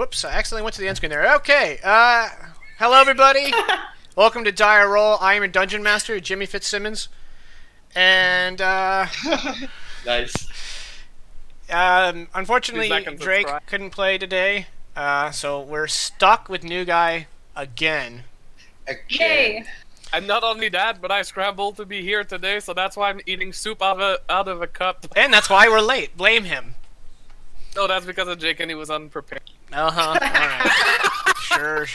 Whoops, I accidentally went to the end screen there. Okay, hello everybody. Welcome to Dire Roll. I am your Dungeon Master, Jimmy Fitzsimmons. And, Nice. Unfortunately, Drake couldn't play today, so we're stuck with New Guy again. Okay. And not only that, but I scrambled to be here today, so that's why I'm eating soup out of a cup. And that's why we're late. Blame him. No, that's because of Jake and he was unprepared. Alright. Sure.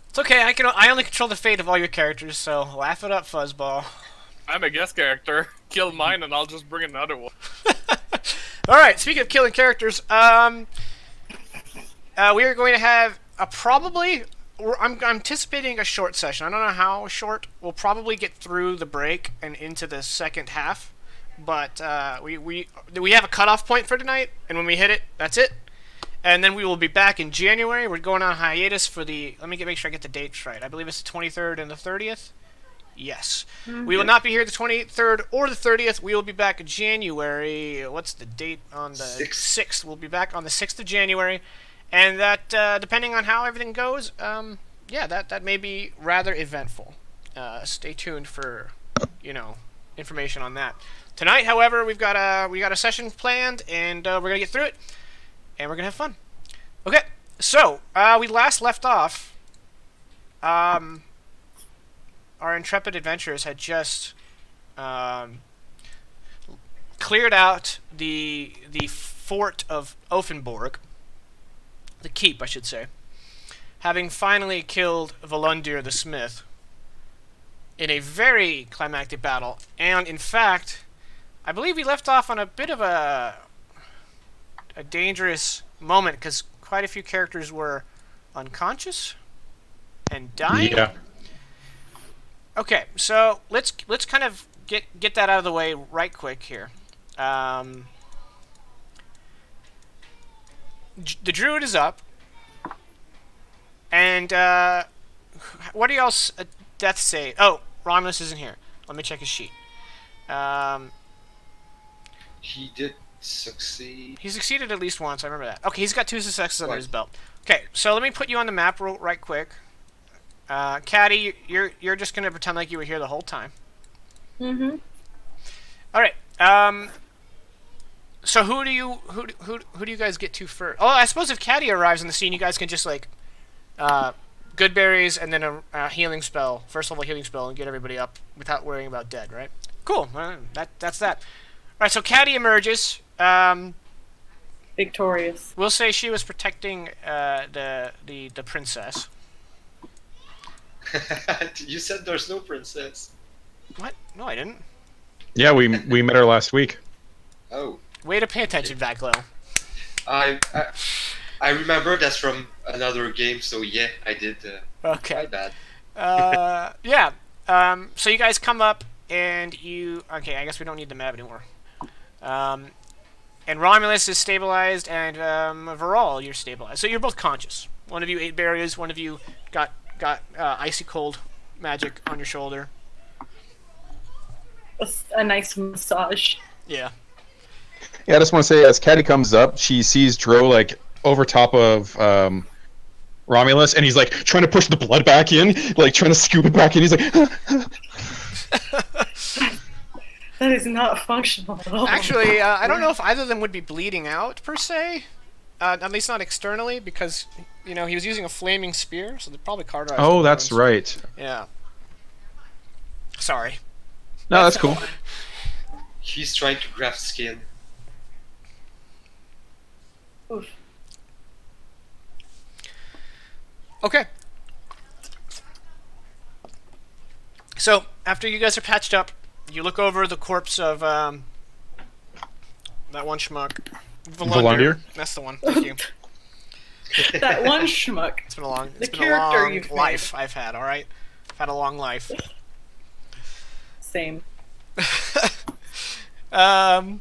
It's okay, I only control the fate of all your characters, so laugh it up, Fuzzball. I'm a guest character. Kill mine and I'll just bring another one. Alright, speaking of killing characters, we are going to have a I'm anticipating a short session. I don't know how short. We'll probably get through the break and into the second half. But we have a cutoff point for tonight, and when we hit it, that's it. And then we will be back in January. We're going on hiatus for the... Let me make sure I get the dates right. I believe it's the 23rd and the 30th. Yes. Mm-hmm. We will not be here the 23rd or the 30th. We will be back in January. What's the date on the 6th? We'll be back on the 6th of January. And that, depending on how everything goes, yeah, that may be rather eventful. Stay tuned for, information on that. Tonight, however, we got a session planned, and we're gonna get through it, and we're gonna have fun. Okay, so we last left off. Our intrepid adventurers had just cleared out the fort of Offenborg, the keep, I should say, having finally killed Volundir the Smith in a very climactic battle, and in fact, I believe we left off on a bit of a dangerous moment because quite a few characters were unconscious and dying. Yeah. Okay, so let's kind of get that out of the way right quick here. The druid is up, and what do y'all's deaths say? Oh, Romulus isn't here. Let me check his sheet. He did succeed. He succeeded at least once, I remember that. Okay, he's got 2 successes under his belt. Okay, so let me put you on the map right quick. Caddy, you're just gonna pretend like you were here the whole time. Mm-hmm. Alright, so who do you guys get to first? Oh, I suppose if Caddy arrives on the scene, you guys can just like good berries and then a healing spell, first level healing spell, and get everybody up without worrying about dead, right? Cool. That's that. All right, so Caddy emerges. Victorious. We'll say she was protecting the princess. You said there's no princess. What? No, I didn't. Yeah, we met her last week. Oh. Way to pay attention, back low. I remember that's from another game, so yeah, I did. Okay. My bad. Yeah. So you guys come up and you. Okay, I guess we don't need the map anymore. And Romulus is stabilized, and Viral, you're stabilized. So you're both conscious. One of you ate berries. One of you got icy cold magic on your shoulder. A nice massage. Yeah. Yeah, I just want to say, as Caddy comes up, she sees Dro like over top of Romulus, and he's like trying to push the blood back in, like trying to scoop it back in. He's like, that is not functional at all. Actually, I don't know if either of them would be bleeding out per se, at least not externally, because he was using a flaming spear, so they're probably cauterized. oh, that's right. Yeah. Sorry. No, that's cool. He's trying to graft skin. Oof. Okay. So, after you guys are patched up, you look over the corpse of that one schmuck. Volundir? That's the one. Thank you. That one schmuck. It's been a long, The character you've made. life I've had, alright? I've had a long life. Same. And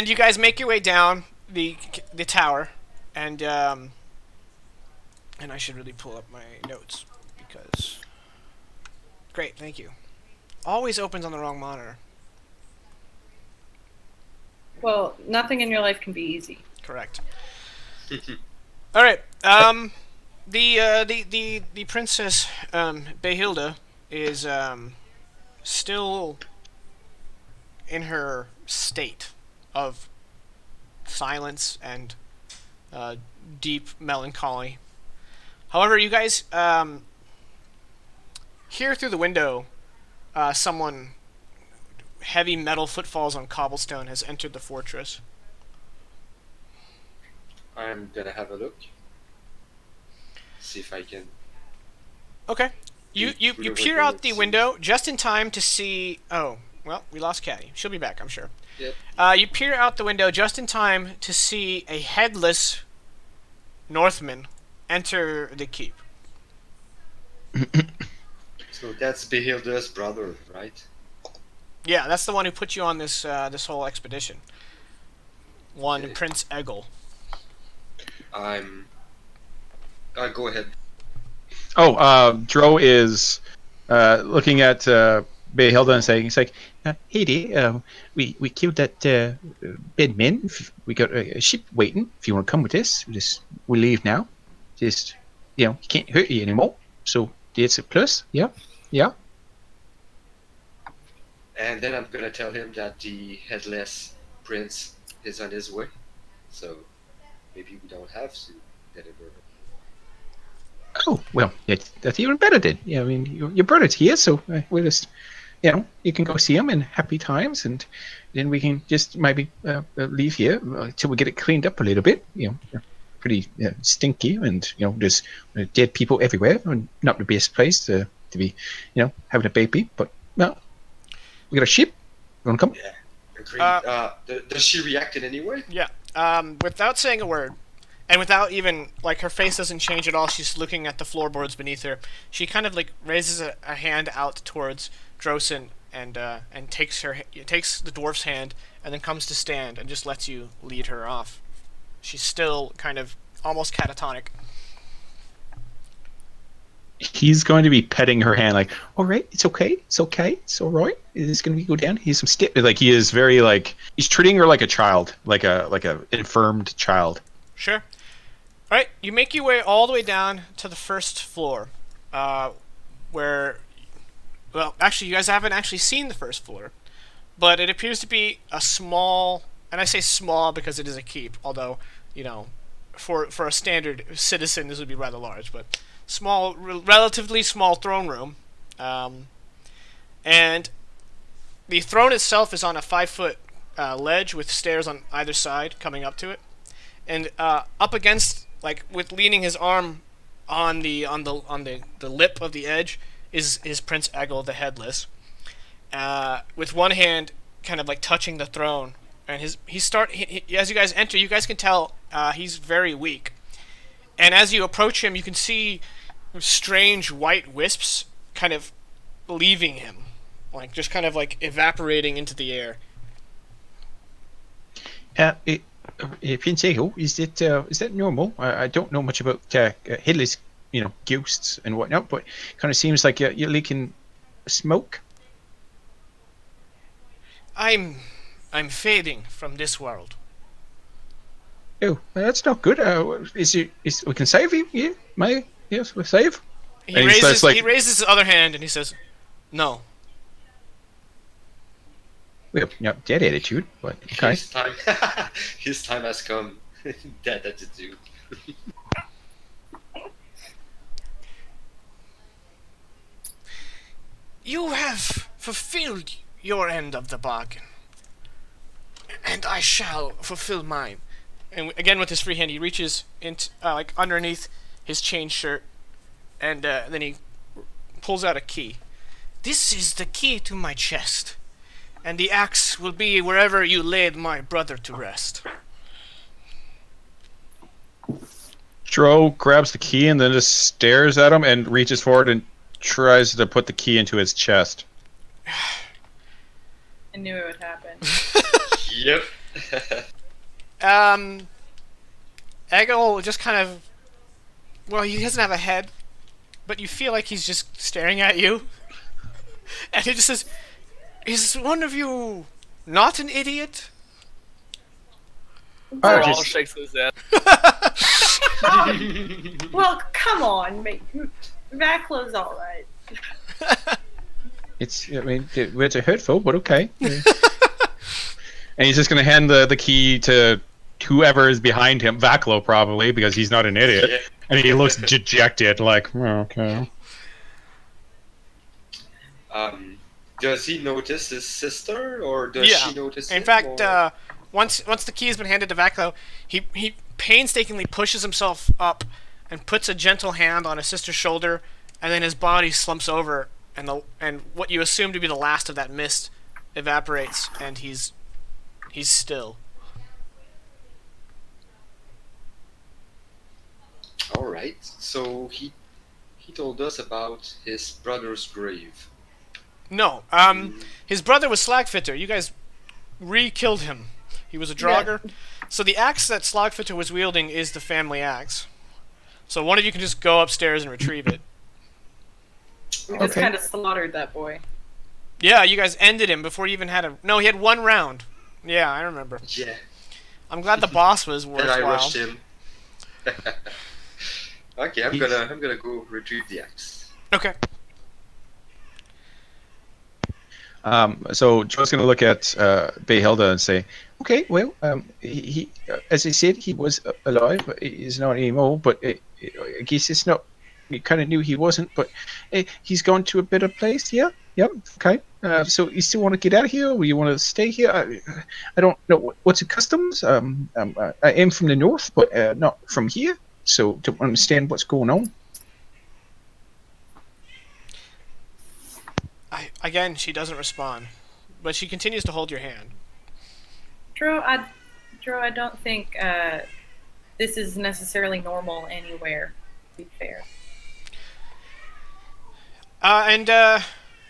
you guys make your way down the tower, and I should really pull up my notes, because... Great, thank you. Always opens on the wrong monitor. Well, nothing in your life can be easy. Correct. All right. The princess Behilda is still in her state of silence and deep melancholy. However, you guys hear through the window someone heavy metal footfalls on cobblestone has entered the fortress. I'm gonna have a look. See if I can. Okay. You peer out the window just in time to see. Oh, well, we lost Caddy. She'll be back, I'm sure. Yep. You peer out the window just in time to see a headless Northman enter the keep. So that's Behilda's brother, right? Yeah, that's the one who put you on this this whole expedition. One Okay. Prince Eggle. Go ahead. Dro is looking at Behilda and saying, "It's like, hey, dear, we killed that bedman. We got a ship waiting. If you want to come with us, we'll leave now. Just, he can't hurt you anymore. So it's a plus. Yeah. And then I'm gonna tell him that the headless prince is on his way. So maybe we don't have to deliver him. Oh, well, that's even better then. Yeah, I mean, your brother's here, so we'll just, you can go see him in happy times, and then we can just maybe leave here till we get it cleaned up a little bit. Pretty stinky, and there's dead people everywhere, and not the best place to be, having a baby. But well, we got a ship. You want to come? Yeah, agreed. Does she react in any way? Yeah. Without saying a word, and without even, like, her face doesn't change at all, she's looking at the floorboards beneath her. She kind of, like, raises a hand out towards Drosen and takes the dwarf's hand and then comes to stand and just lets you lead her off. She's still kind of almost catatonic. He's going to be petting her hand, like, all right, it's okay, it's all right. It's going to go down. He's some stiff. Like, he is very, like, he's treating her like a child, like a infirmed child. Sure. All right, you make your way all the way down to the first floor, where, well, actually, you guys haven't actually seen the first floor, but it appears to be a small, and I say small because it is a keep, although, for a standard citizen, this would be rather large, but small, relatively small throne room, and the throne itself is on a 5-foot ledge with stairs on either side coming up to it. And up against, like, with leaning his arm on the lip of the edge is Prince Eggle the Headless, with one hand kind of like touching the throne, and as you guys enter, you guys can tell he's very weak, and as you approach him, you can see strange white wisps kind of leaving him, like just kind of like evaporating into the air. Prince Eggle, is that normal? I don't know much about headless, ghosts and whatnot, but kind of seems like you're leaking smoke. I'm fading from this world. Oh, that's not good. We can save you? Yeah, yes, we'll save. He raises his other hand and he says, "No." Well, dead attitude, but okay. His time has come. Dead attitude. You have fulfilled your end of the bargain, and I shall fulfill mine. And again, with his free hand, he reaches into like underneath his chain shirt, and then he pulls out a key. This is the key to my chest, and the axe will be wherever you laid my brother to rest. Dro grabs the key and then just stares at him and reaches forward and tries to put the key into his chest. I knew it would happen. Yep. Eggle just kind of, well, he doesn't have a head, but you feel like he's just staring at you. And he just says, "Is one of you not an idiot?" Carl just- shakes his head. Well, come on, mate. Vacla's all right. It's it's hurtful, but okay. Yeah. And he's just gonna hand the key to whoever is behind him, Vaclo probably, because he's not an idiot. Yeah. And he looks dejected, like, oh, okay. Does he notice his sister, or does Yeah. she notice In him? fact, or- once the key has been handed to Vaclo, he painstakingly pushes himself up and puts a gentle hand on his sister's shoulder, and then his body slumps over, and what you assume to be the last of that mist evaporates, and he's still. All right. So he told us about his brother's grave. No, his brother was Slagfitter. You guys re-killed him. He was a Draugr. So the axe that Slagfitter was wielding is the family axe. So one of you can just go upstairs and retrieve it. We just Okay. kind of slaughtered that boy. Yeah, you guys ended him before he even had a... No, he had one round. Yeah, I remember. Yeah. I'm glad the boss was And worthwhile. I rushed him. Okay, I'm gonna go retrieve the axe. Okay. So Joe's going to look at Behilda and say, okay, well, he as I said, he was alive. He's not anymore, but I guess it's not. We kind of knew he wasn't, but he's gone to a better place. Yeah, yep, okay. So you still want to get out of here, or you want to stay here? I don't know what's the customs. I am from the north, but not from here, so don't understand what's going on. Again, she doesn't respond, but she continues to hold your hand. Dro, I don't think this is necessarily normal anywhere. To be fair.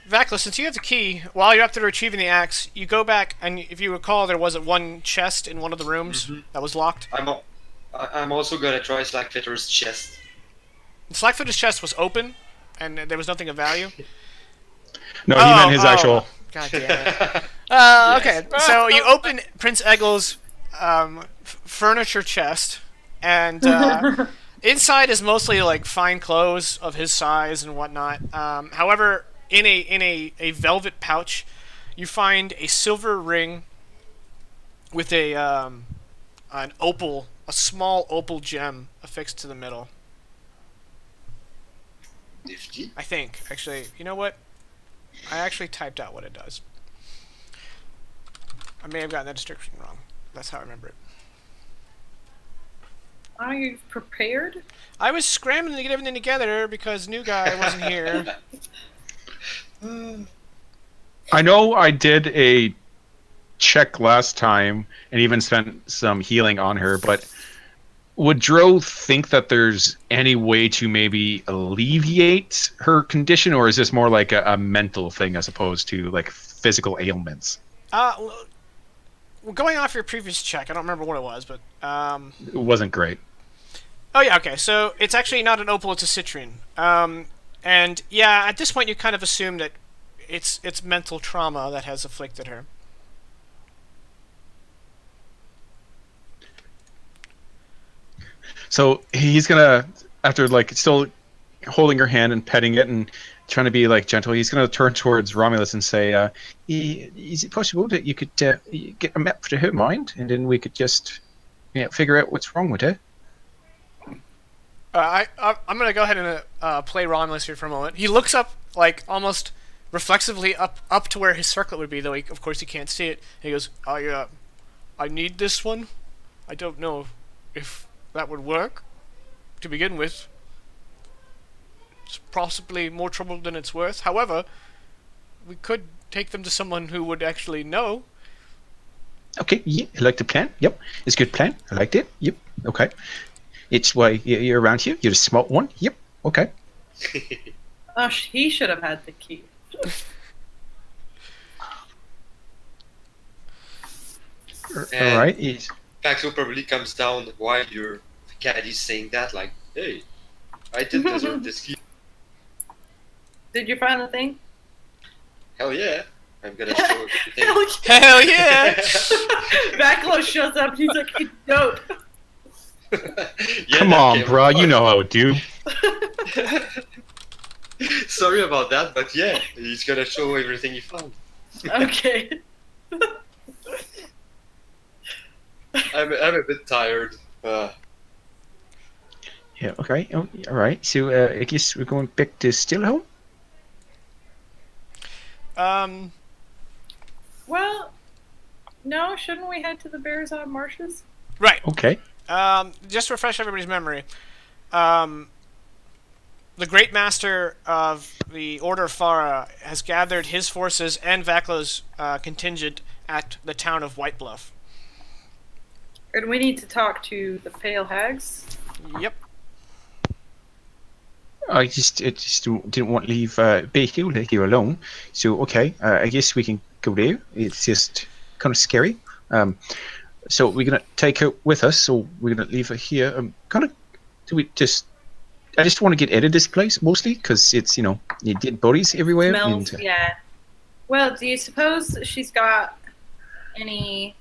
Vacla, since you have the key, while you're up there retrieving the axe, you go back, and if you recall, there was one chest in one of the rooms that was locked. I'm also gonna try Slackfitter's chest. Slackfooter's chest was open, and there was nothing of value. No, he meant his actual. God damn it. Okay, Yes. so you open Prince Eggel's furniture chest, and inside is mostly like fine clothes of his size and whatnot. However, in a velvet pouch, you find a silver ring with a small opal gem affixed to the middle. Nifty. I think, actually, you know what? I actually typed out what it does. I may have gotten the description wrong. That's how I remember it. Are you prepared? I was scrambling to get everything together because new guy wasn't here. I know I did a check last time and even spent some healing on her, but would Dro think that there's any way to maybe alleviate her condition, or is this more like a mental thing as opposed to like physical ailments? Well, going off your previous check, I don't remember what it was, but It wasn't great. oh yeah, okay. So it's actually not an opal; it's a citrine. And yeah, at this point, you kind of assume that it's mental trauma that has afflicted her. So he's gonna, after like still holding her hand and petting it and trying to be like gentle, he's gonna turn towards Romulus and say, "Is it possible that you could get a map to her mind, and then we could just, figure out what's wrong with her?" I'm gonna go ahead and play Romulus here for a moment. He looks up, like almost reflexively up to where his circlet would be, though of course he can't see it. He goes, I need this one. I don't know if that would work to begin with. It's possibly more trouble than it's worth. However, we could take them to someone who would actually know. Okay, yeah, I like the plan. Yep, it's a good plan. I liked it. Yep, okay. It's why you're around here. You're the smart one. Yep, okay. Oh, he should have had the key. And All right. He's, Paxo probably comes down while your caddy's saying that, like, hey, I did deserve this key. Did you find the thing? Hell yeah. I'm gonna show everything. Hell Hell yeah! Backlow shows up. He's like, it's dope. Yeah, Come that on, came bro. apart. You know how it do. Sorry about that, but yeah, he's gonna show everything he found. Okay. I'm a bit tired. Yeah. Okay. Oh, all right. So I guess we're going back to Stillhome. Well, no, shouldn't we head to the Bearsod Marshes? Right. Okay. Just to refresh everybody's memory. The Great Master of the Order of Farah has gathered his forces and Vacla's contingent at the town of White Bluff. And we need to talk to the Pale Hags. Yep. I just didn't want to leave Bayhill here alone. So okay, I guess we can go there. It's just kind of scary. So we're gonna take her with us, or we're gonna leave her here. I just want to get out of this place mostly because it's dead bodies everywhere. Smells, And, yeah. Well, do you suppose she's got any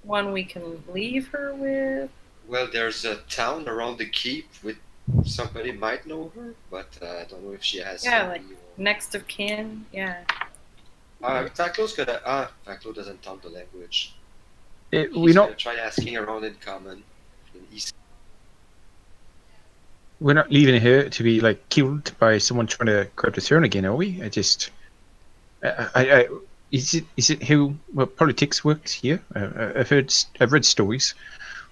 one we can leave her with? Well, there's a town around the keep with somebody might know her, but I don't know if she has. Yeah, family Next of kin, yeah. Vaclo doesn't talk the language. we're He's not gonna try asking around in common. In East. we're not leaving her to be like killed by someone trying to grab the throne again, are we? Is it how politics works here? I've read stories,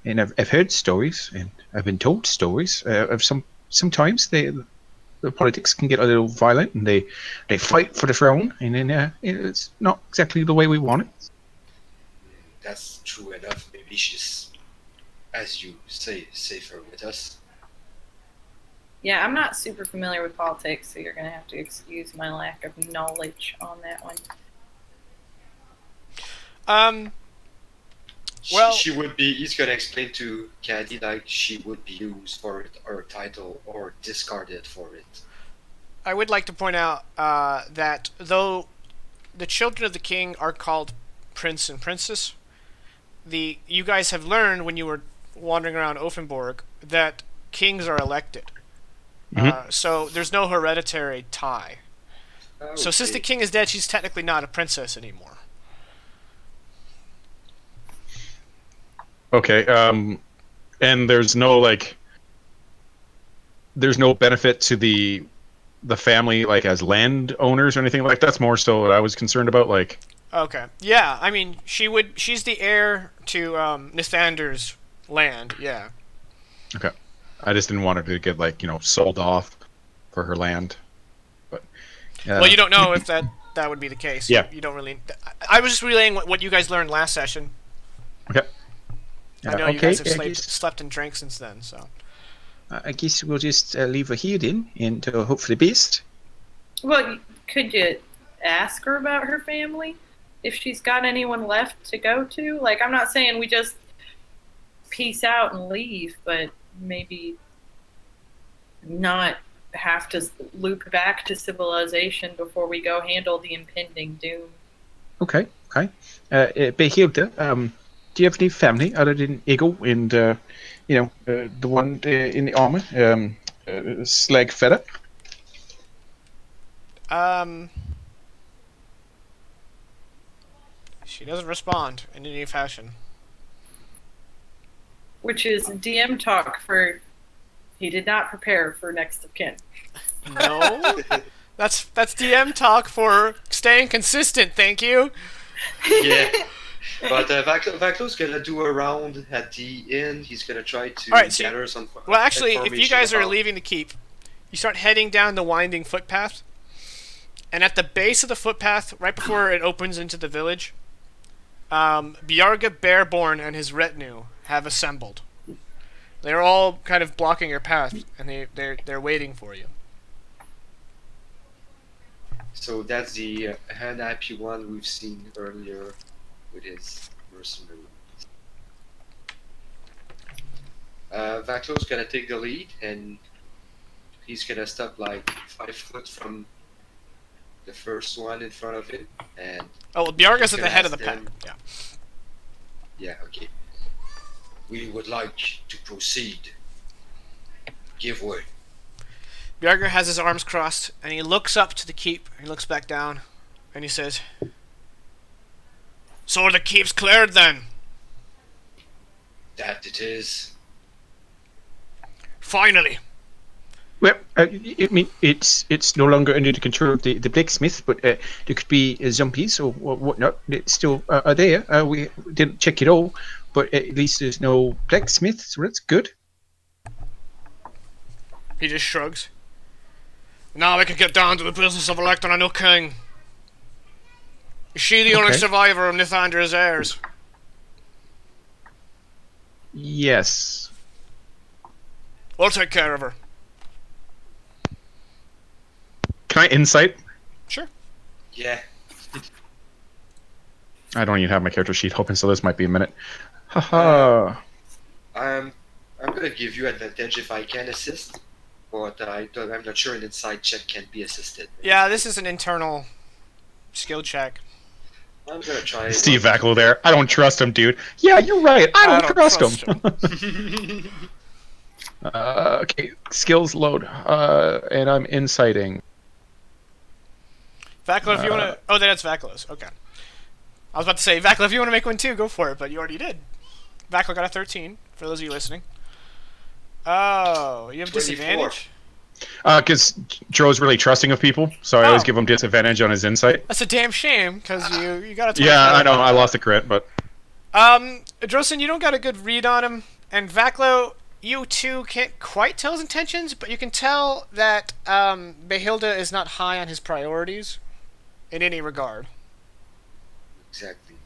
and I've heard stories, and I've been told stories of sometimes the politics can get a little violent, and they fight for the throne, and then it's not exactly the way we want it. That's true enough. Maybe she's, as you say, safer with us. Yeah, I'm not super familiar with politics, so you're going to have to excuse my lack of knowledge on that one. Well- she would be. He's gonna explain to Caddy like she would be used for her title or discarded for it. I would like to point out that though the children of the king are called prince and princess, you guys have learned when you were wandering around Offenborg that kings are elected. So there's no hereditary tie. So since the king is dead, she's technically not a princess anymore. Okay, and there's no benefit to the family like as landowners or anything like that's more so what I was concerned about. Like, Okay. Yeah, I mean, she's the heir to Nithander's land. Yeah. okay, I just didn't want her to get sold off for her land. But Well, you don't know if that would be the case. Yeah. You don't really. I was just relaying what you guys learned last session. okay. I know okay, you guys have I guess- slept and drank since then, so. I guess we'll just leave her here then, and hope for the best. Well, could you ask her about her family? If she's got anyone left to go to? Like, I'm not saying we just peace out and leave, but maybe not have to loop back to civilization before we go handle the impending doom. Okay. Behilda, do you have any family other than Eagle and the one in the armor, Slag Feather? She doesn't respond in any fashion. Which is DM talk for he did not prepare for next of kin. No, that's DM talk for staying consistent. Thank you. Yeah. But Vaclo's gonna do a round at the inn. He's gonna try to Alright, so gather some. Well, actually, if you information guys are about- leaving the keep, you start heading down the winding footpath, and at the base of the footpath, right before it opens into the village, Bjarga Bearborn and his retinue have assembled. They're all kind of blocking your path, and they're waiting for you. So that's the unhappy one we've seen earlier with his mercenary. Vaclo's gonna take the lead, and he's gonna stop like 5 foot from the first one in front of him, and Oh, well, Bjarga's at can the head of the ask pack. them. Yeah. Yeah, okay. We would like to proceed. Give way. Bjarga has his arms crossed, and he looks up to the keep. He looks back down, and he says, "So the keep's cleared then. That it is. Finally." Well, I mean, it's no longer under the control of the blacksmith, but there could be zombies or whatnot that still are there. We didn't check it all, but at least there's no blacksmith, so that's good. He just shrugs. Now we can get down to the business of electing a new king. Is she the only Okay. survivor of Nithandra's heirs? Yes. We'll take care of her. Can I insight? Sure. Yeah. I don't even have my character sheet open, so this might be a minute. Haha. I'm gonna give you advantage if I can assist, but I'm not sure an inside check can be assisted. Yeah, this is an internal skill check. I'm gonna try. Steve Vackle there. I don't trust him, dude. Yeah, you're right. I don't trust him. Okay, skills load. And I'm inciting. Vakla, if you want to... Oh, that's Vakla's. Okay. I was about to say, Vakla, if you want to make one too, go for it, but you already did. Vakla got a 13, for those of you listening. Oh, you have 24. disadvantage? Because Dro's really trusting of people, so I always Oh. give him disadvantage on his insight. That's a damn shame, because you got a 24. Yeah, I know. I lost a crit, but Drosin, you don't got a good read on him, and Vaklo, you too can't quite tell his intentions, but you can tell that Behilda is not high on his priorities in any regard. Exactly.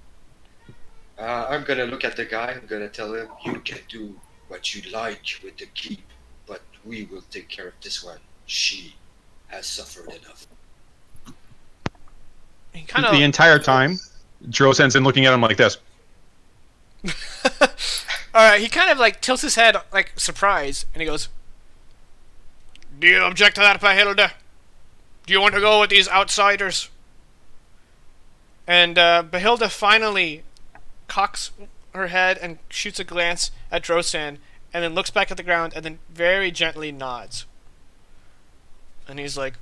I'm gonna look at the guy. I'm gonna tell him, "You can do what you like with the keep, but we will take care of this one. She has suffered enough." He kind the entire time, Dro sends in looking at him like this. Alright, he kind of like tilts his head like surprised, and he goes, "Do you object to that, Behilda? Do you want to go with these outsiders?" And Behilda finally cocks her head and shoots a glance at Drosan, and then looks back at the ground, and then very gently nods. And he's like,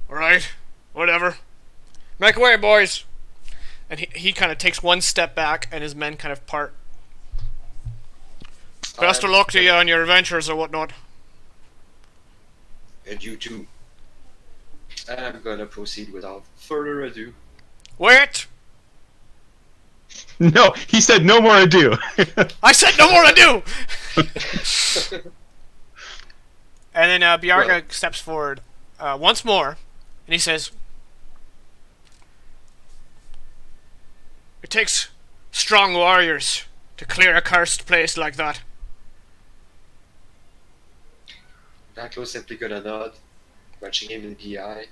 "Alright, whatever. Make way, boys." And he kind of takes one step back, and his men kind of part. "Best of luck to you on your adventures or whatnot." And you too. And I'm gonna proceed without further ado. Wait! No, he said no more ado. I said no more ado! And then Bjarga Well. steps forward once more, and he says, "It takes strong warriors to clear a cursed place like that." Vacklo's simply gonna nod, watching him in the eye.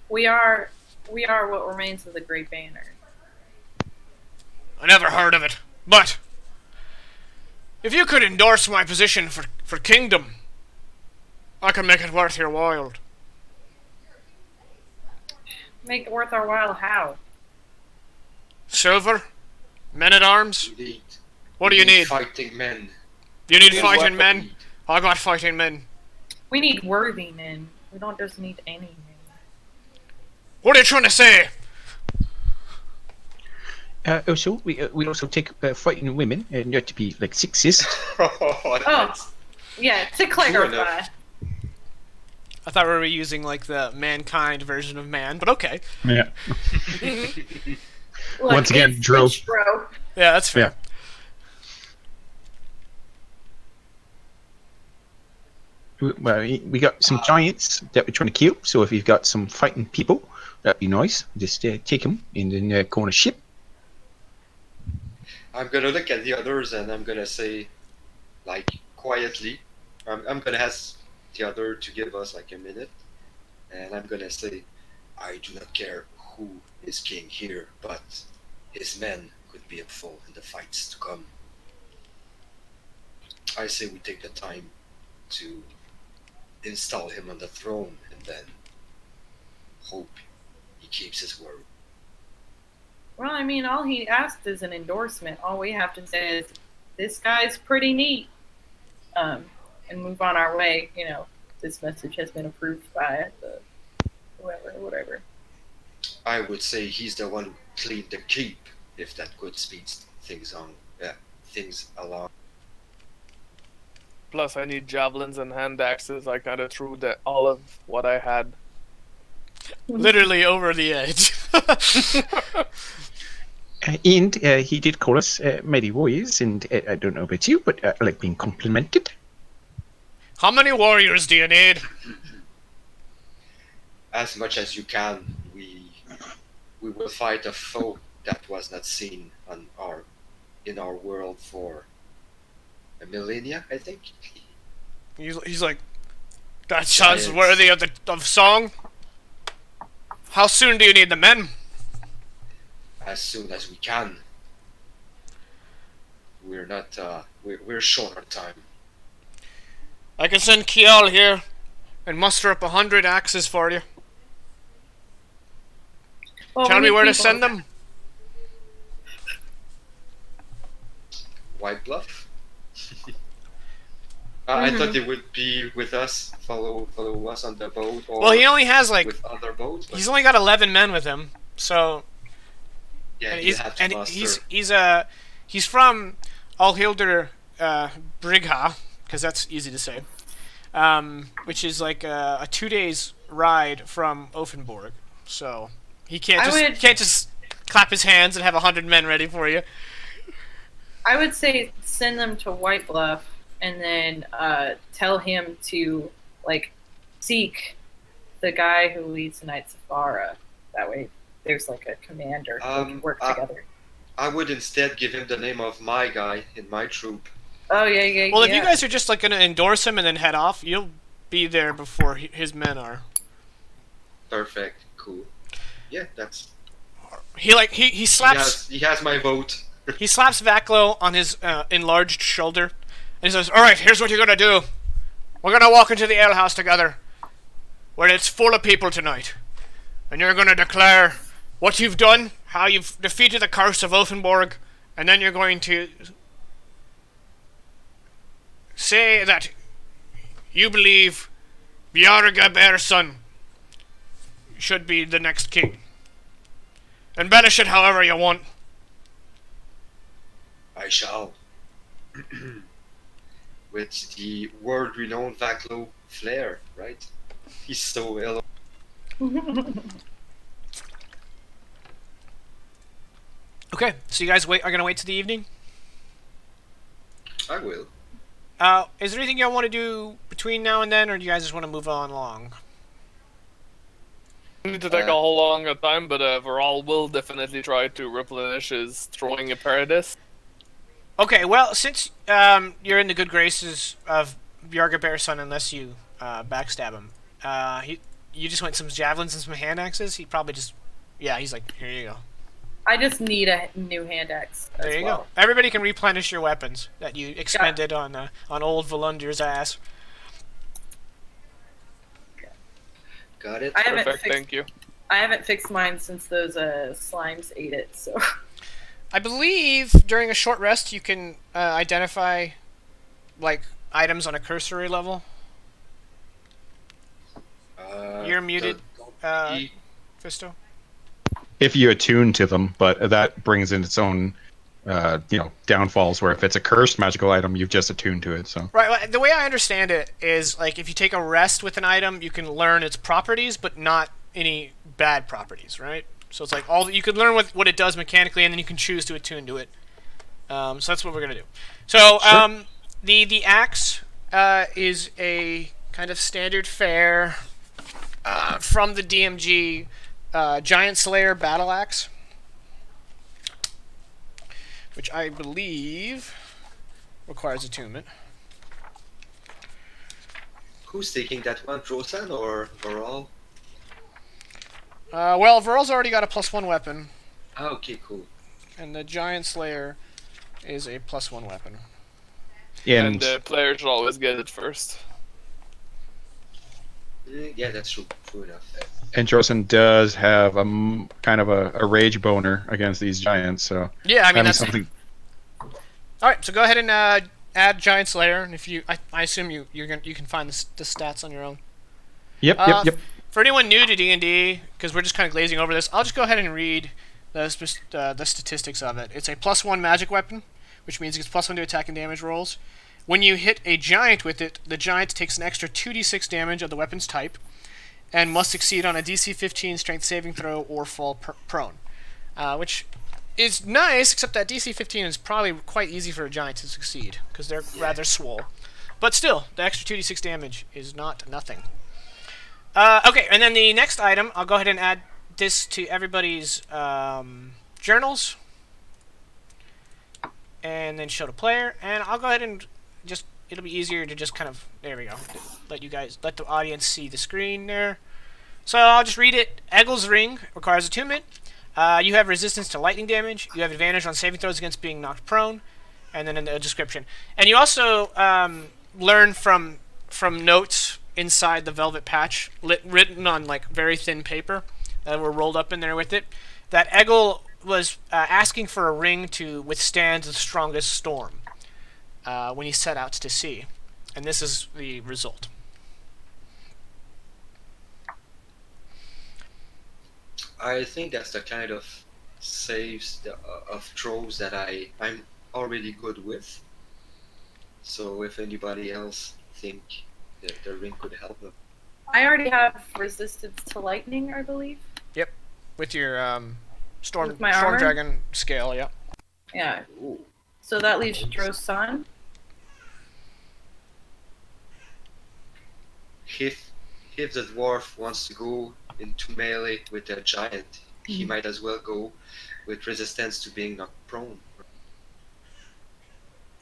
We are what remains of the Great Banner. I never heard of it, but if you could endorse my position for kingdom, I can make it worth your while. Make it worth our while. How? Silver? Men-at-arms? Indeed. What do you need? Fighting men. You need Is fighting what we men? need. I got fighting men. We need worthy men. We don't just need any men. What are you trying to say? Also, we also take fighting women, not to be like sexist. That's- Yeah, to True clarify. enough. I thought we were using like the mankind version of man, but okay. Yeah. Look, Once again, it's Dro. Twitch, bro. Yeah, that's fair. Yeah. Well, we got some giants that we're trying to kill, so if you've got some fighting people, that'd be nice. Just take them and then go on a ship. I'm gonna look at the others and I'm gonna say, like, quietly, I'm gonna ask the other to give us like a minute, and I'm gonna say, "I do not care who is king here, but his men could be helpful in the fights to come. I say we take the time to install him on the throne, and then hope he keeps his word. Well, I mean, all he asked is an endorsement. All we have to say is, this guy's pretty neat, and move on our way. You know, this message has been approved by the whoever, whatever. I would say he's the one who cleaned the keep, if that could speed things along. Plus, I need javelins and hand axes. I kind of threw all of what I had. Literally over the edge. And he did call us mighty warriors, and I don't know about you, but I like being complimented. How many warriors do you need? As much as you can. We will fight a foe that was not seen in our world for a millennia, I think. He's like, that sounds worthy of song. How soon do you need the men? As soon as we can. We're not. We're short on time. I can send bcoEL here and muster up 100 axes for you. Well, Tell we me need where to people. send them. White Bluff. I thought they would be with us, follow us on the boat, or Well, he only has like with other boats. But he's only got 11 men with him, so yeah, and you have to muster. he's from ilwDY Brigha, because that's easy to say, which is like a 2 days ride from Offenborg. So he can't just clap his hands and have 100 men ready for you. I would say send them to White Bluff, and then tell him to seek the guy who leads the Knights of Bara. That way, there's like a commander who can work together. I would instead give him the name of my guy in my troop. Oh yeah. Well, if you guys are just like gonna endorse him and then head off, you'll be there before his men are. Perfect, cool. Yeah, that's. He slaps. He has my vote. He slaps Vaklo on his enlarged shoulder, and he says, "All right, here's what you're gonna do. We're gonna walk into the alehouse together, where it's full of people tonight, and you're gonna declare what you've done, how you've defeated the curse of Offenborg, and then you're going to say that you believe Bjargaber's son should be the next king. Embellish it however you want." I shall. With the world-renowned Vaklo flair, right? He's so ill. Okay, so you guys are gonna wait till the evening? I will. Is there anything y'all want to do between now and then, or do you guys just want to move on along? We need to take a whole long time, but Varol will definitely try to replenish his throwing apparatus. Okay, well, since you're in the good graces of Bjargaber's son, unless you backstab him, you just want some javelins and some hand axes? He probably just... Yeah, he's like, here you go. I just need a new hand axe. There you go. Everybody can replenish your weapons that you expended on old Volundir's ass. Got it. Perfect, thank you. I haven't fixed mine since those slimes ate it, so... I believe during a short rest you can identify items on a cursory level. You're muted, Fisto. If you attune to them, but that brings in its own, downfalls. Where if it's a cursed magical item, you've just attuned to it. So right. Well, the way I understand it is if you take a rest with an item, you can learn its properties, but not any bad properties, right? So it's like you can learn what it does mechanically, and then you can choose to attune to it. So that's what we're gonna do. So Sure. The axe is a kind of standard fare from the DMG Giant Slayer Battle Axe, which I believe requires attunement. Who's taking that one, Drosan or Varol? Well, Varol's already got a +1 weapon, Okay, cool. and the Giant Slayer is a +1 weapon. And the player should always get it first. Yeah, that's true. True enough. And Jorson does have kind of a rage boner against these giants, so Yeah, I mean having that's something. all right. So go ahead and add Giant Slayer, and if you, I assume you can find the stats on your own. Yep. For anyone new to D&D, because we're just kind of glazing over this, I'll just go ahead and read the statistics of it. It's a +1 magic weapon, which means it gets +1 to attack and damage rolls. When you hit a giant with it, the giant takes an extra 2d6 damage of the weapon's type, and must succeed on a DC 15 strength saving throw or fall prone. Which is nice, except that DC 15 is probably quite easy for a giant to succeed, because they're rather swole. But still, the extra 2d6 damage is not nothing. Okay, and then the next item, I'll go ahead and add this to everybody's journals. And then show to player. And I'll go ahead and just, it'll be easier to just kind of, there we go, let the audience see the screen there. So I'll just read it. Egil's Ring requires attunement. You have resistance to lightning damage. You have advantage on saving throws against being knocked prone. And then in the description. And you also learn from notes inside the velvet patch, written on like very thin paper that were rolled up in there with it, that Egil was asking for a ring to withstand the strongest storm when he set out to sea. And this is the result. I think that's the kind of saves of throws that I'm already good with. So if anybody else think that the ring could help them. I already have resistance to lightning, I believe. Yep, with your storm With my armor? dragon scale. Yep. Yeah. Ooh. So that leaves Drosan. If the dwarf wants to go into melee with a giant, he might as well go with resistance to being knocked prone.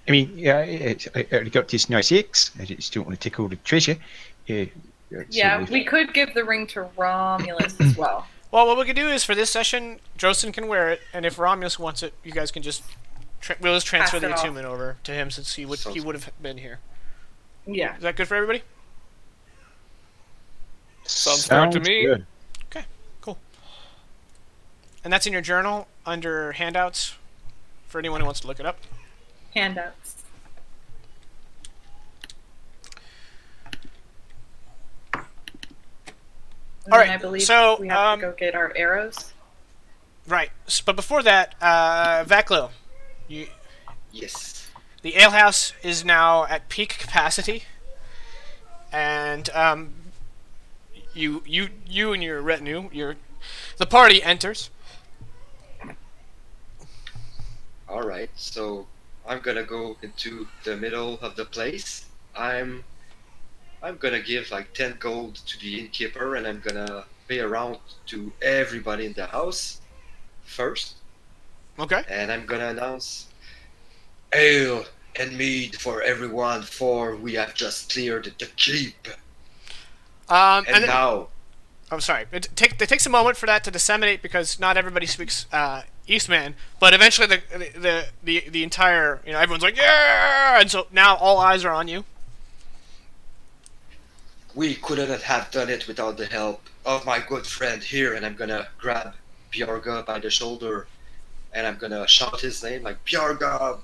I mean, yeah, I already got this nice X. I just don't want to take all the treasure. Yeah, we could give the ring to Romulus as well. Well, what we could do is for this session, Droson can wear it, and if Romulus wants it, you guys can just we'll just transfer Pass the it off. attunement over to him since he would have been here. Yeah. Is that good for everybody? Sounds fair to me. Good. Okay, cool. And that's in your journal under handouts for anyone who wants to look it up. Handouts. And All then right, I believe so, we have to go get our arrows. Right, but before that, Vaclo, Yes. the alehouse is now at peak capacity, and you and your retinue, the party enters. All right. So I'm gonna go into the middle of the place. I'm gonna give like 10 gold to the innkeeper, and I'm gonna pay around to everybody in the house first. Okay. And I'm gonna announce ale and mead for everyone, for we have just cleared the keep. And And then, now, I'm sorry. It takes a moment for that to disseminate because not everybody speaks Eastman, but eventually the entire everyone's like yeah, and so now all eyes are on you. we couldn't have done it without the help of my good friend here, and I'm gonna grab Bjorga by the shoulder, and I'm gonna shout his name like Bjorga,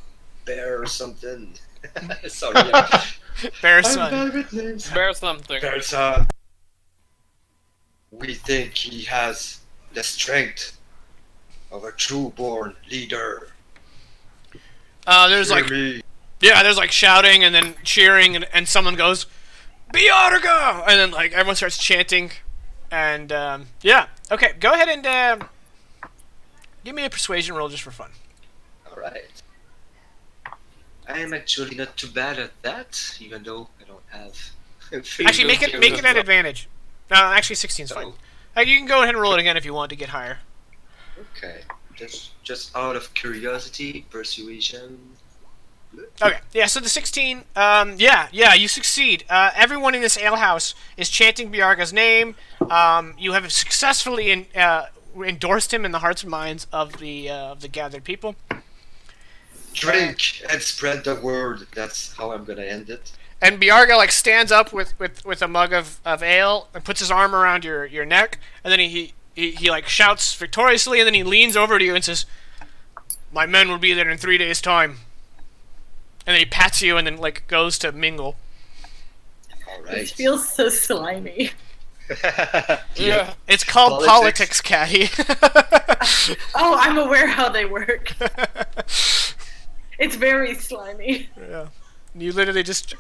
bear or something. Sorry, Bear I'm son. bad with names. Bear something. Bear son. We think he has the strength of a true-born leader. There's Hear like me. there's like shouting and then cheering and someone goes Bjorga, and then like everyone starts chanting, and okay, go ahead and give me a persuasion roll just for fun. All right. I am actually not too bad at that, even though I don't have. Actually, make it an advantage. No, actually 16's fine. Oh. You can go ahead and roll it again if you want to get higher. Okay, just out of curiosity, persuasion. Okay, yeah, so the 16, you succeed. Everyone in this alehouse is chanting Bjarga's name. You have successfully endorsed him in the hearts and minds of the gathered people. Drink and spread the word. That's how I'm gonna end it. And Biarga like stands up with a mug of ale and puts his arm around your neck, and then he like shouts victoriously, and then he leans over to you and says, "My men will be there in 3 days' time." And then he pats you and then like goes to mingle. All It right. feels so slimy. Yeah. It's called politics, Caddy. Oh, I'm aware how they work. It's very slimy. Yeah. You literally just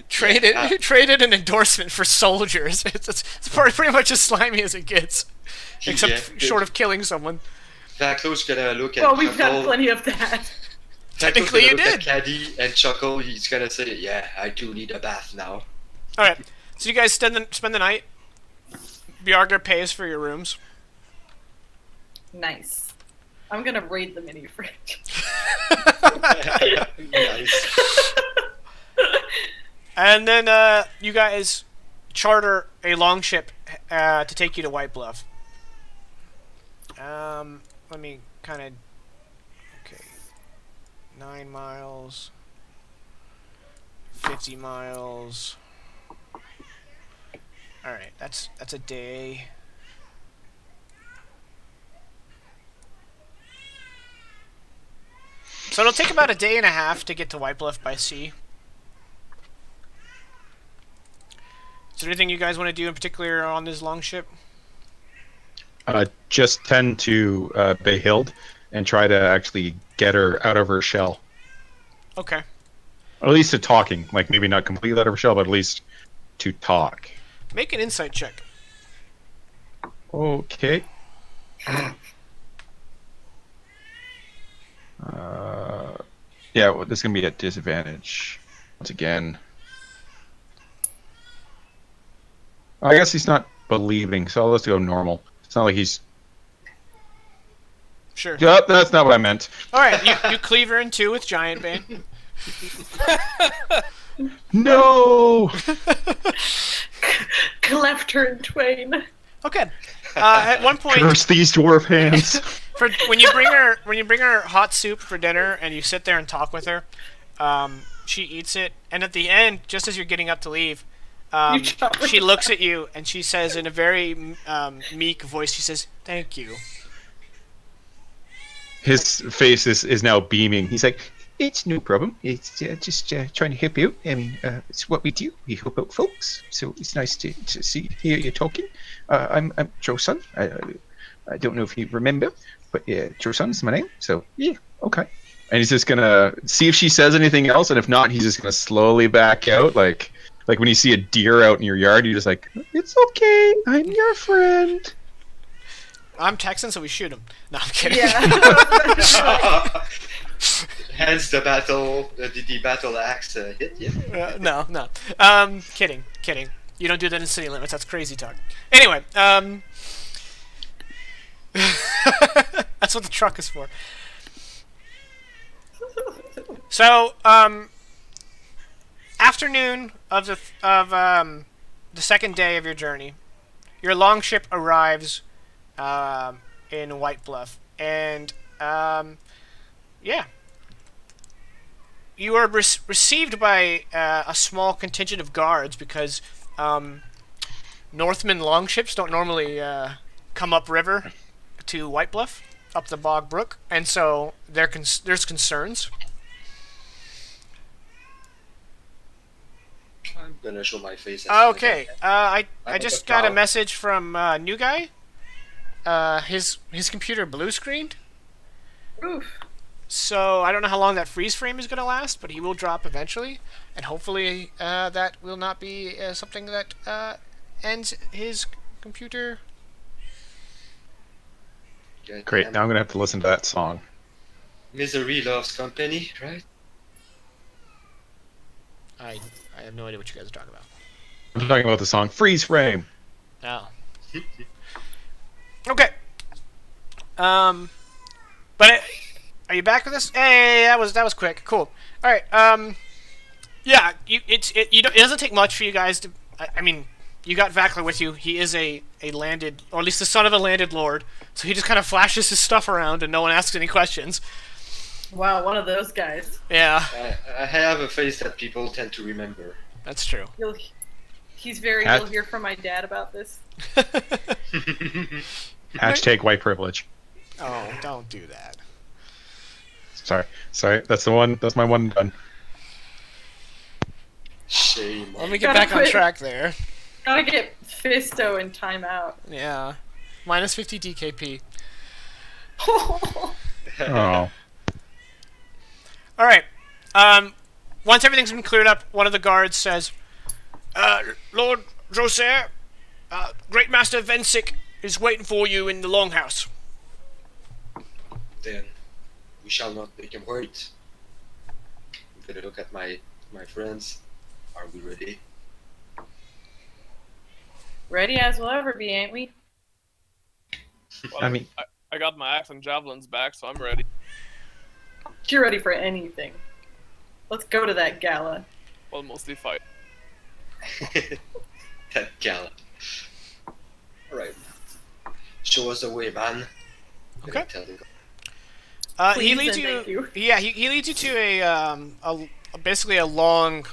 traded an endorsement for soldiers. It's pretty much as slimy as it gets, except short of killing someone. Vaclo's gonna look at Well, we've Chuckle. done plenty of that. Technically, you Look at did. Caddy and Chuckle. He's gonna say, "Yeah, I do need a bath now." All right. So you guys spend the night. Biarga pays for your rooms. Nice. I'm gonna raid the mini fridge. Nice. And then you guys charter a longship to take you to White Bluff. Let me kind of... Okay. 9 miles. 50 miles. Alright, that's a day. So it'll take about a day and a half to get to White Bluff by sea. Is there anything you guys want to do in particular on this long ship? Just tend to Behild and try to actually get her out of her shell. Okay. Or at least to talking. Like, maybe not completely out of her shell, but at least to talk. Make an insight check. Okay. Yeah, well, this is going to be at disadvantage. Once again. I guess he's not believing, so let's go normal. It's not like he's... Sure. Yep, that's not what I meant. Alright, you cleave her in two with Giant Bane. No! Cleft her in twain. Okay. At one point, Curse these dwarf hands. when you bring her hot soup for dinner and you sit there and talk with her, she eats it, and at the end, just as you're getting up to leave, she looks at you and she says in a very meek voice, she says, "Thank you." His face is now beaming. He's like, it's no problem. It's just trying to help you. I mean, it's what we do. We help out folks. So it's nice to hear you talking. I'm Joe-san. I don't know if you remember, but yeah, Joe-san is my name. So yeah, okay. And he's just gonna see if she says anything else, and if not, he's just gonna slowly back out, like when you see a deer out in your yard, you're just like, it's okay. I'm your friend. I'm Texan, so we shoot him. No, I'm kidding. Yeah. Hence the battle axe hit. Yeah. No. Kidding. You don't do that in city limits. That's crazy talk. Anyway, that's what the truck is for. So, afternoon of the second day of your journey, your longship arrives in White Bluff, and yeah, you are received by a small contingent of guards because Northman longships don't normally come upriver to White Bluff, up the Bog Brook, and so there's concerns. I'm gonna show my face. Okay, I I'm just a got a cow. message from New Guy. His computer blue screened, Oof. so I don't know how long that freeze frame is going to last, but he will drop eventually, and hopefully that will not be something that ends his computer. Great. Now I'm gonna have to listen to that song. Misery loves company, right? I have no idea what you guys are talking about. I'm talking about the song "Freeze Frame." Oh. Okay. But are you back with us? Hey, that was quick. Cool. All right. Yeah. It doesn't take much for you guys to. I mean, you got Vackler with you. He is a landed, or at least the son of a landed lord. So he just kind of flashes his stuff around, and no one asks any questions. Wow, one of those guys. Yeah, I have a face that people tend to remember. that's true. He's very. Hat- You'll hear from my dad about this. Hashtag white privilege. Oh, don't do that. Sorry. That's the one. That's my one and done. Shame. Let me get back on track there. Gotta get Fisto in timeout. Yeah. Minus 50 DKP. Oh. Alright. Once everything's been cleared up, one of the guards says, Lord Joser, Great Master Vensic is waiting for you in the longhouse. Then we shall not make him wait. I'm gonna look at my friends. Are we ready? Ready as we'll ever be, ain't we? Well, I mean- I got my axe and javelins back, so I'm ready. You're ready for anything. Let's go to that gala. Well, mostly fight. That gala. Alright. Show us the way, man. I'm gonna Okay. tell the He Please leads and you. thank you. Yeah, he leads you to a basically a long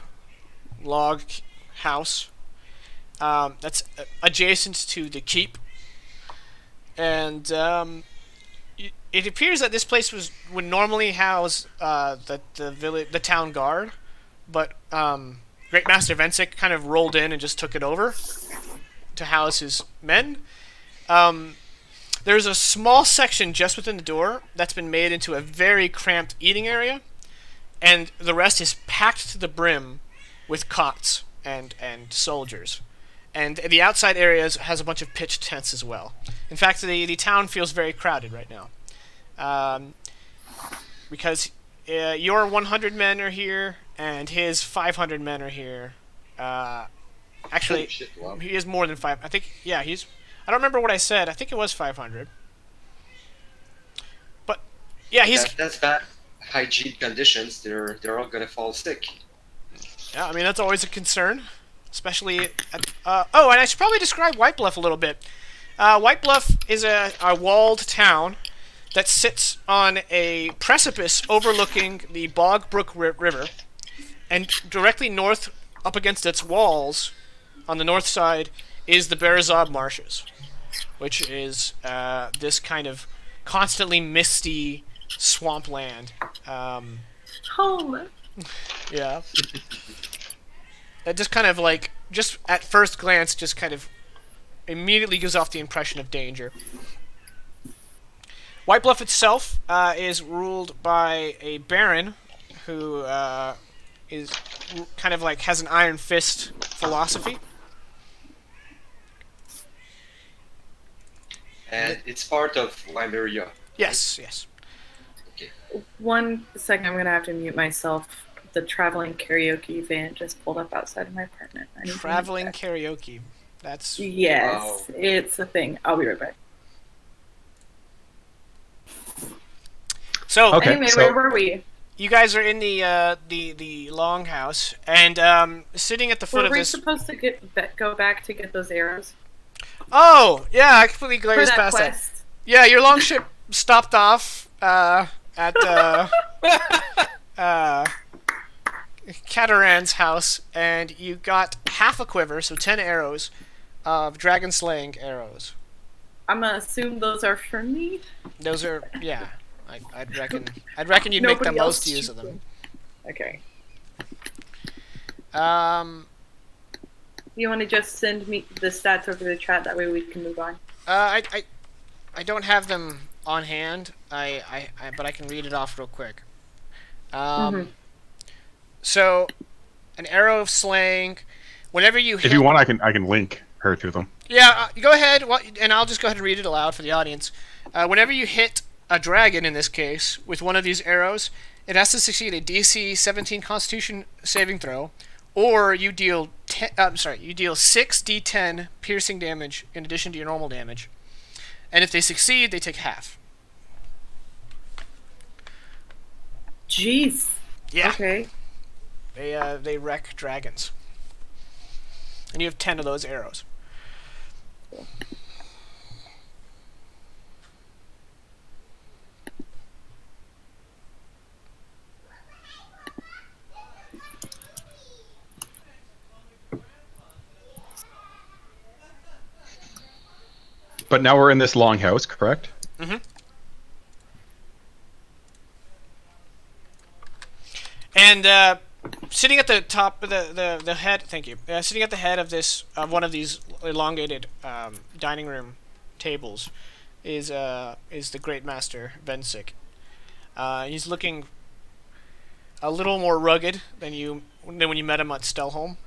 log house that's adjacent to the keep, and it appears that this place would normally house the town guard, but Great Master Vensic kind of rolled in and just took it over to house his men. There's a small section just within the door that's been made into a very cramped eating area, and the rest is packed to the brim with cots and soldiers. And the outside areas has a bunch of pitched tents as well. In fact, the town feels very crowded right now. Because your 100 men are here, and his 500 men are here. Actually, Oh, shit, wow. he is more than 5. I think, yeah, he's... I don't remember what I said. I think it was 500. But, yeah, he's... That's bad hygiene conditions. They're all gonna fall sick. Yeah, I mean, that's always a concern. Especially at... oh, and I should probably describe White Bluff a little bit. White Bluff is a walled town that sits on a precipice overlooking the Bog Brook River. And directly north, up against its walls, on the north side, is the Berzab Marshes, which is this kind of constantly misty swampland. Home. Yeah. That just kind of like, just at first glance, just kind of immediately gives off the impression of danger. White Bluff itself is ruled by a baron who is kind of like has an iron fist philosophy. And it's part of Wymeria. Yes, yes. Okay. 1 second, I'm gonna have to mute myself. The traveling karaoke van just pulled up outside of my apartment. I need to Traveling mute karaoke. That's... that. Yes, Wow. it's a thing. I'll be right back. So, Okay. Anyway, so- where were we? you guys are in the longhouse, and sitting at the foot Were of we this... supposed to go back to get those arrows Oh, yeah, I completely for glazed that past that. quest? Yeah, your longship stopped off at Cataran's house, and you got half a quiver, so 10 arrows of dragon slaying arrows. I'm gonna assume those are for me. Those are, yeah, I'd reckon you'd make the Nobody most else use of them. Okay. You You want to just send me the stats over the chat? That way we can move on. I don't have them on hand. But I can read it off real quick. So, an arrow of slaying. Whenever you hit... If you want, I can link her to them. Yeah, go ahead, and I'll just go ahead and read it aloud for the audience. Whenever you hit a dragon, in this case, with one of these arrows, it has to succeed a DC 17 Constitution saving throw, or you deal 6 D10 piercing damage in addition to your normal damage. And if they succeed, they take half. Jeez. Yeah, Okay. they wreck dragons. And you have 10 of those arrows. But now we're in this longhouse, correct? Mm-hmm. And sitting at the top of the head, thank you. Sitting at the head of this one of these elongated dining room tables is the Great Master Vensic. He's looking a little more rugged than when you met him at Stelholm,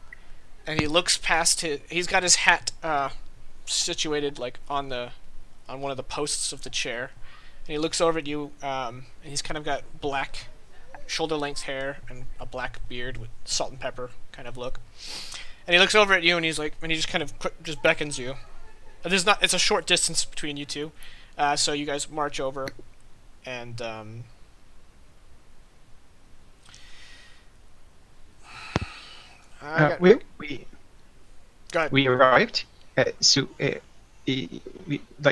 and he looks past he's got his hat situated like on one of the posts of the chair, and he looks over at you, and he's kind of got black shoulder-length hair and a black beard with salt and pepper kind of look. And he looks over at you, and he just kind of just beckons you. It's a short distance between you two, so you guys march over, and we go ahead. We arrived. Like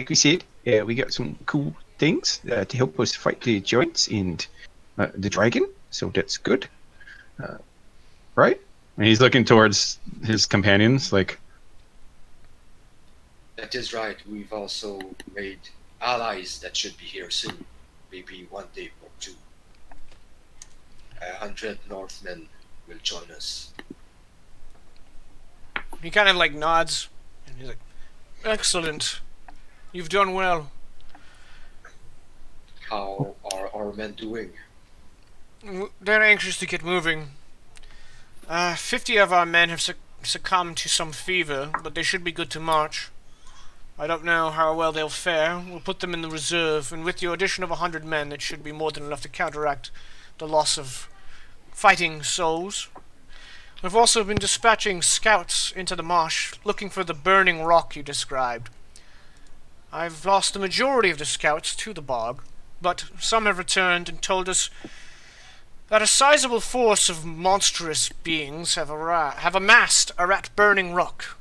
we said, we got some cool things to help us fight the giants and the dragon. So that's good, right? And he's looking towards his companions, like. That is right. We've also made allies that should be here soon. Maybe one day or two. 100 Northmen will join us. He kind of like nods, and he's like, "Excellent. You've done well." How are our men doing? They're anxious to get moving. 50 of our men have succumbed to some fever, but they should be good to march. I don't know how well they'll fare. We'll put them in the reserve, and with your addition of 100 men, that should be more than enough to counteract the loss of fighting souls. We've also been dispatching scouts into the marsh, looking for the burning rock you described. I've lost the majority of the scouts to the bog, but some have returned and told us that a sizable force of monstrous beings have amassed at Burning Rock.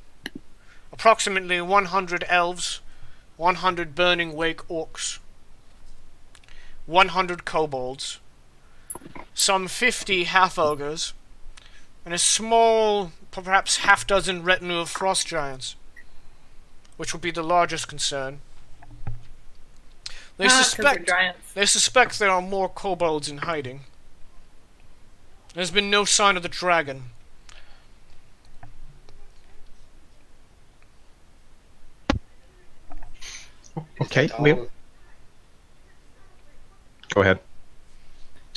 Approximately 100 elves, 100 Burning Wake orcs, 100 kobolds, some 50 half-ogres, and a small, perhaps half-dozen retinue of frost giants, which would be the largest concern. They suspect there are more kobolds in hiding. There's been no sign of the dragon. Okay, well. Go ahead.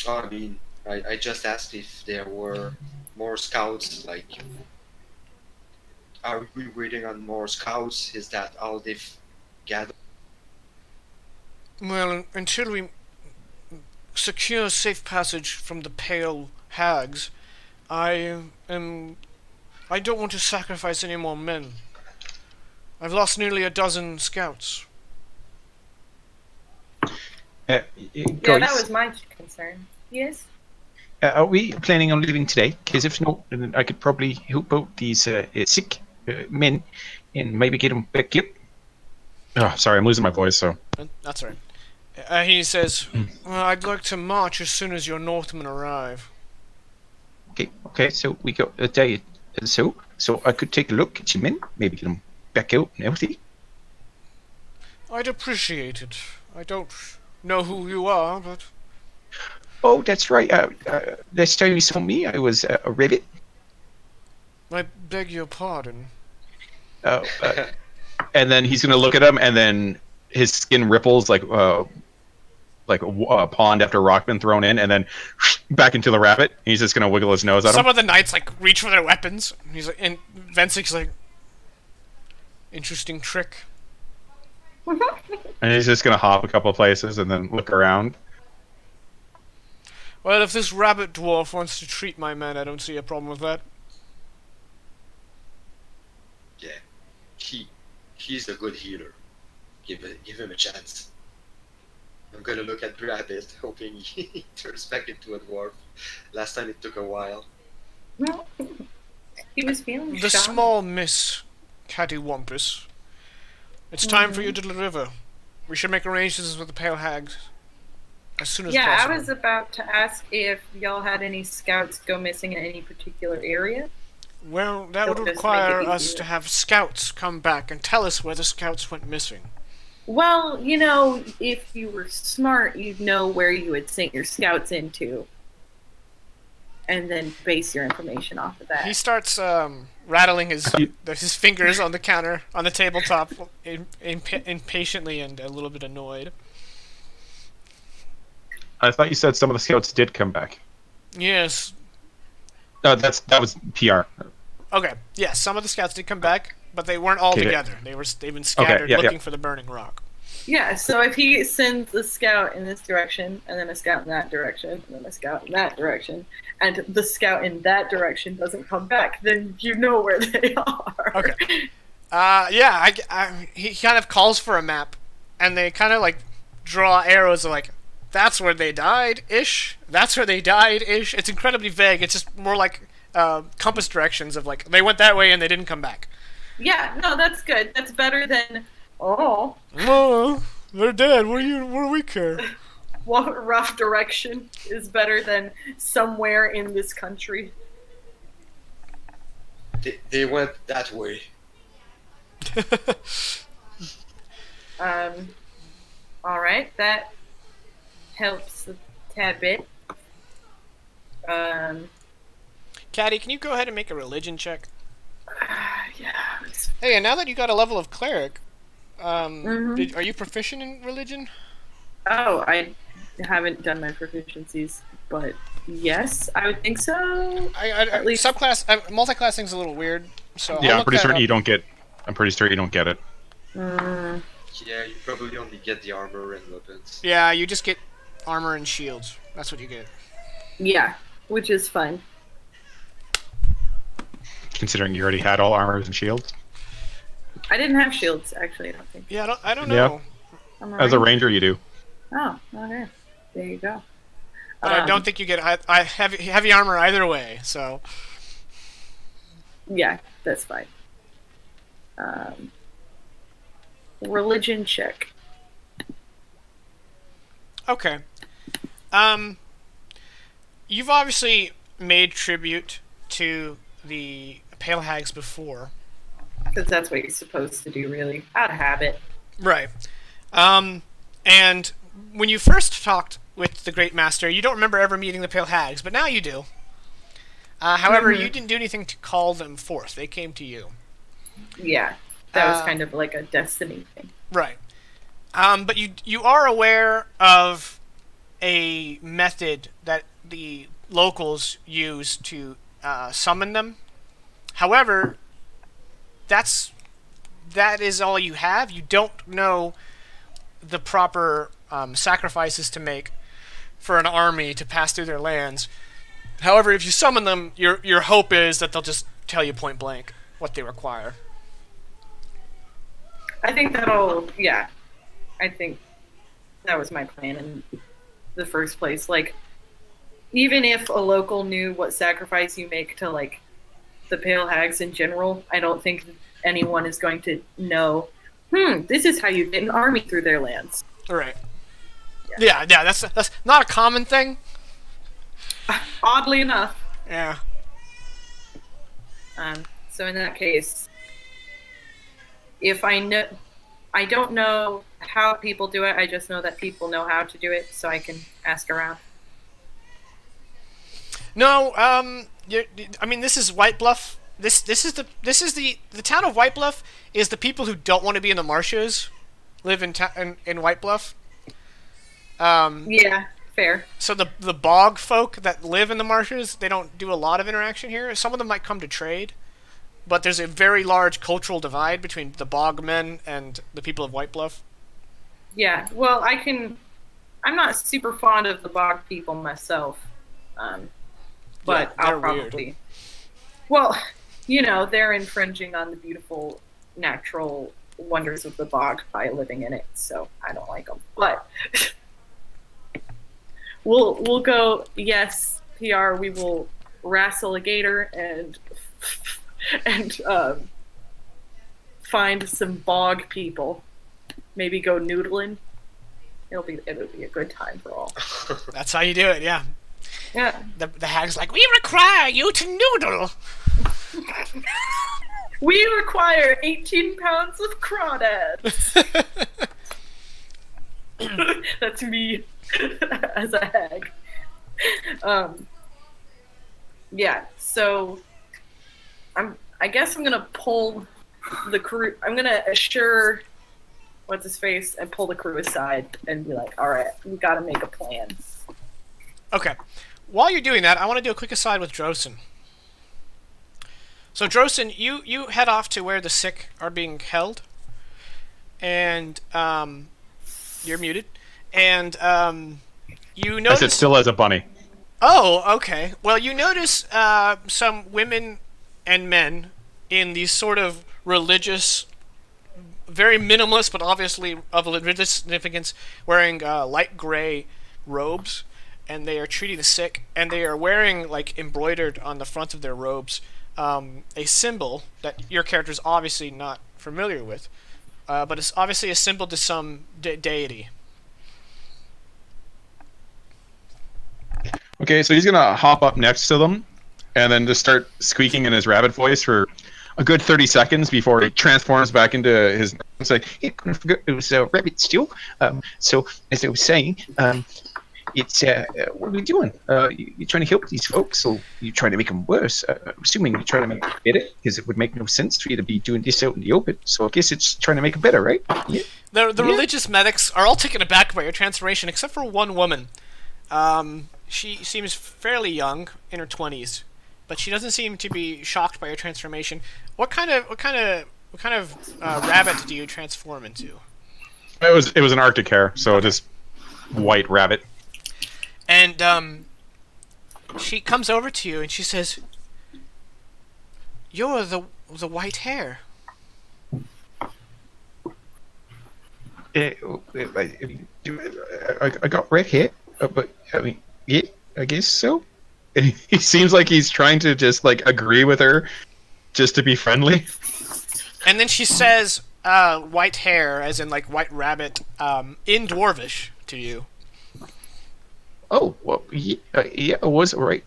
Oh, I mean, I just asked if there were more scouts, like, are we waiting on more scouts? Is that all they've gathered? Well, until we secure safe passage from the pale hags, I don't want to sacrifice any more men. I've lost nearly a dozen scouts. Yeah, that was my concern. Yes? Are we planning on leaving today? Because if not, then I could probably help out these sick men and maybe get them back up. Oh, sorry, I'm losing my voice, so. That's all right. He says, well, I'd like to march as soon as your Northmen arrive. Okay, so we got a day or so I could take a look at your men, maybe get them back out and healthy. I'd appreciate it. I don't know who you are, but... Oh, that's right. Last time you saw me, I was a rabbit. I beg your pardon. And then he's gonna look at him, and then his skin ripples like a pond after a rock been thrown in, and then back into the rabbit. And he's just gonna wiggle his nose at him. Some of the knights like reach for their weapons. And he's like, and Vensic's like, interesting trick. And he's just gonna hop a couple of places and then look around. Well, if this rabbit dwarf wants to treat my men, I don't see a problem with that. Yeah, he's a good healer. Give him a chance. I'm gonna look at Rabbit, hoping he turns back into a dwarf. Last time it took a while. Well, he was feeling the strong. Small Miss Cattywampus. It's time for you to deliver. We should make arrangements with the Pale Hags as soon as possible. I was about to ask if y'all had any scouts go missing in any particular area. Well, that would require us to have scouts come back and tell us where the scouts went missing. Well, you know, if you were smart, you'd know where you would sink your scouts into, and then base your information off of that. He starts rattling his fingers on the counter, on the tabletop, impatiently and a little bit annoyed. I thought you said some of the scouts did come back. Yes. No, that was PR. Okay. Yes, some of the scouts did come back, but they weren't all Okay. together. They've been scattered yeah. looking for the burning rock. Yeah, so if he sends a scout in this direction, and then a scout in that direction, and then a scout in that direction, and the scout in that direction doesn't come back, then you know where they are. Okay. Yeah, he kind of calls for a map, and they kind of like draw arrows of like, that's where they died-ish. That's where they died-ish. It's incredibly vague. It's just more like compass directions of like, they went that way and they didn't come back. Yeah, no, that's good. That's better than, oh, They're dead. What do we care? what rough direction is better than somewhere in this country. They went that way. All right, that helps a tad bit. Caddy, can you go ahead and make a religion check? Yeah. Hey, and now that you got a level of cleric, Mhm. are you proficient in religion? Oh, I haven't done my proficiencies, but yes, I would think so. At least- Subclass, multi-classing's a little weird. So Yeah, I'll I'm look pretty that certain up. you don't get. I'm pretty sure you don't get it. Yeah, you probably only get the armor and weapons. Yeah, you just get armor and shields. That's what you get. Yeah, which is fun. Considering you already had all armors and shields. I didn't have shields, actually, I don't think. Yeah, I don't Yeah. know. I'm As a ranger. ranger, you do. Oh, okay. There you go. But I don't think you get heavy armor either way. So Yeah, that's fine. Religion check. okay. You've obviously made tribute to the Pale Hags before. Because that's what you're supposed to do, really. Out of habit. Right. And when you first talked with the Great Master, you don't remember ever meeting the Pale Hags, but now you do. However, you didn't do anything to call them forth. They came to you. Yeah, that was Uh, kind of like a destiny thing. Right. But you are aware of a method that the locals use to summon them. However, that is all you have. You don't know the proper sacrifices to make for an army to pass through their lands. However, if you summon them, your hope is that they'll just tell you point blank what they require. I think I think that was my plan in the first place. Like, even if a local knew what sacrifice you make to, like, the Pale Hags in general, I don't think anyone is going to know, this is how you get an army through their lands. Right. Yeah, that's not a common thing. Oddly enough. Yeah. So in that case, if I don't know how people do it, I just know that people know how to do it, so I can ask around. No, I mean, this is White Bluff. This is the town of White Bluff is the people who don't want to be in the marshes live in White Bluff. Yeah, fair. So the bog folk that live in the marshes, they don't do a lot of interaction here. Some of them might come to trade, but there's a very large cultural divide between the bog men and the people of White Bluff. Yeah, well, I'm not super fond of the bog people myself, but Yeah, I'll they're weird. probably. Well, you know, they're infringing on the beautiful natural wonders of the bog by living in it, so I don't like them. But we'll go. Yes, PR. We will wrestle a gator and find some bog people. Maybe go noodling. It'll be a good time for all. That's how you do it. Yeah. Yeah. The hag's like, we require you to noodle. We require 18 pounds of crawdads. That's me as a hag. Yeah, so I guess I'm gonna pull the crew. I'm gonna assure what's his face and pull the crew aside and be like, "All right, we gotta make a plan." Okay. While you're doing that, I want to do a quick aside with Drosen. So Drosen, you head off to where the sick are being held, and you're muted, and you I notice. said still as a bunny. Oh, okay. Well, you notice some women and men in these sort of religious, very minimalist, but obviously of religious significance, wearing light gray robes, and they are treating the sick, and they are wearing, like, embroidered on the front of their robes, a symbol that your character is obviously not familiar with, but it's obviously a symbol to some deity. Okay, so he's gonna hop up next to them, and then just start squeaking in his rabbit voice for a good 30 seconds before he transforms back into his. It's like, hey, I forgot it was rabbit stew. So as I was saying, it's what are we doing? You're trying to help these folks, or you're trying to make them worse? I'm assuming you're trying to make them better, because it would make no sense for you to be doing this out in the open. So I guess it's trying to make them better, right? Yeah. The religious medics are all taken aback by your transformation, except for one woman. She seems fairly young, in her 20s, but she doesn't seem to be shocked by your transformation. What kind of rabbit do you transform into? It was an Arctic hare, so just white rabbit. And she comes over to you and she says, "You're the white hare." I got red hair, but I mean, yeah, I guess so. He seems like he's trying to just like agree with her, just to be friendly. And then she says, "White hare," as in like white rabbit, in Dwarvish to you. Oh, well, yeah, it was alright.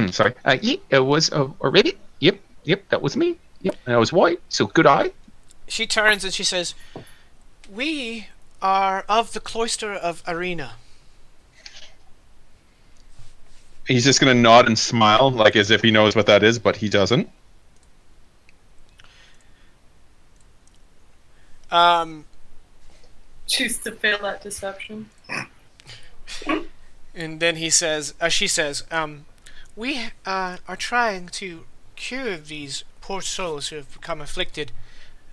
Sorry, yeah, it was already. Yep, that was me. Yep, and I was white, so good eye. She turns and she says, "We are of the cloister of Arena." He's just gonna nod and smile, like as if he knows what that is, but he doesn't. Choose to fail that deception. And then she says, "We are trying to cure these poor souls who have become afflicted.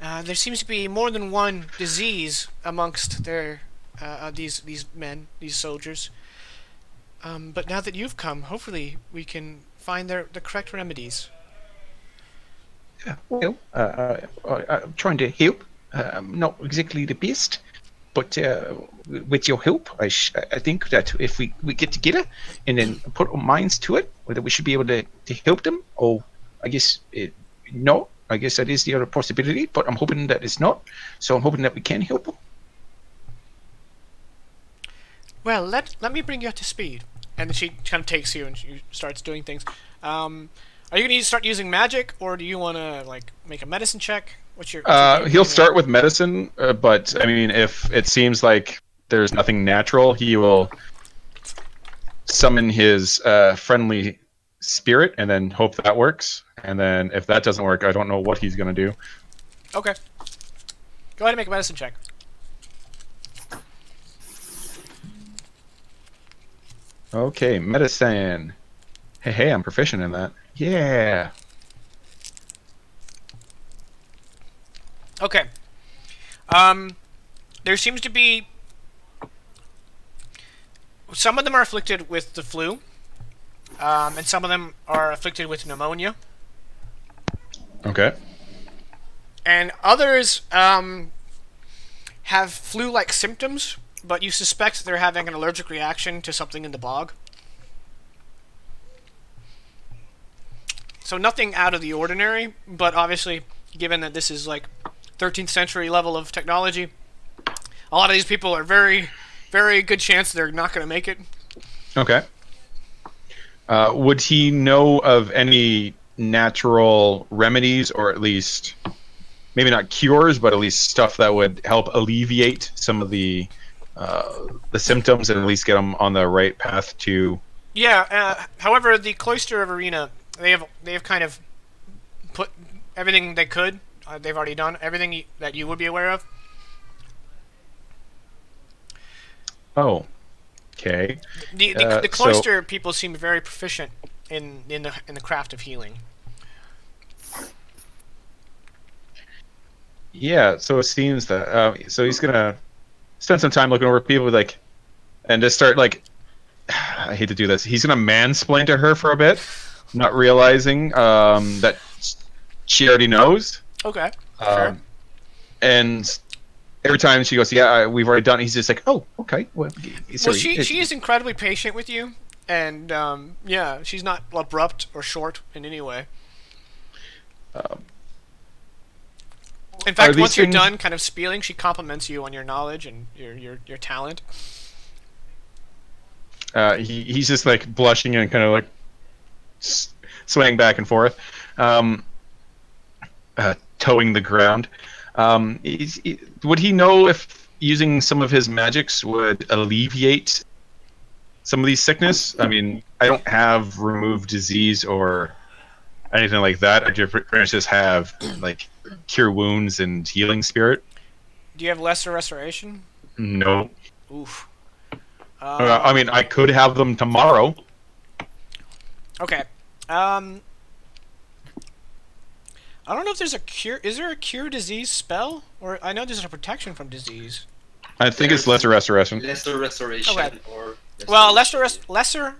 There seems to be more than one disease amongst their these men, these soldiers. But now that you've come, hopefully we can find the correct remedies." Well, I'm trying to help. I'm not exactly the best, but with your help, I think that if we get together and then put our minds to it, whether we should be able to help them, or I guess no. I guess that is the other possibility, but I'm hoping that it's not. So I'm hoping that we can help them. Well, let me bring you up to speed. And then she kind of takes you and she starts doing things. Are you going to start using magic, or do you want to like make a medicine check? What's your He'll start with medicine, but I mean, if it seems like there's nothing natural, he will summon his friendly spirit and then hope that works. And then if that doesn't work, I don't know what he's going to do. Okay. Go ahead and make a medicine check. Okay, medicine. Hey, I'm proficient in that. Yeah. Okay. There seems to be... Some of them are afflicted with the flu. And some of them are afflicted with pneumonia. Okay. And others have flu-like symptoms, but you suspect they're having an allergic reaction to something in the bog. So nothing out of the ordinary, but obviously, given that this is like 13th century level of technology, a lot of these people are very, very good chance they're not going to make it. Okay. Would he know of any natural remedies, or at least maybe not cures, but at least stuff that would help alleviate some of the the symptoms and at least get them on the right path to. Yeah. However, the cloister of Arena, they have kind of put everything they could. They've already done everything that you would be aware of. Oh, okay. The cloister people seem very proficient in the craft of healing. Yeah, so it seems that so he's gonna spend some time looking over people like, and just start like, I hate to do this. He's gonna mansplain to her for a bit, not realizing that she already knows. Okay. Sure. And every time she goes, "Yeah, we've already done it," he's just like, "Oh, okay." Well, sorry, she is incredibly patient with you, and yeah, she's not abrupt or short in any way. In fact, once you're done kind of spieling, she compliments you on your knowledge and your talent. He's just like blushing and kind of like swaying back and forth, towing the ground. Would he know if using some of his magics would alleviate some of these sickness? I mean, I don't have remove disease or anything like that. I just have like cure wounds and healing spirit. Do you have lesser restoration? No. Oof. I mean, I could have them tomorrow. Okay. I don't know if there's a cure. Is there a cure disease spell? Or I know there's a protection from disease. I think it's lesser restoration. Lesser restoration Okay. or. Well, lesser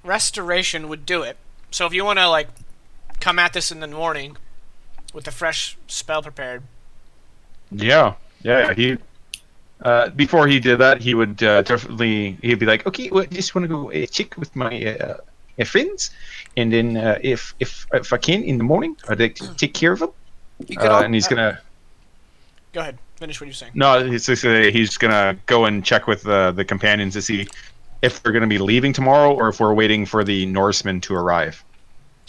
restoration would do it. So if you want to like come at this in the morning with a fresh spell prepared. Yeah. He before he did that, he would definitely he'd be like, okay, well, just want to go check with my friends, and then if I can in the morning, I'd like to take care of them. And he's gonna. Go ahead. Finish what you're saying. No, he's gonna go and check with the companions to see if they're gonna be leaving tomorrow or if we're waiting for the Norsemen to arrive.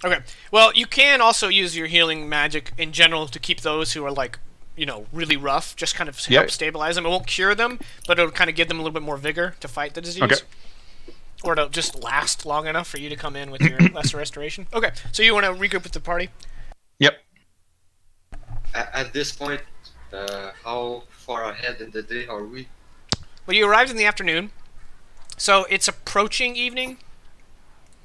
Okay. Well, you can also use your healing magic in general to keep those who are like, really rough, just kind of help stabilize them. It won't cure them, but it'll kind of give them a little bit more vigor to fight the disease. Okay. Or to just last long enough for you to come in with your lesser restoration. Okay. So you want to regroup with the party? Yep. At this point, how far ahead in the day are we? Well, you arrived in the afternoon, so it's approaching evening.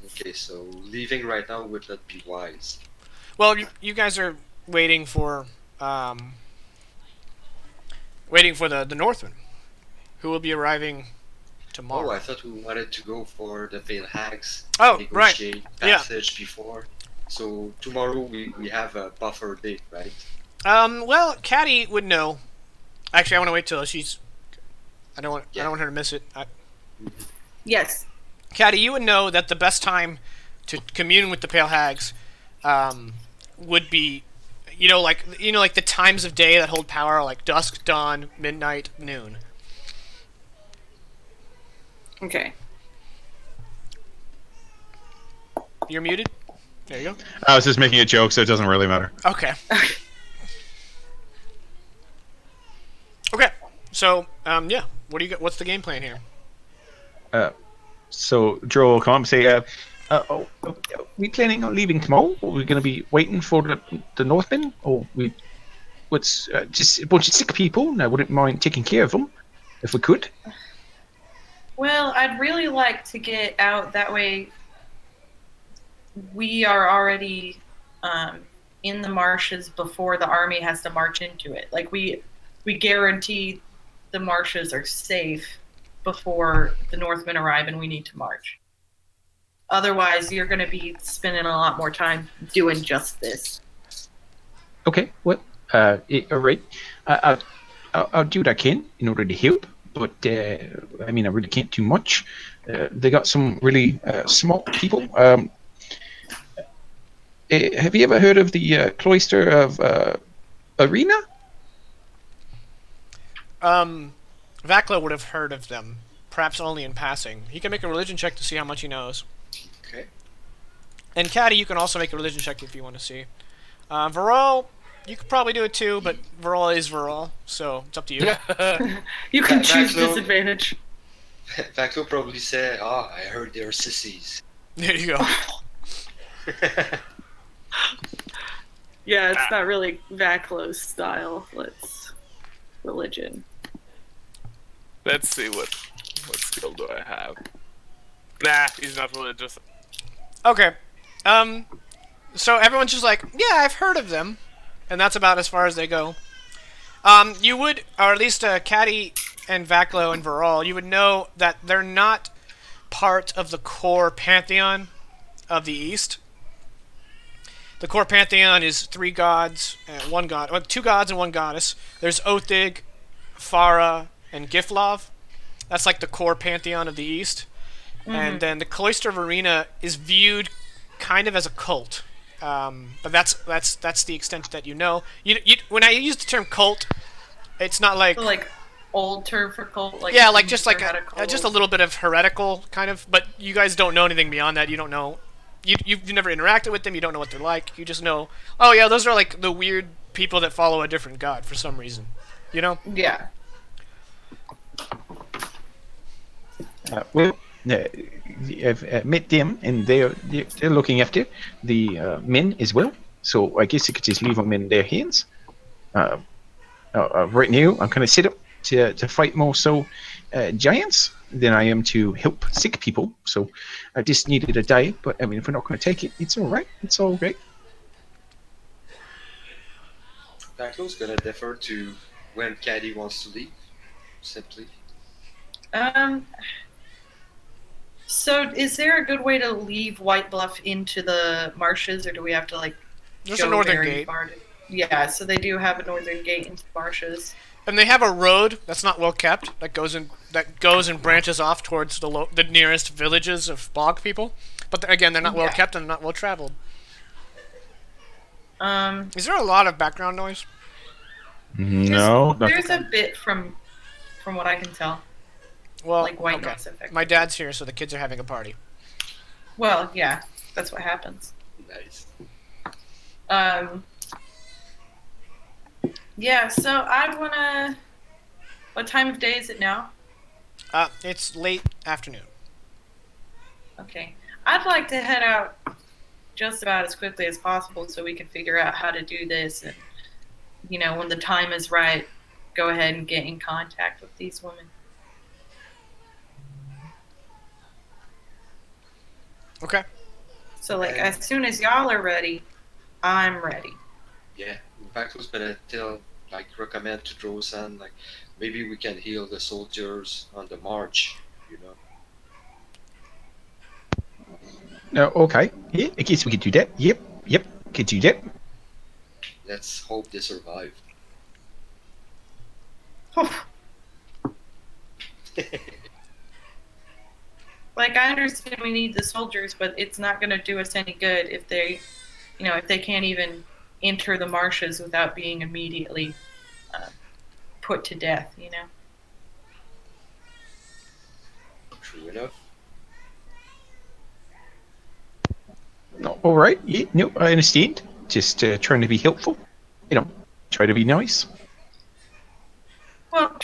Okay, so leaving right now would not be wise. Well, you guys are waiting for the Northmen, who will be arriving tomorrow. Oh, I thought we wanted to go for the Veil Hags. Oh, negotiate right. passage before. So tomorrow we have a buffer day, right? Well, Caddy would know. Actually, I want to wait till she's. I don't want her to miss it. Yes. Caddy, you would know that the best time to commune with the Pale Hags would be, like the times of day that hold power, like dusk, dawn, midnight, noon. Okay. You're muted. There you go. I was just making a joke, so it doesn't really matter. Okay. Okay. So, yeah. What do you got? What's the game plan here? So Joe will come and say, we planning on leaving tomorrow? Or are we going to be waiting for the Northmen? Or what's just a bunch of sick people, and I wouldn't mind taking care of them if we could. Well, I'd really like to get out. That way we are already in the marshes before the army has to march into it. Like, we guarantee the marshes are safe before the Northmen arrive and we need to march. Otherwise, you're going to be spending a lot more time doing just this. Okay, well, all right. I'll do what I can in order to help, but I mean, I really can't do much. They got some really smart people. Have you ever heard of the cloister of Arena? Vakla would have heard of them, perhaps only in passing. He can make a religion check to see how much he knows. Okay. And Caddy, you can also make a religion check if you want to see. Varel, You could probably do it too, but Viral is Viral, so it's up to you. You can choose Vaclo- disadvantage. Vaclo probably said, I heard they're sissies. There you go. Yeah, it's not really Vaclo's style. Religion. Let's see what skill do I have. Nah, he's not religious. Okay. So everyone's just like, yeah, I've heard of them, and that's about as far as they go. You would, or at least Caddy and Vaclo and Viral, you would know that they're not part of the core pantheon of the East. The core pantheon is 3 gods and 1 god, well, 2 gods and 1 goddess. There's Othig, Farah, and Giflov. That's like the core pantheon of the East. And then the Cloister of Arena is viewed kind of as a cult. But that's the extent that you know. When I use the term cult, it's not like... So, like, old term for cult? Like, yeah, like just like heretical? just a little bit of heretical, kind of. But you guys don't know anything beyond that. You don't know... You've never interacted with them. You don't know what they're like. You just know, oh yeah, those are like the weird people that follow a different god for some reason. You know? Yeah. Well, I've met them, and they're looking after the men as well. So I guess you could just leave them in their hands. Right now, I'm kind of set up to fight more giants than I am to help sick people. So I just needed a day. But I mean, if we're not going to take it, it's all right. It's all right. Vaclo's gonna defer to when Caddy wants to leave. Simply. So is there a good way to leave White Bluff into the marshes, or do we have to like There's go a northern very gate. far to... Yeah, so they do have a northern gate into the marshes. And they have a road that's not well kept that goes and branches off towards the nearest villages of bog people. But again, they're not well kept and not well traveled. Is there a lot of background noise? No. There's a bit from what I can tell. Well, Like white okay. noise effect. My dad's here, so the kids are having a party. Well, yeah, that's what happens. Nice. Yeah, so I wanna... What time of day is it now? It's late afternoon. Okay. I'd like to head out just about as quickly as possible so we can figure out how to do this, and, you know, when the time is right, go ahead and get in contact with these women. Okay. So, like, as soon as y'all are ready, I'm ready. Yeah. Vaclo's gonna recommend to Drosan, like, maybe we can heal the soldiers on the march, you know. Okay. Yeah, I guess we could do that. Yep. Could do that. Let's hope they survive. Like, I understand we need the soldiers, but it's not going to do us any good if they, you know, if they can't even enter the marshes without being immediately put to death, you know? True enough. No, all right. Yeah, no, I understand. Just trying to be helpful. You know, try to be nice. Well,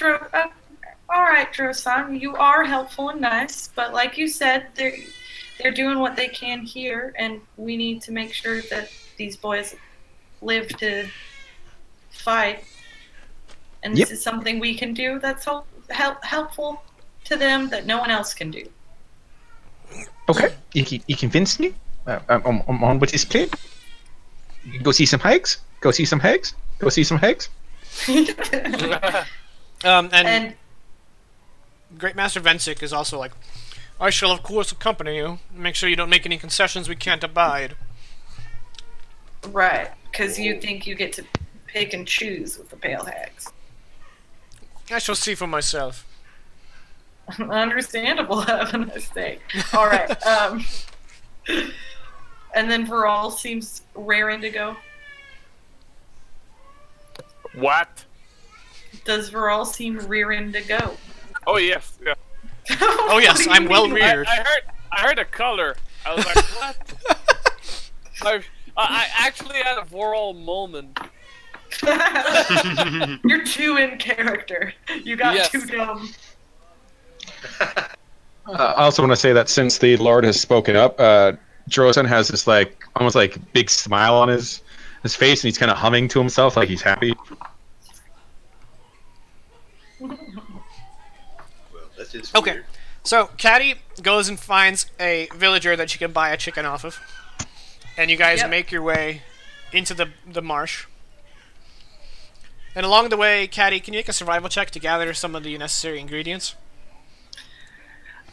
all right, Dro-san, you are helpful and nice, but like you said, they're doing what they can here, and we need to make sure that these boys live to fight. And this is something we can do that's helpful to them that no one else can do. Okay, you convinced me. I'm on with this plan. You can go see some hags. Go see some hags. Go see some hags. And Great Master Vensic is also like, I shall of course accompany you. Make sure you don't make any concessions we can't abide. Right, because you think you get to pick and choose with the pale hags. I shall see for myself. Understandable, have a nice day. All right. And then Viral seems raring to go. What? Does Viral seem rearing to go? Oh yes, yeah. Oh yes, I'm well reared. I heard a color. I was like, what? I actually had a Viral moment You're too in character. You got Yes. too dumb. I also want to say that since the Lord has spoken up, Drozen has this like almost like big smile on his face, and he's kind of humming to himself like he's happy. Well, that is Okay. weird. So Caddy goes and finds a villager that she can buy a chicken off of, and you guys Yep. make your way into the marsh. And along the way, Caddy, can you make a survival check to gather some of the necessary ingredients?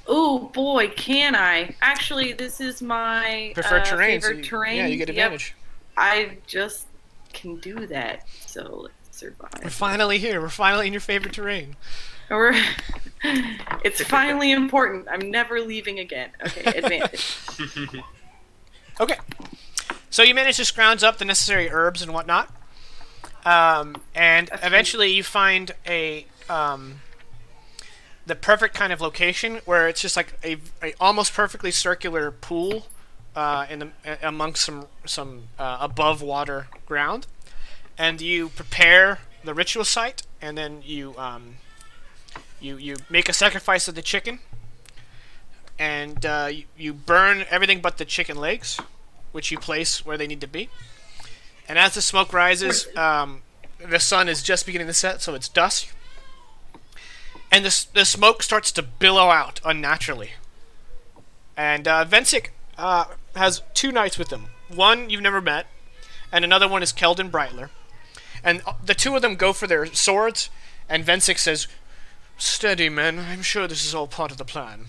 Oh boy, can I? Actually, this is my Preferred terrain. favorite terrain. Yeah, you get Yep. advantage. I just can do that. So let's We're survive. finally here. We're finally in your favorite terrain. We're- it's finally important. I'm never leaving again. Okay, advantage. Okay. So you manage to scrounge up the necessary herbs and whatnot. And eventually you find a the perfect kind of location where it's just like a almost perfectly circular pool amongst some above water ground, and you prepare the ritual site, and then you make a sacrifice of the chicken, and you burn everything but the chicken legs, which you place where they need to be. And as the smoke rises, the sun is just beginning to set, so it's dusk. And the smoke starts to billow out unnaturally. And Vensic has two knights with him. One you've never met, and another one is Keldon Brightler. And the two of them go for their swords, and Vensic says, "Steady, men. I'm sure this is all part of the plan."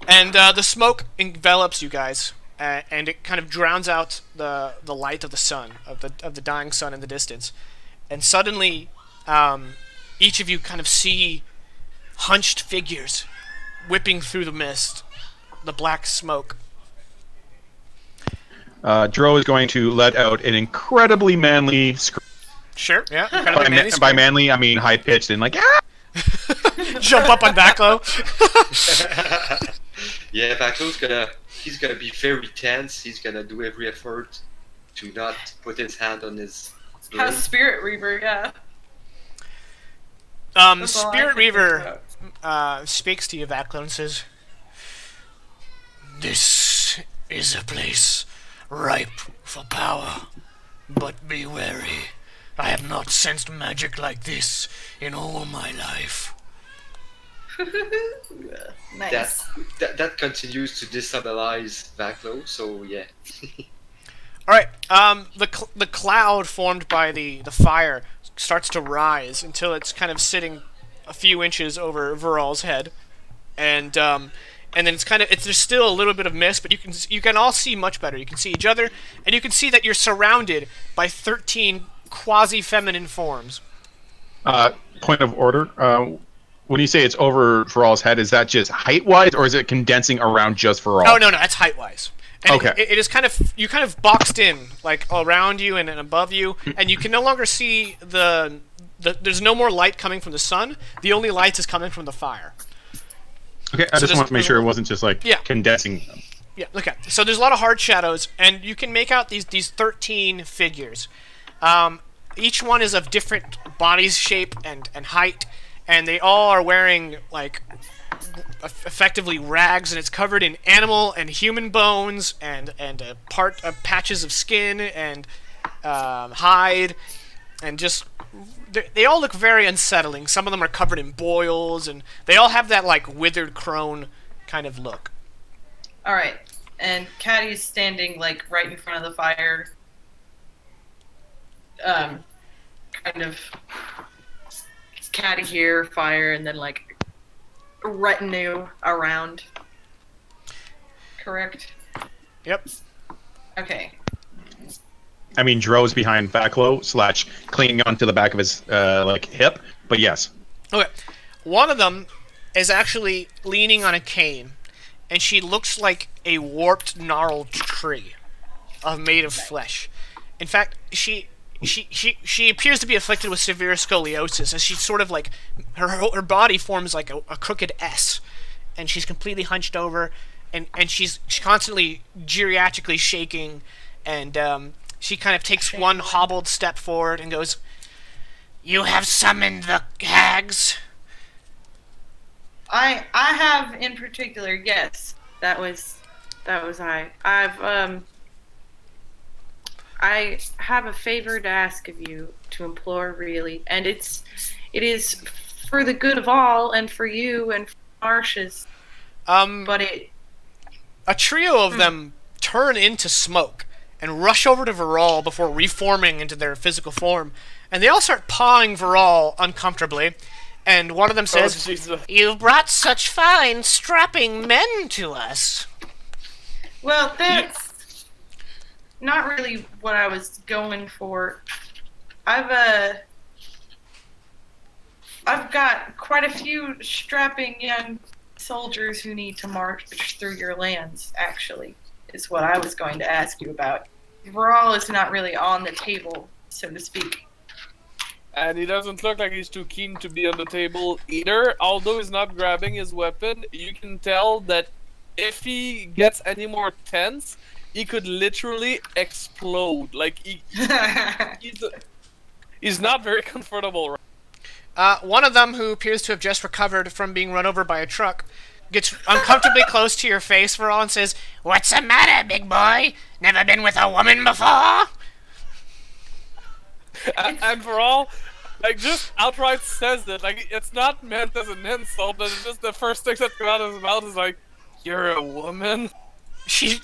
And the smoke envelops you guys, and it kind of drowns out the light of the sun, of the dying sun in the distance. And suddenly, each of you kind of see hunched figures whipping through the mist, the black smoke. Dro is going to let out an incredibly manly scream. Sure, yeah. Incredibly manly By scream. manly, I mean high pitched and like ah! Jump up on Backlow. Yeah, he's gonna be very tense. He's gonna do every effort to not put his hand on his blade. How's Spirit Reaver? Yeah. That's all I Spirit can think Reaver about. speaks to you, Backlow, and says, "This is a place ripe for power, but be wary. I have not sensed magic like this in all my life." Nice. That continues to destabilize Vaclo, so yeah. All right. The cloud formed by the fire starts to rise until it's kind of sitting a few inches over Viral's head, and then there's still a little bit of mist, but you can all see much better. You can see each other, and you can see that you're surrounded by 13 quasi-feminine forms. Point of order. When you say it's over Viral's head, is that just height wise, or is it condensing around just Viral? Oh no, that's height-wise. And Okay. it is kind of boxed in, like around you and above you, and you can no longer see there's no more light coming from the sun. The only light is coming from the fire. Okay, I So just there's- want to make sure it wasn't just like Yeah. condensing. Yeah, okay. So there's a lot of hard shadows, and you can make out these 13 figures. Each one is of different body shape and height, and they all are wearing like effectively rags, and it's covered in animal and human bones and patches of skin and hide, and just they all look very unsettling. Some of them are covered in boils, and they all have that like withered crone kind of look. All right, and Caddy's standing like right in front of the fire. Kind of Caddy here, fire, and then like a retinue around. Correct. Yep. Okay. I mean, Dro's behind Vaclo / clinging onto the back of his like hip, but yes. Okay. One of them is actually leaning on a cane, and she looks like a warped, gnarled tree, made of flesh. In fact, she appears to be afflicted with severe scoliosis, as she's sort of like her body forms like a crooked S, and she's completely hunched over, and she's constantly geriatrically shaking, and She kind of takes one hobbled step forward and goes, "You have summoned the hags?" I have in particular, yes. That was I. I have a favor to ask of you, to implore, really, and it is for the good of all, and for you and for Marshes. But A trio of them turn into smoke and rush over to Viral before reforming into their physical form, and they all start pawing Viral uncomfortably. And one of them says, Jesus. "You've brought such fine, strapping men to us." well, that's not really what I was going for. I've got quite a few strapping young soldiers who need to march through your lands, actually, is what I was going to ask you about. Viral is not really on the table, so to speak. And he doesn't look like he's too keen to be on the table either. Although he's not grabbing his weapon, you can tell that if he gets any more tense, he could literally explode. Like, he's not very comfortable. One of them, who appears to have just recovered from being run over by a truck, gets uncomfortably close to your face, Viral, and says, "What's the matter, big boy? Never been with a woman before?" And for all, like, just outright says that. Like, it's not meant as an insult, but it's just the first thing that comes out of his mouth is like, "You're a woman?" She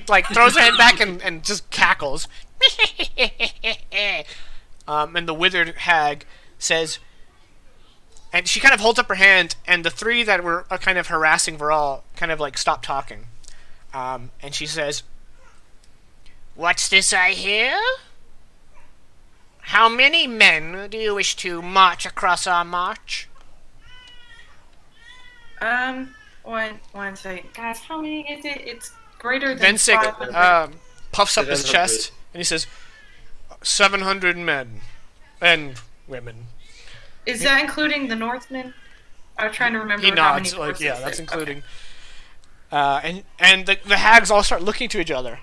like throws her head back and just cackles. And the withered hag says, and she kind of holds up her hand, and the three that were kind of harassing Viral kind of like stop talking. And she says, "What's this I hear? How many men do you wish to march across our march?" One second. Guys, how many is it? It's greater than Vensik 500. puffs up his 700. chest, and he says, 700 men and women. Is that including the Northmen? I was trying to remember He how many nods, like, forces yeah, that's there- including. And the hags all start looking to each other.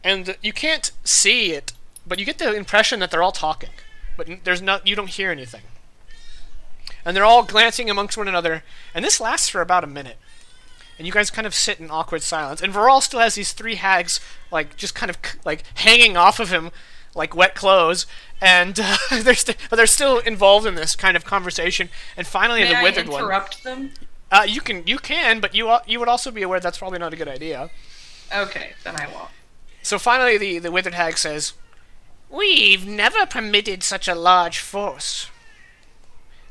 And you can't see it, but you get the impression that they're all talking. But you don't hear anything. And they're all glancing amongst one another, and this lasts for about a minute. And you guys kind of sit in awkward silence. And Viral still has these three hags, like, just kind of, like, hanging off of him like wet clothes. And they're still involved in this kind of conversation. And finally, May the I withered one. interrupt them? You can, but you would also be aware that's probably not a good idea. Okay, then I won't. So finally, the withered hag says, "We've never permitted such a large force.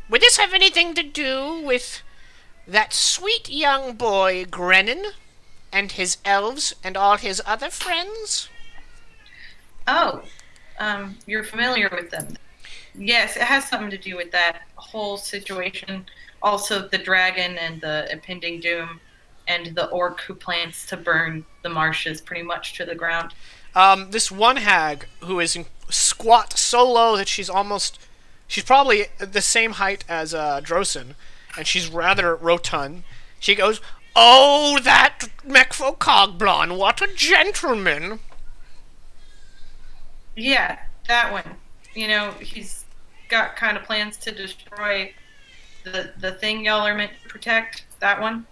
Would this have anything to do with that sweet young boy Grennan and his elves and all his other friends?" Oh, you're familiar with them. Yes, it has something to do with that whole situation. Also, the dragon and the impending doom, and the orc who plans to burn the marshes pretty much to the ground. This one hag, who is squat so low that she's probably the same height as Drosen, and she's rather rotund. She goes, "Oh, that Mekfo Cogblon, what a gentleman!" Yeah, that one. You know, he's got kind of plans to destroy the thing y'all are meant to protect. That one.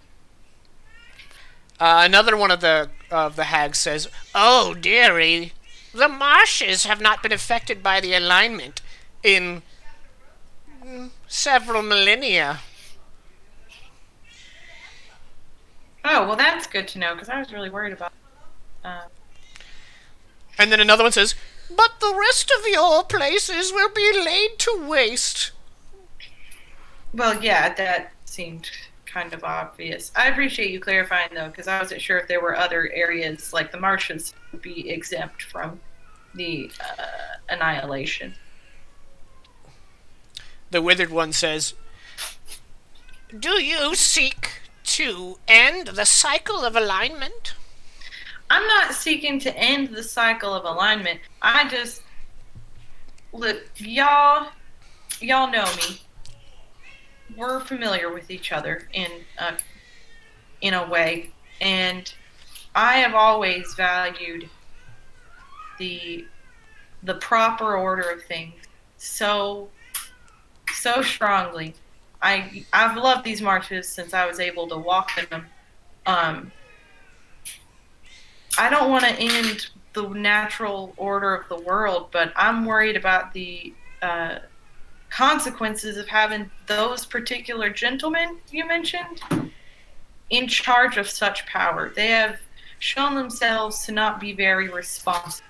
Another one of the hags says, "Oh, dearie, the marshes have not been affected by the alignment in several millennia." Oh, well, that's good to know, because I was really worried about And then another one says, "But the rest of your places will be laid to waste." Well, yeah, that seemed kind of obvious. I appreciate you clarifying, though, because I wasn't sure if there were other areas, like the marshes, would be exempt from the annihilation. The withered one says, "Do you seek to end the cycle of alignment?" I'm not seeking to end the cycle of alignment. I just... Look, y'all know me. We're familiar with each other in a way, and I have always valued the the proper order of things so strongly. I've loved these marches since I was able to walk in them. I don't want to end the natural order of the world, but I'm worried about the consequences of having those particular gentlemen you mentioned in charge of such power. They have shown themselves to not be very responsible.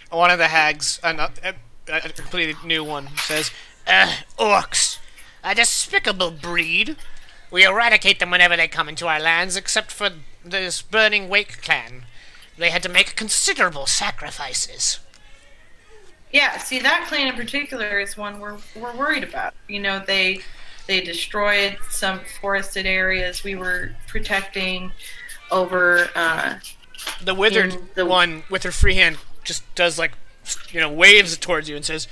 One of the hags, a completely new one, says, "Orcs, a despicable breed. We eradicate them whenever they come into our lands, except for this Burning Wake clan. They had to make considerable sacrifices." Yeah, see, that clan in particular is one we're worried about. You know, they destroyed some forested areas we were protecting over. The withered one with her free hand just does waves it towards you and says,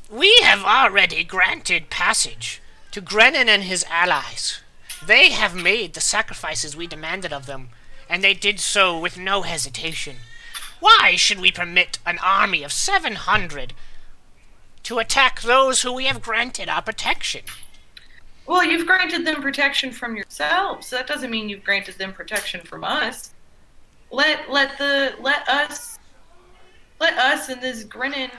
"We have already granted passage to Grennan and his allies. They have made the sacrifices we demanded of them, and they did so with no hesitation. Why should we permit an army of 700 to attack those who we have granted our protection?" Well, you've granted them protection from yourselves. That doesn't mean you've granted them protection from us. Let us and this Grennan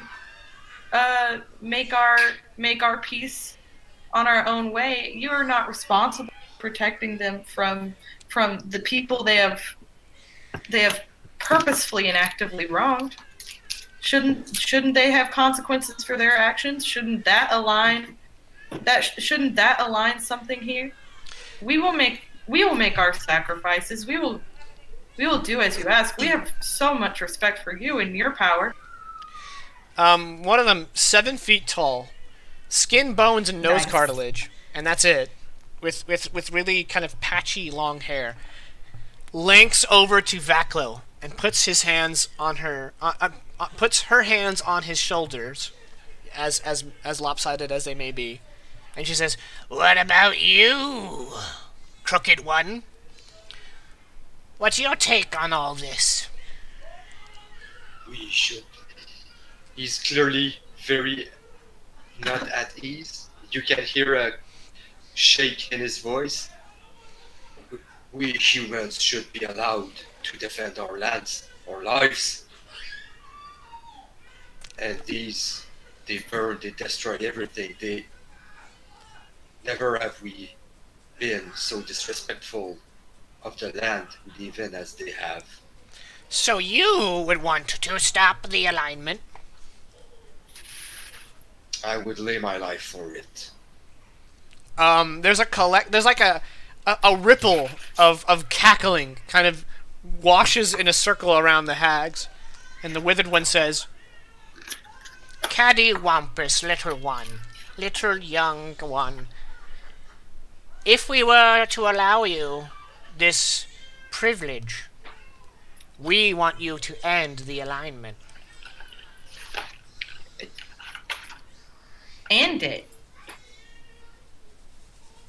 make our peace on our own way. You are not responsible for protecting them from the people they have purposefully and actively wronged. Shouldn't they have consequences for their actions? Shouldn't that align something here? We will make our sacrifices. We will do as you ask. We have so much respect for you and your power. One of them, 7 feet tall, skin, bones, and nose cartilage, and that's it. With really kind of patchy long hair, links over to Vaklo and puts his hands on her, puts her hands on his shoulders, as lopsided as they may be, and she says, "What about you, crooked one? What's your take on all this?" We should. He's clearly very not at ease. You can hear a shake in his voice. We humans should be allowed to defend our lands, our lives. And these, they burned, they destroyed everything. They never have we been so disrespectful of the land we live in as they have. So you would want to stop the alignment? I would lay my life for it. There's like a ripple of cackling kind of washes in a circle around the hags, and the withered one says, "Caddy Wampus, little one, little young one, if we were to allow you this privilege, we want you to end the alignment." End it.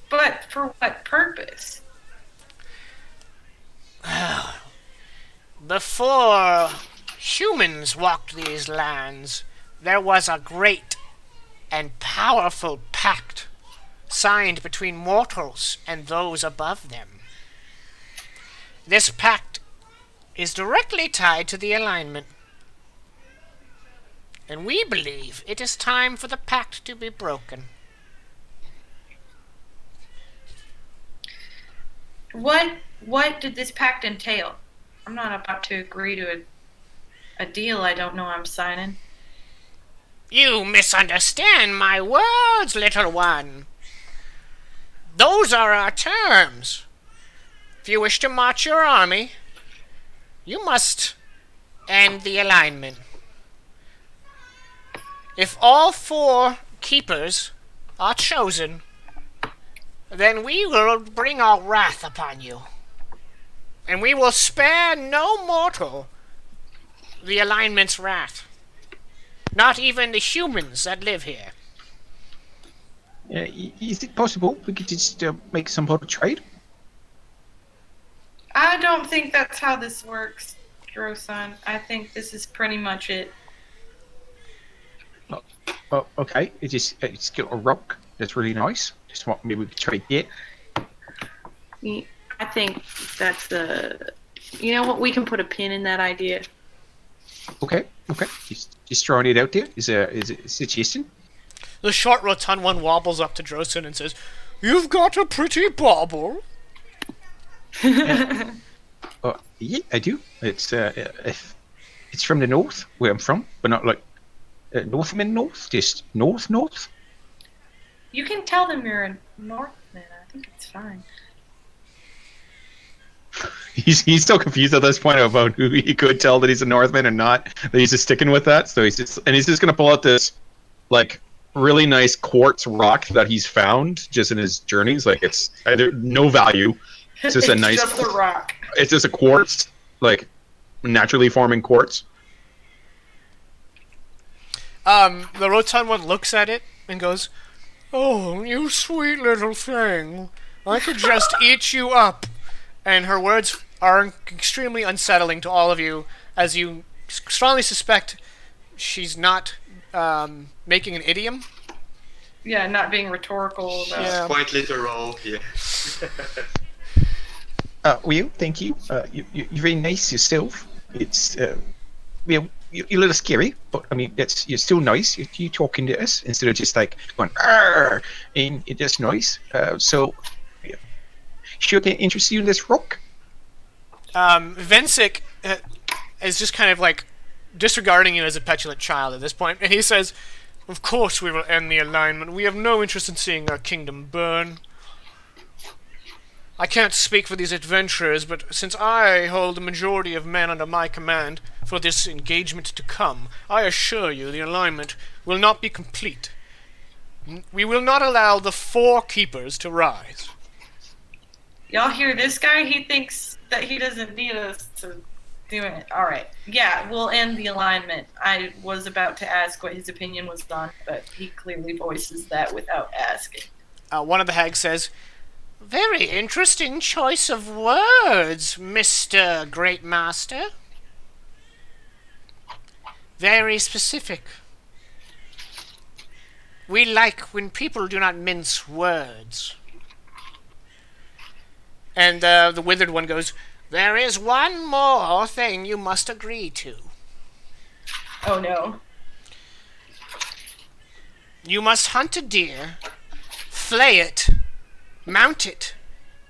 But for what purpose? Before humans walked these lands, there was a great and powerful pact signed between mortals and those above them. This pact is directly tied to the alignment, and we believe it is time for the pact to be broken. What did this pact entail? I'm not about to agree to a deal I don't know I'm signing. You misunderstand my words, little one. Those are our terms. If you wish to march your army, you must end the alignment. If all 4 keepers are chosen, then we will bring our wrath upon you, and we will spare no mortal the alignment's wrath, not even the humans that live here. Is it possible we could just make some sort of trade? I don't think that's how this works. Drosan, I think this is pretty much it. Oh, okay. It's got a rock that's really nice. Just what maybe we could try it. I think that's the. You know what? We can put a pin in that idea. Okay. Just throwing it out there. Is it a suggestion? The short, rotund one wobbles up to Drosin and says, "You've got a pretty bauble." Yeah, I do. It's from the north, where I'm from, but not like Northman North, just north. You can tell them you're a Northman. I think it's fine. He's still confused at this point about who he could tell that he's a Northman and not. That he's just sticking with that. So he's just gonna pull out this like really nice quartz rock that he's found just in his journeys. Like it's no value. It's just a nice. Just a rock. It's just a quartz, like naturally forming quartz. The rotund one looks at it and goes, "Oh, you sweet little thing. I could just eat you up." And her words are extremely unsettling to all of you, as you strongly suspect she's not making an idiom. Yeah, not being rhetorical. About... Yeah. Quite literal, yeah. Well, thank you. You're very nice yourself. It's you're a little scary, but I mean you're still nice. You talking to us instead of just like going "Arr!" and it's just nice. So, yeah. Should I interest you in this rock? Vensic is just kind of like disregarding you as a petulant child at this point, and he says, "Of course we will end the alignment. We have no interest in seeing our kingdom burn. I can't speak for these adventurers, but since I hold the majority of men under my command for this engagement to come, I assure you the alignment will not be complete. We will not allow the 4 keepers to rise." Y'all hear this guy? He thinks that he doesn't need us to do it. All right. Yeah, we'll end the alignment. I was about to ask what his opinion was on, but he clearly voices that without asking. One of the hags says, "Very interesting choice of words, Mr. Great Master. Very specific. We like when people do not mince words." And the withered one goes, "There is one more thing you must agree to. Oh no. You must hunt a deer, flay it, mount it,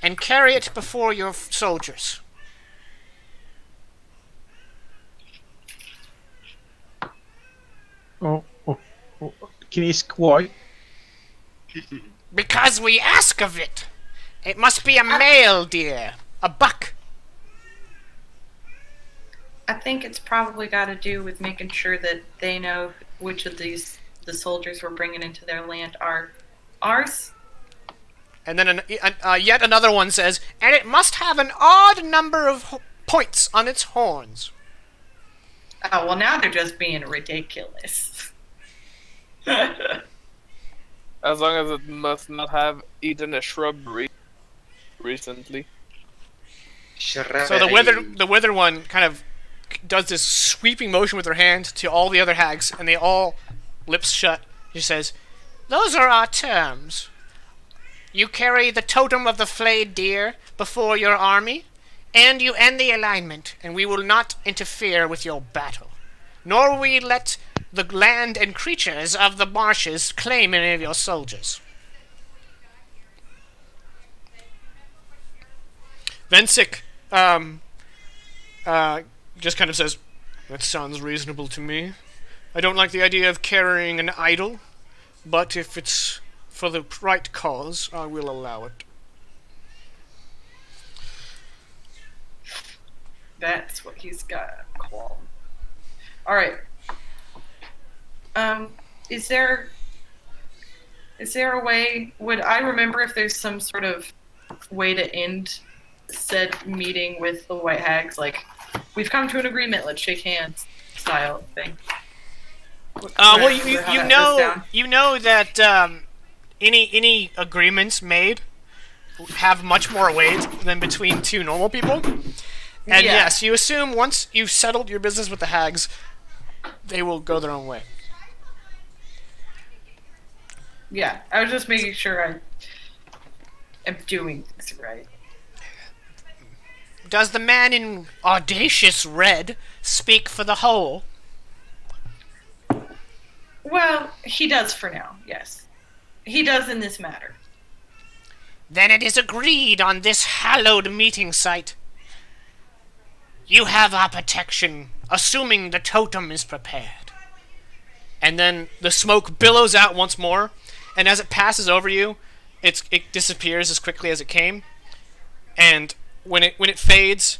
and carry it before your soldiers." Oh, can you ask why? "Because we ask of it. It must be a male deer, a buck." I think it's probably got to do with making sure that they know which of the soldiers we're bringing into their land are ours. And then yet another one says, "And it must have an odd number of points on its horns." Oh, well, now they're just being ridiculous. As long as it must not have eaten a shrubbery recently. So the withered one kind of does this sweeping motion with her hand to all the other hags, and they all, lips shut. She says, "Those are our terms. You carry the totem of the flayed deer before your army, and you end the alignment, and we will not interfere with your battle. Nor will we let the land and creatures of the marshes claim any of your soldiers." Vensic just kind of says, "That sounds reasonable to me. I don't like the idea of carrying an idol, but if it's for the right cause, I will allow it." That's what he's got. Cool. All right. Is there a way? Would I remember if there's some sort of way to end said meeting with the White Hags? Like, we've come to an agreement. Let's shake hands, style thing. Well, you know that any agreements made have much more weight than between 2 normal people. And Yeah. yes, you assume once you've settled your business with the hags, they will go their own way. Yeah, I was just making sure I am doing things right. Does the man in audacious red speak for the whole? Well, he does for now, yes. He does in this matter. Then it is agreed on this hallowed meeting site. You have our protection, assuming the totem is prepared. And then the smoke billows out once more, and as it passes over you, it disappears as quickly as it came. And when it fades,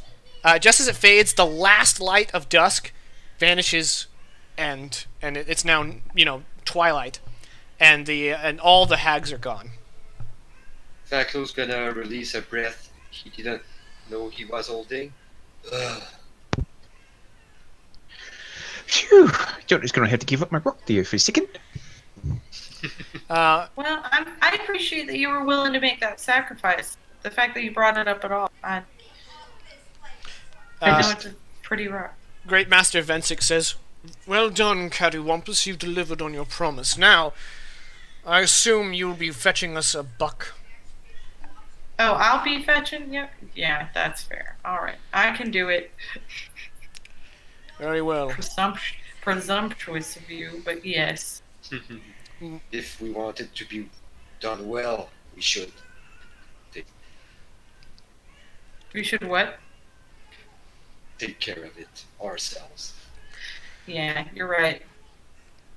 just as it fades, the last light of dusk vanishes, and it's now twilight, and all the hags are gone. Faclo's gonna release a breath he didn't know he was holding. Ugh. Phew. Johnny's going to have to give up my rock there for a second. Well, I appreciate that you were willing to make that sacrifice. The fact that you brought it up at all. I know it's pretty rough. Great Master Vensic says, "Well done, Cattywampus, you've delivered on your promise. Now, I assume you'll be fetching us a buck." Oh, I'll be fetching? Yep. Yeah, that's fair. Alright, I can do it. Very well. Presumptuous of you, but yes. If we want it to be done well, we should. We should what? Take care of it ourselves. Yeah, you're right.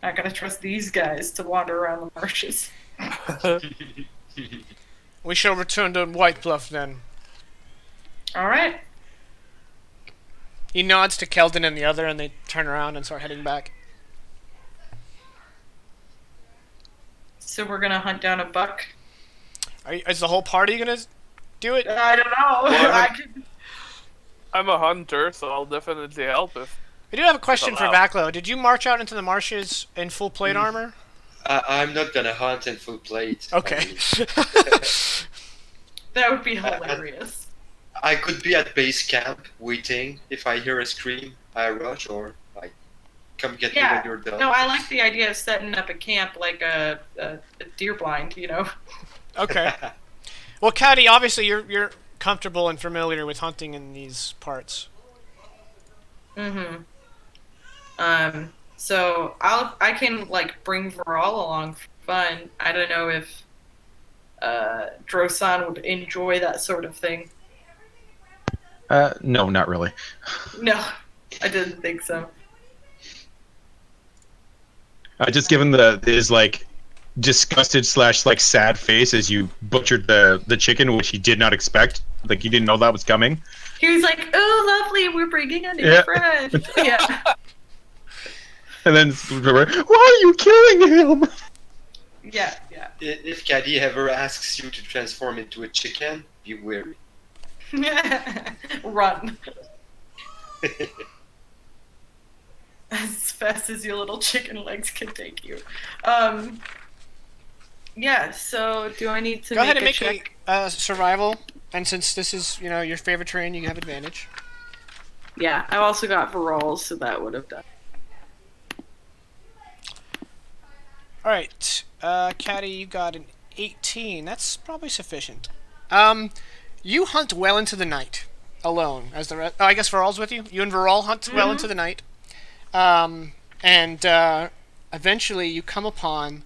Not gonna trust these guys to wander around the marshes. We shall return to White Bluff then. Alright. He nods to Keldon and the other, and they turn around and start heading back. So we're gonna hunt down a buck? Is the whole party gonna do it? I don't know. I'm a hunter, so I'll definitely help if. I do have a question for allowed. Vaclo. Did you march out into the marshes in full plate armor? I'm not gonna hunt in full plate. Okay. That would be hilarious. I could be at base camp waiting. If I hear a scream, I rush or like come get me when you're done. No, I like the idea of setting up a camp like a deer blind, Okay. Well, Caddy, obviously you're comfortable and familiar with hunting in these parts. Mm-hmm. So I can like bring Viral along for fun. I don't know if Drosan would enjoy that sort of thing. No, not really. No, I didn't think so. Just given his like disgusted / like sad face as you butchered the chicken, which he did not expect. Like he didn't know that was coming. He was like, "Oh, lovely, we're bringing a new friend." Yeah. And then, why are you killing him? Yeah. If Caddy ever asks you to transform into a chicken, be wary. Run. As fast as your little chicken legs can take you. Yeah, so do I need to Go ahead and make check? a survival, and since this is your favorite terrain, you have advantage. Yeah, I've also got Viral, so that would have done. All right, Caddy, you got an 18. That's probably sufficient. You hunt well into the night, alone. As the rest, I guess Viral's with you. You and Viral hunt well into the night, and eventually you come upon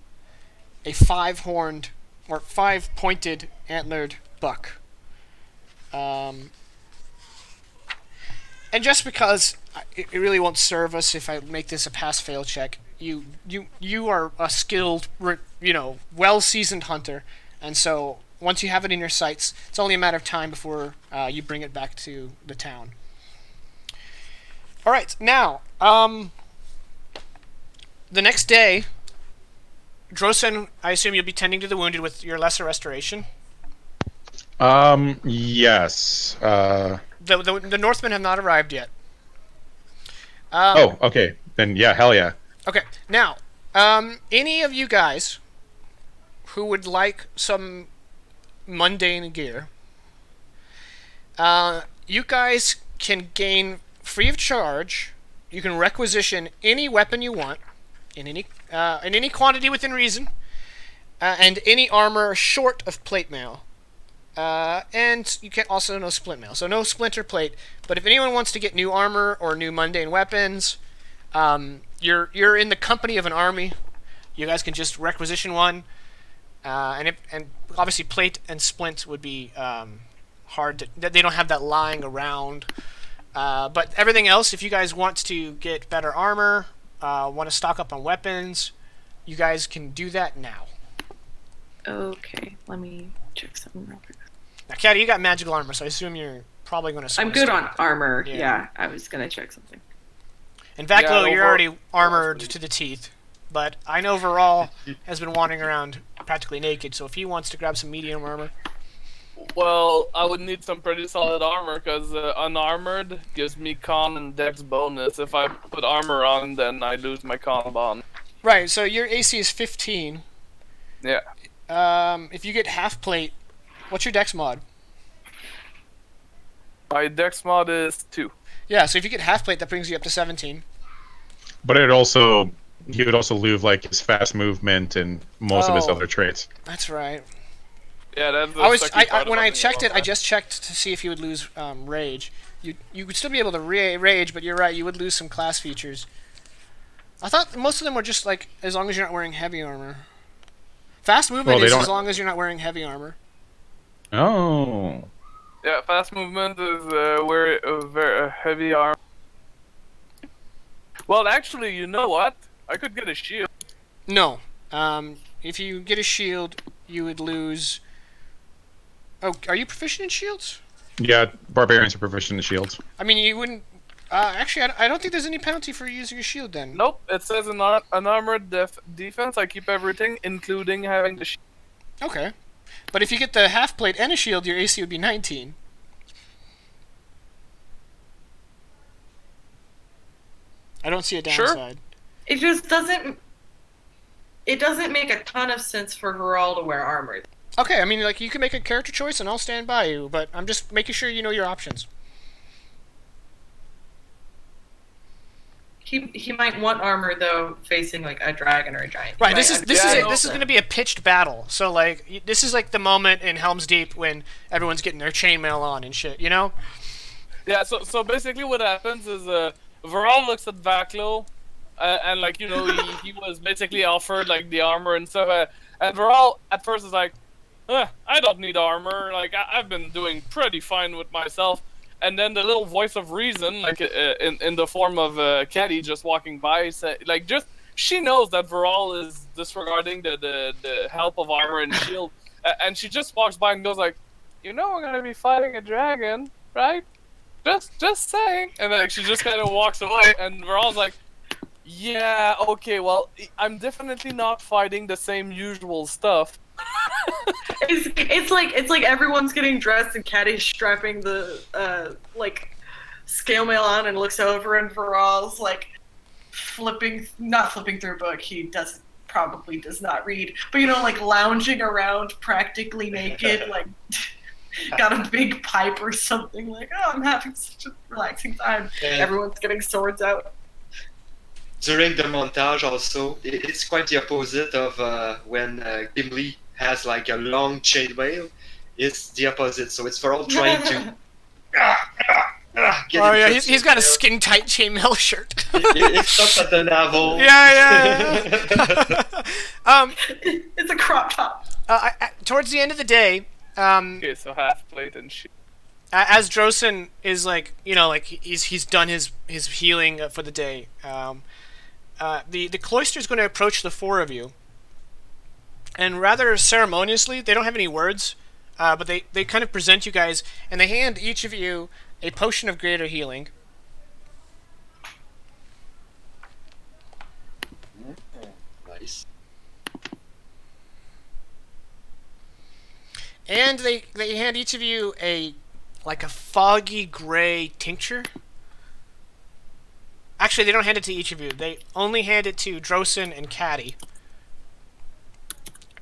a 5-horned or 5-pointed antlered buck. And just because it really won't serve us if I make this a pass-fail check, you are a skilled, well-seasoned hunter, and so once you have it in your sights, it's only a matter of time before you bring it back to the town. All right, now the next day, Drosen, I assume you'll be tending to the wounded with your lesser restoration. Yes. The Northmen have not arrived yet. Oh, okay. Then yeah, hell yeah. Okay, now, any of you guys who would like some mundane gear, you guys can gain free of charge. You can requisition any weapon you want in any quantity within reason, and any armor short of plate mail. And you can also no splint mail, so no splinter plate. But if anyone wants to get new armor or new mundane weapons, you're in the company of an army. You guys can just requisition one, and obviously plate and splint would be hard to. They don't have that lying around. But everything else, if you guys want to get better armor, want to stock up on weapons, you guys can do that now. Okay, let me check something real quick. Now, Caddy, you got magical armor, so I assume you're probably going to. I'm good on armor. Yeah, I was gonna check something. And Vaclo, you're already armored to the teeth. But I know Viral has been wandering around practically naked, so if he wants to grab some medium armor. Well, I would need some pretty solid armor, because unarmored gives me con and dex bonus. If I put armor on, then I lose my con bon. Right, so your AC is 15. Yeah. If you get half plate, what's your dex mod? My dex mod is 2. Yeah, so if you get half plate, that brings you up to 17. But he would also lose like his fast movement and most of his other traits. That's right. Yeah, that's the when I checked it, I just checked to see if you would lose rage. You would still be able to rage, but you're right, you would lose some class features. I thought most of them were just like as long as you're not wearing heavy armor. Fast movement is as long as you're not wearing heavy armor. Oh. Yeah, fast movement is very heavy armor. Well, actually, you know what? I could get a shield. No. If you get a shield, you would lose. Oh, are you proficient in shields? Yeah, barbarians are proficient in shields. I mean, you wouldn't. Actually, I don't think there's any penalty for using a shield then. Nope, it says an armored defense. I keep everything, including having the shield. Okay. But if you get the half plate and a shield, your AC would be 19. I don't see a downside. It just doesn't. It doesn't make a ton of sense for Viral to wear armor. Okay, I mean, like, you can make a character choice and I'll stand by you, but I'm just making sure you know your options. He might want armor though, facing like a dragon or a giant. Right. This is going to be a pitched battle. So like this is like the moment in Helm's Deep when everyone's getting their chainmail on and shit. You know? Yeah. So basically, what happens is Viral looks at Vaclo, and like he was basically offered like the armor and stuff, and Viral at first is like, I don't need armor. Like I've been doing pretty fine with myself. And then the little voice of reason, like in the form of Caddy just walking by, she knows that Viral is disregarding the help of armor and shield, and she just walks by and goes like, we're gonna be fighting a dragon, right? Just saying. And then she just kind of walks away, and Viral's like, yeah, okay, well, I'm definitely not fighting the same usual stuff. It's like everyone's getting dressed and Caddy's strapping the scale mail on and looks over and Viral's like not flipping through a book. He probably does not read, but like lounging around practically naked, like got a big pipe or something. Like, I'm having such a relaxing time. And everyone's getting swords out. During the montage, also, it's quite the opposite of when Gimli has like a long chainmail. It's the opposite, so it's Viral trying to get he's got a skin tight chainmail shirt. It stops at the navel. Yeah. It's a crop top. Towards the end of the day, okay, so half plate and shit. As Drosen is like, he's done his healing for the day. The cloister is going to approach the four of you. And rather ceremoniously, they don't have any words, but they kind of present you guys, and they hand each of you a potion of greater healing. Nice. And they hand each of you a foggy gray tincture. Actually, they don't hand it to each of you. They only hand it to Drosen and Caddy.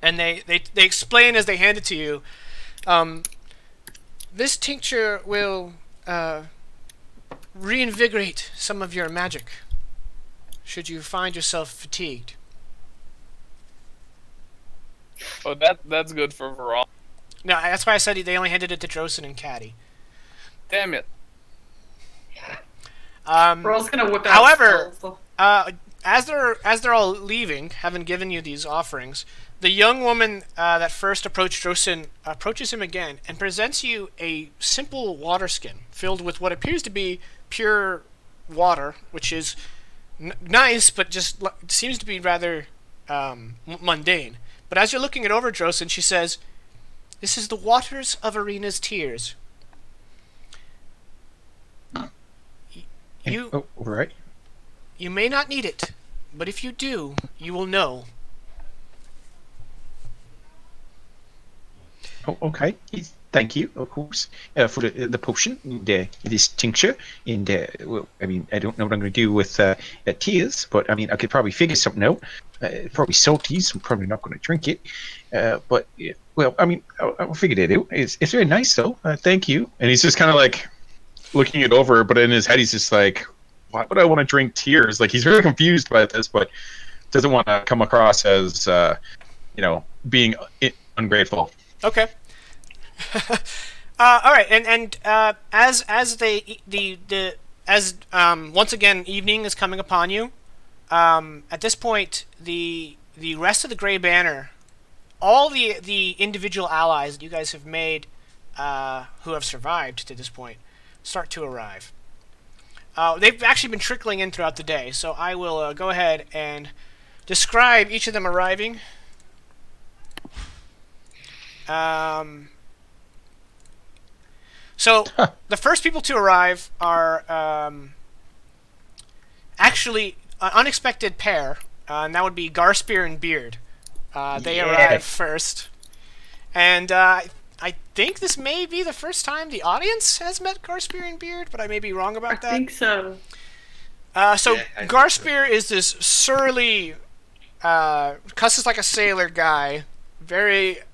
And they explain as they hand it to you, this tincture will reinvigorate some of your magic should you find yourself fatigued. Oh, that's good for Veron. No, that's why I said they only handed it to Drosen and Caddy. Damn it. We're gonna whip out However, spells. as they're all leaving, having given you these offerings, the young woman that first approached Drosen approaches him again and presents you a simple water skin filled with what appears to be pure water, which is nice, but just seems to be rather mundane. But as you're looking it over, Drosen, she says, "This is the waters of Arena's tears. You right. You may not need it, but if you do, you will know." Oh, okay. Thank you, of course, for the potion and this tincture. And well, I mean, I don't know what I'm going to do with tears, but I mean, I could probably figure something out. Probably salty, so I'm probably not going to drink it. But well, I mean, I'll figure that out. It's very nice, though. Thank you. And he's just kind of like looking it over, but in his head, he's just like, why would I want to drink tears? Like, he's really confused by this, but doesn't want to come across as, being ungrateful. Okay. All right, and as once again evening is coming upon you, at this point the rest of the Grey Banner, all the individual allies that you guys have made, who have survived to this point, start to arrive. They've actually been trickling in throughout the day, so I will go ahead and describe each of them arriving. So the first people to arrive are actually an unexpected pair, and that would be Garspear and Beard. They arrive first, and I think this may be the first time the audience has met Garspear and Beard, but I may be wrong about that. I think so. Garspear is this surly, cusses like a sailor guy.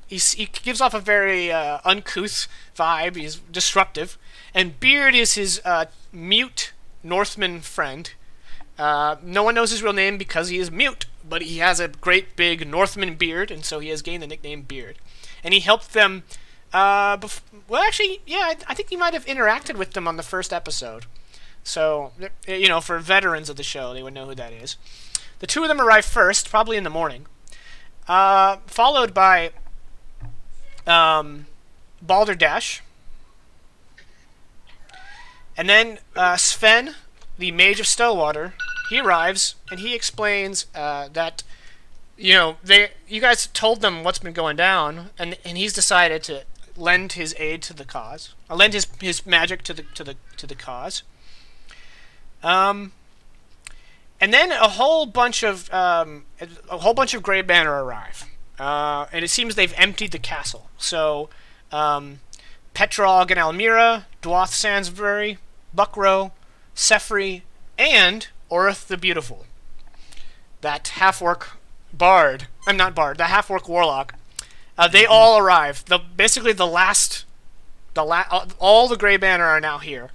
He gives off a very uncouth vibe. He's disruptive. And Beard is his mute Northman friend. No one knows his real name because he is mute, but he has a great big Northman beard, and so he has gained the nickname Beard. And he helped them. I think he might have interacted with them on the first episode. So, for veterans of the show, they would know who that is. The two of them arrive first, probably in the morning, followed by Balderdash, and then Sven, the Mage of Stillwater. He arrives and he explains that you guys told them what's been going down, and he's decided to lend his aid to the cause, lend his magic to the cause. And then a whole bunch of Grey Banner arrive. And it seems they've emptied the castle. So, Petrog and Almira, Dwath Sansbury, Buckrow, Sefri, and Orith the Beautiful. That half-orc bard. I'm not bard. The half-orc warlock. They all arrive. All the Grey Banner are now here.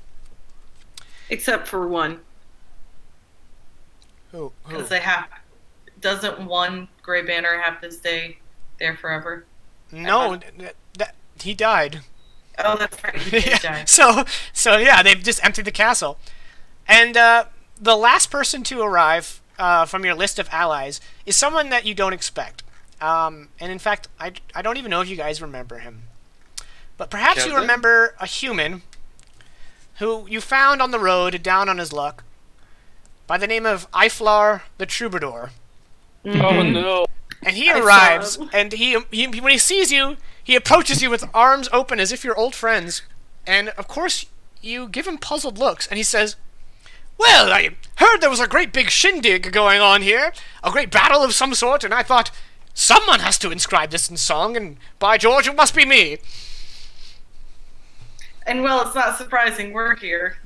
Except for one. Who? Because doesn't one Grey Banner have to stay there forever? No, he died. Oh, that's right. He did die. So yeah, they've just emptied the castle. And the last person to arrive from your list of allies is someone that you don't expect. And in fact, I don't even know if you guys remember him. But perhaps you remember a human who you found on the road down on his luck by the name of Iflar the Troubadour. Oh no. And he arrives, and he when he sees you, he approaches you with arms open as if you're old friends. And of course, you give him puzzled looks, and he says, "Well, I heard there was a great big shindig going on here, a great battle of some sort, and I thought, someone has to inscribe this in song, and by George, it must be me." And well, it's not surprising we're here.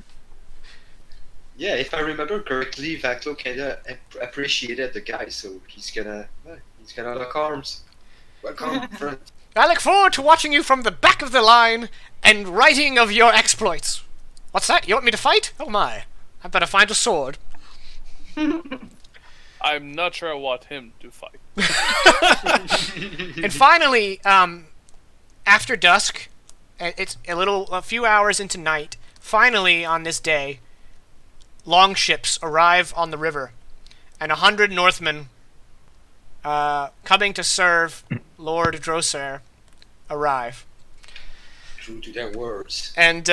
Yeah, if I remember correctly, Vaclo kinda appreciated the guy, so he's gonna lock arms. Welcome, friend. I look forward to watching you from the back of the line and writing of your exploits. What's that? You want me to fight? Oh my. I better find a sword. I'm not sure I want him to fight. And finally, after dusk, it's a few hours into night. Finally, on this day, longships arrive on the river, and 100 Northmen, coming to serve Lord Drosair, arrive. True to their words. And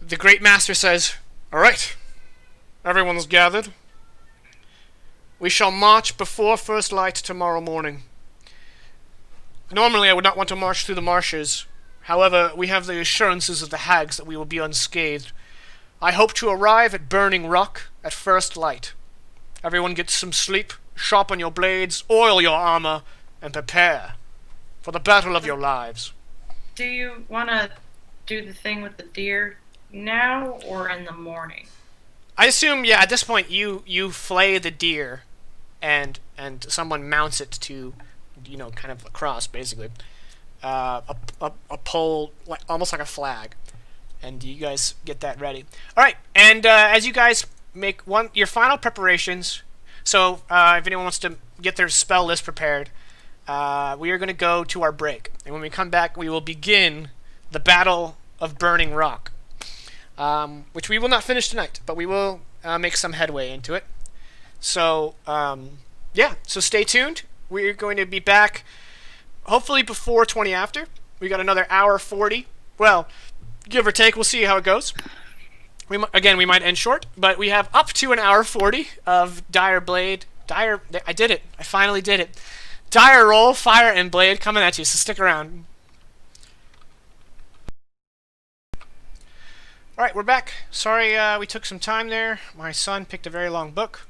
the Great Master says, "All right, everyone's gathered. We shall march before first light tomorrow morning. Normally, I would not want to march through the marshes. However, we have the assurances of the hags that we will be unscathed. I hope to arrive at Burning Rock at first light. Everyone get some sleep, sharpen your blades, oil your armor, and prepare for the battle of your lives." Do you want to do the thing with the deer now or in the morning? I assume, yeah, at this point you flay the deer, and someone mounts it to, kind of a cross, basically, a pole, almost like a flag, and you guys get that ready. All right, and as you guys make your final preparations, so if anyone wants to get their spell list prepared, we are going to go to our break, and when we come back, we will begin the Battle of Burning Rock. Which we will not finish tonight, but we will make some headway into it. So, so stay tuned. We're going to be back, hopefully before 20 after. We got another hour 40. Well, give or take, we'll see how it goes. We might end short, but we have up to an hour 40 of I did it. I finally did it. Dire Roll, Fire, and Blade coming at you, so stick around. Alright, we're back. Sorry we took some time there. My son picked a very long book,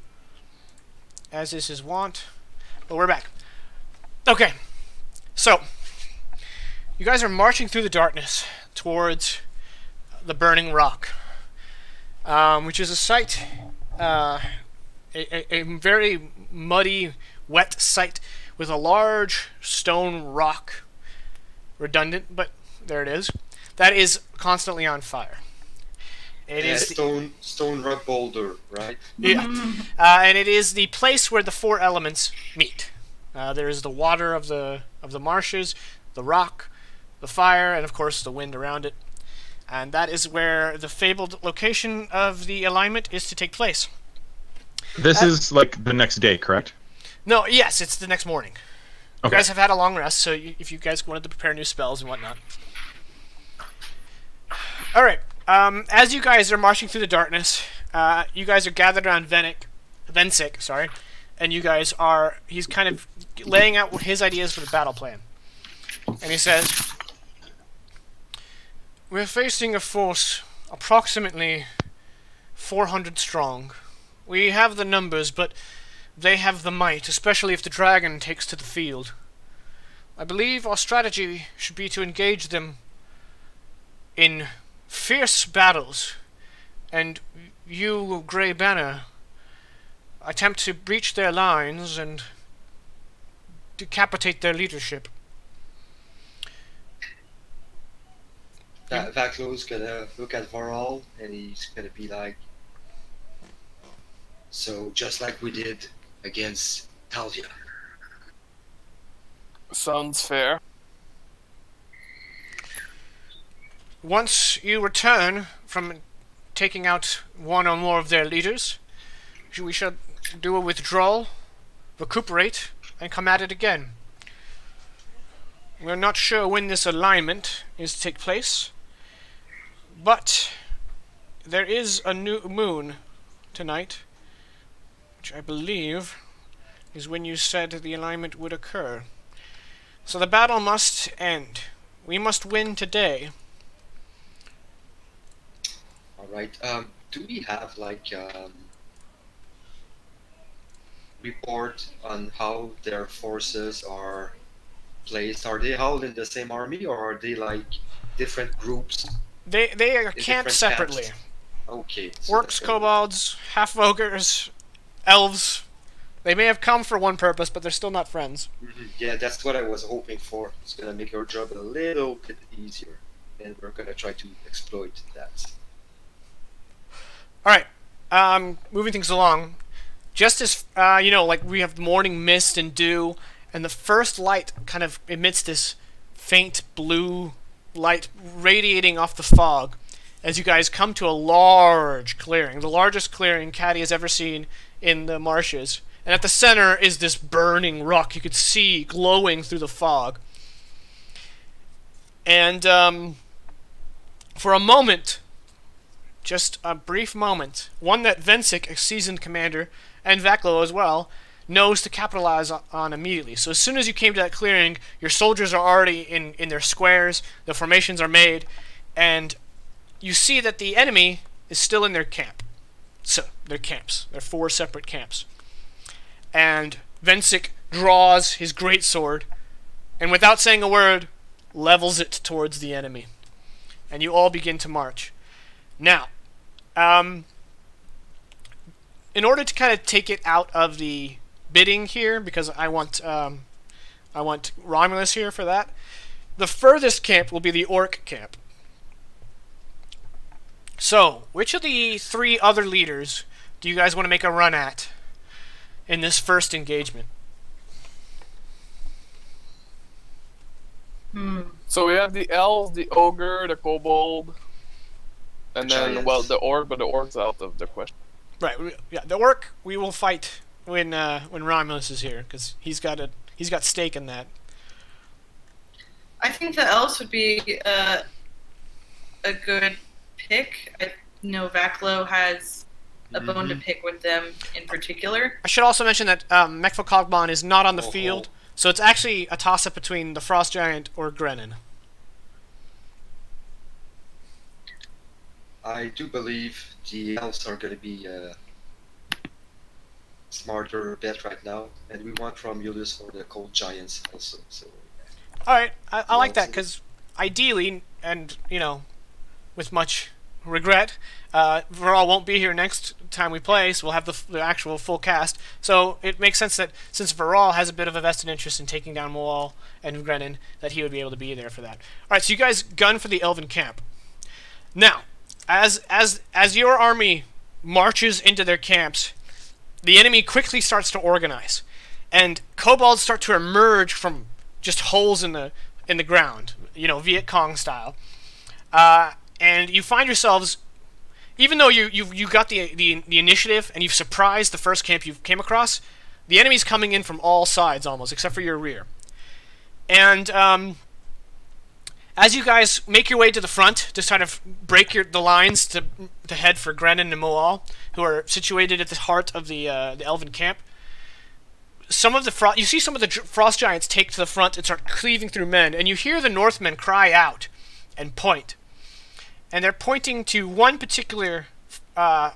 as is his wont. But we're back. Okay, so you guys are marching through the darkness towards the Burning Rock, which is a site, a very muddy, wet site with a large stone rock, redundant, but there it is, that is constantly on fire. It is stone rock boulder, right? Yeah, and it is the place where the four elements meet. There is the water of the marshes, the rock, the fire, and of course the wind around it. And that is where the fabled location of the alignment is to take place. This is like the next day, correct? No, yes, it's the next morning. You Okay. guys have had a long rest, so if you guys wanted to prepare new spells and whatnot. All right. As you guys are marching through the darkness, you guys are gathered around Vensic, and he's kind of laying out his ideas for the battle plan. And he says, "We're facing a force approximately 400 strong. We have the numbers, but they have the might, especially if the dragon takes to the field. I believe our strategy should be to engage them in fierce battles, and you, Grey Banner, attempt to breach their lines and decapitate their leadership." Vaclo's gonna look at Varol and he's gonna be like, "So just like we did against Talvia." Sounds fair. Once you return from taking out one or more of their leaders, we shall do a withdrawal, recuperate, and come at it again. We're not sure when this alignment is to take place, but there is a new moon tonight, which I believe is when you said the alignment would occur. So the battle must end. We must win today. Alright, do we have report on how their forces are placed? Are they all in the same army, or are they like different groups? They are camped different separately. camps? Okay. so Orcs, that's good. kobolds, half-ogres, elves. They may have come for one purpose, but they're still not friends. Mhm. Yeah, that's what I was hoping for. It's gonna make our job a little bit easier, and we're gonna try to exploit that. All right. Moving things along. Just as like we have morning mist and dew, and the first light kind of emits this faint blue light radiating off the fog as you guys come to a large clearing, the largest clearing Caddy has ever seen in the marshes. And at the center is this burning rock you could see glowing through the fog. And for a moment, just a brief moment, one that Vensic, a seasoned commander, and Vaklo as well, knows to capitalize on immediately. So as soon as you came to that clearing, your soldiers are already in their squares, the formations are made, and you see that the enemy is still in their camp. So, their camps. They're 4 separate camps. And Vensic draws his greatsword, and without saying a word, levels it towards the enemy. And you all begin to march. Now, in order to kind of take it out of the bidding here, because I want Romulus here for that, the furthest camp will be the Orc camp. So, which of the 3 other leaders do you guys want to make a run at in this first engagement? So we have the elves, the ogre, the kobold, and then Giants. the orc, but the orc's out of the question. Right. The Orc we will fight when Romulus is here, because he's got stake in that. I think the elves would be a good pick. I know Vaklo has a bone to pick with them in particular. I should also mention that Mekfokogmon is not on the field, so it's actually a toss-up between the Frost Giant or Grenin. I do believe the elves are going to be smarter bet right now, and we want Romulus for the cold giants also. So All right, I like that, because ideally, and with much regret, Viral won't be here next time we play, so we'll have the actual full cast. So it makes sense that since Viral has a bit of a vested interest in taking down Moal and Grenin, that he would be able to be there for that. All right, so you guys gun for the Elven camp. Now, as your army marches into their camps, the enemy quickly starts to organize, and kobolds start to emerge from just holes in the ground, Viet Cong style. And you find yourselves, even though you got the initiative and you've surprised the first camp you came across, the enemy's coming in from all sides almost, except for your rear. And as you guys make your way to the front to kind of break the lines to head for Grenin and Moal, who are situated at the heart of the Elven camp, you see some of the Frost Giants take to the front and start cleaving through men, and you hear the Northmen cry out and point. And they're pointing to one particular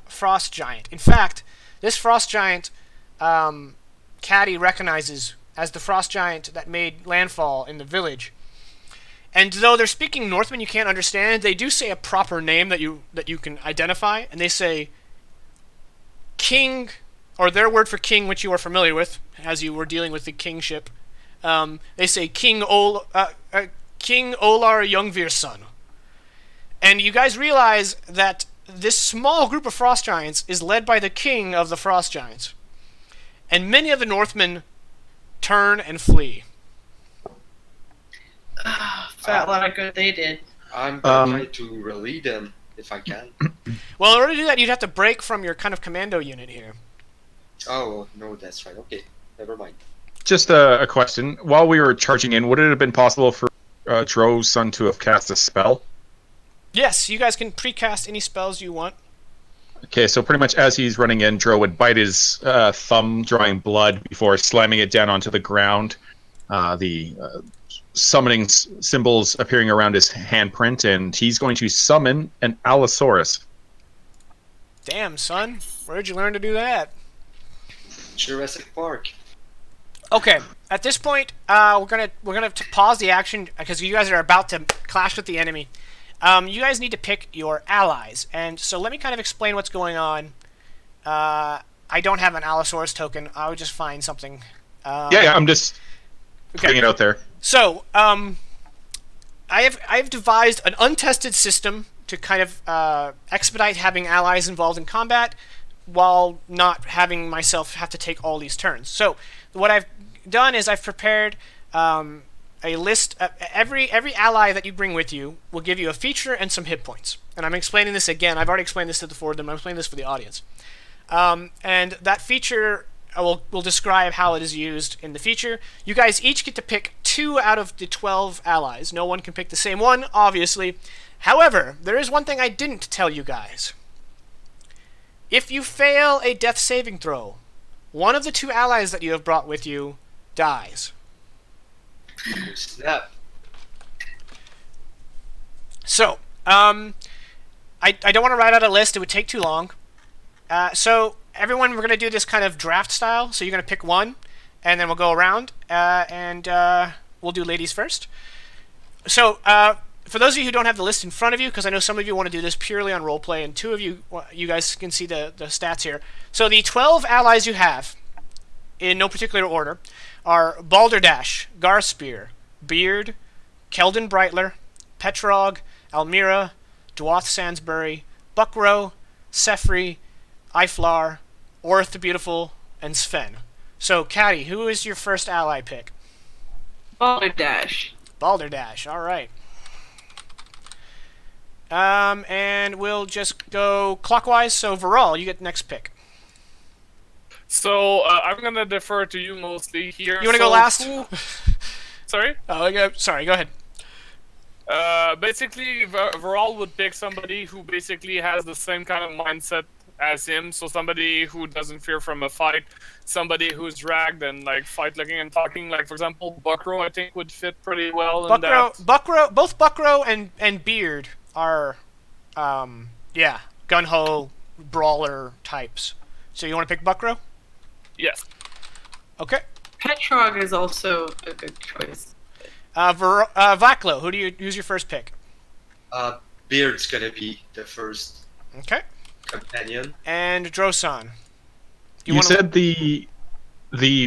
Frost Giant. In fact, this Frost Giant, Caddy recognizes as the Frost Giant that made landfall in the village. And though they're speaking Northman you can't understand, they do say a proper name that you can identify, and they say King, or their word for king, which you are familiar with, as you were dealing with the kingship. They say King Olar Youngvir's son. And you guys realize that this small group of Frost Giants is led by the king of the Frost Giants. And many of the Northmen turn and flee. Felt a lot of good they did. I'm going to try to rally them if I can. Well, in order to do that, you'd have to break from your kind of commando unit here. Oh, no, that's right. Okay, never mind. Just a question. While we were charging in, would it have been possible for Dro's son to have cast a spell? Yes, you guys can precast any spells you want. Okay, so pretty much as he's running in, Dro would bite his thumb, drawing blood, before slamming it down onto the ground. The summoning symbols appearing around his handprint, and he's going to summon an Allosaurus. Damn, son. Where'd you learn to do that? Jurassic Park. Okay, at this point, we're gonna pause the action because you guys are about to clash with the enemy. You guys need to pick your allies, and so let me kind of explain what's going on. I don't have an Allosaurus token. I would just find something. Yeah, I'm just putting it out there. So, I have devised an untested system to kind of expedite having allies involved in combat while not having myself have to take all these turns. So what I've done is I've prepared a list. Every ally that you bring with you will give you a feature and some hit points. And I'm explaining this again. I've already explained this to the four of them. I'm explaining this for the audience. And that feature will describe how it is used in the feature. You guys each get to pick 2 out of the 12 allies. No one can pick the same one, obviously. However, there is one thing I didn't tell you guys. If you fail a death saving throw, one of the 2 allies that you have brought with you dies. Oh, snap. So, I don't want to write out a list. It would take too long. So, everyone, we're going to do this kind of draft style. So, you're going to pick one, and then we'll go around, and we'll do ladies first. So, for those of you who don't have the list in front of you, because I know some of you want to do this purely on roleplay, and 2 of you, you guys can see the stats here. So, the 12 allies you have, in no particular order, are Balderdash, Garspear, Beard, Keldon Brightler, Petrog, Almira, Dwath Sansbury, Buckrow, Sefri, Iflar, Orth the Beautiful, and Sven. So, Caddy, who is your first ally pick? Balderdash. Balderdash, alright. And we'll just go clockwise, so Viral, you get the next pick. So I'm gonna defer to you mostly here. You wanna go last? Sorry? Oh, okay. Sorry, go ahead. Basically, Viral would pick somebody who basically has the same kind of mindset as him. So somebody who doesn't fear from a fight, somebody who's dragged and like fight looking and talking. Like for example, Buckrow I think would fit pretty well in that. Both Buckrow and Beard are, gun-ho brawler types. So you want to pick Buckrow? Yes. Okay. Petrog is also a good choice. Vaklo, who's your first pick? Beard's gonna be the first Okay. companion. And Drosan. You said the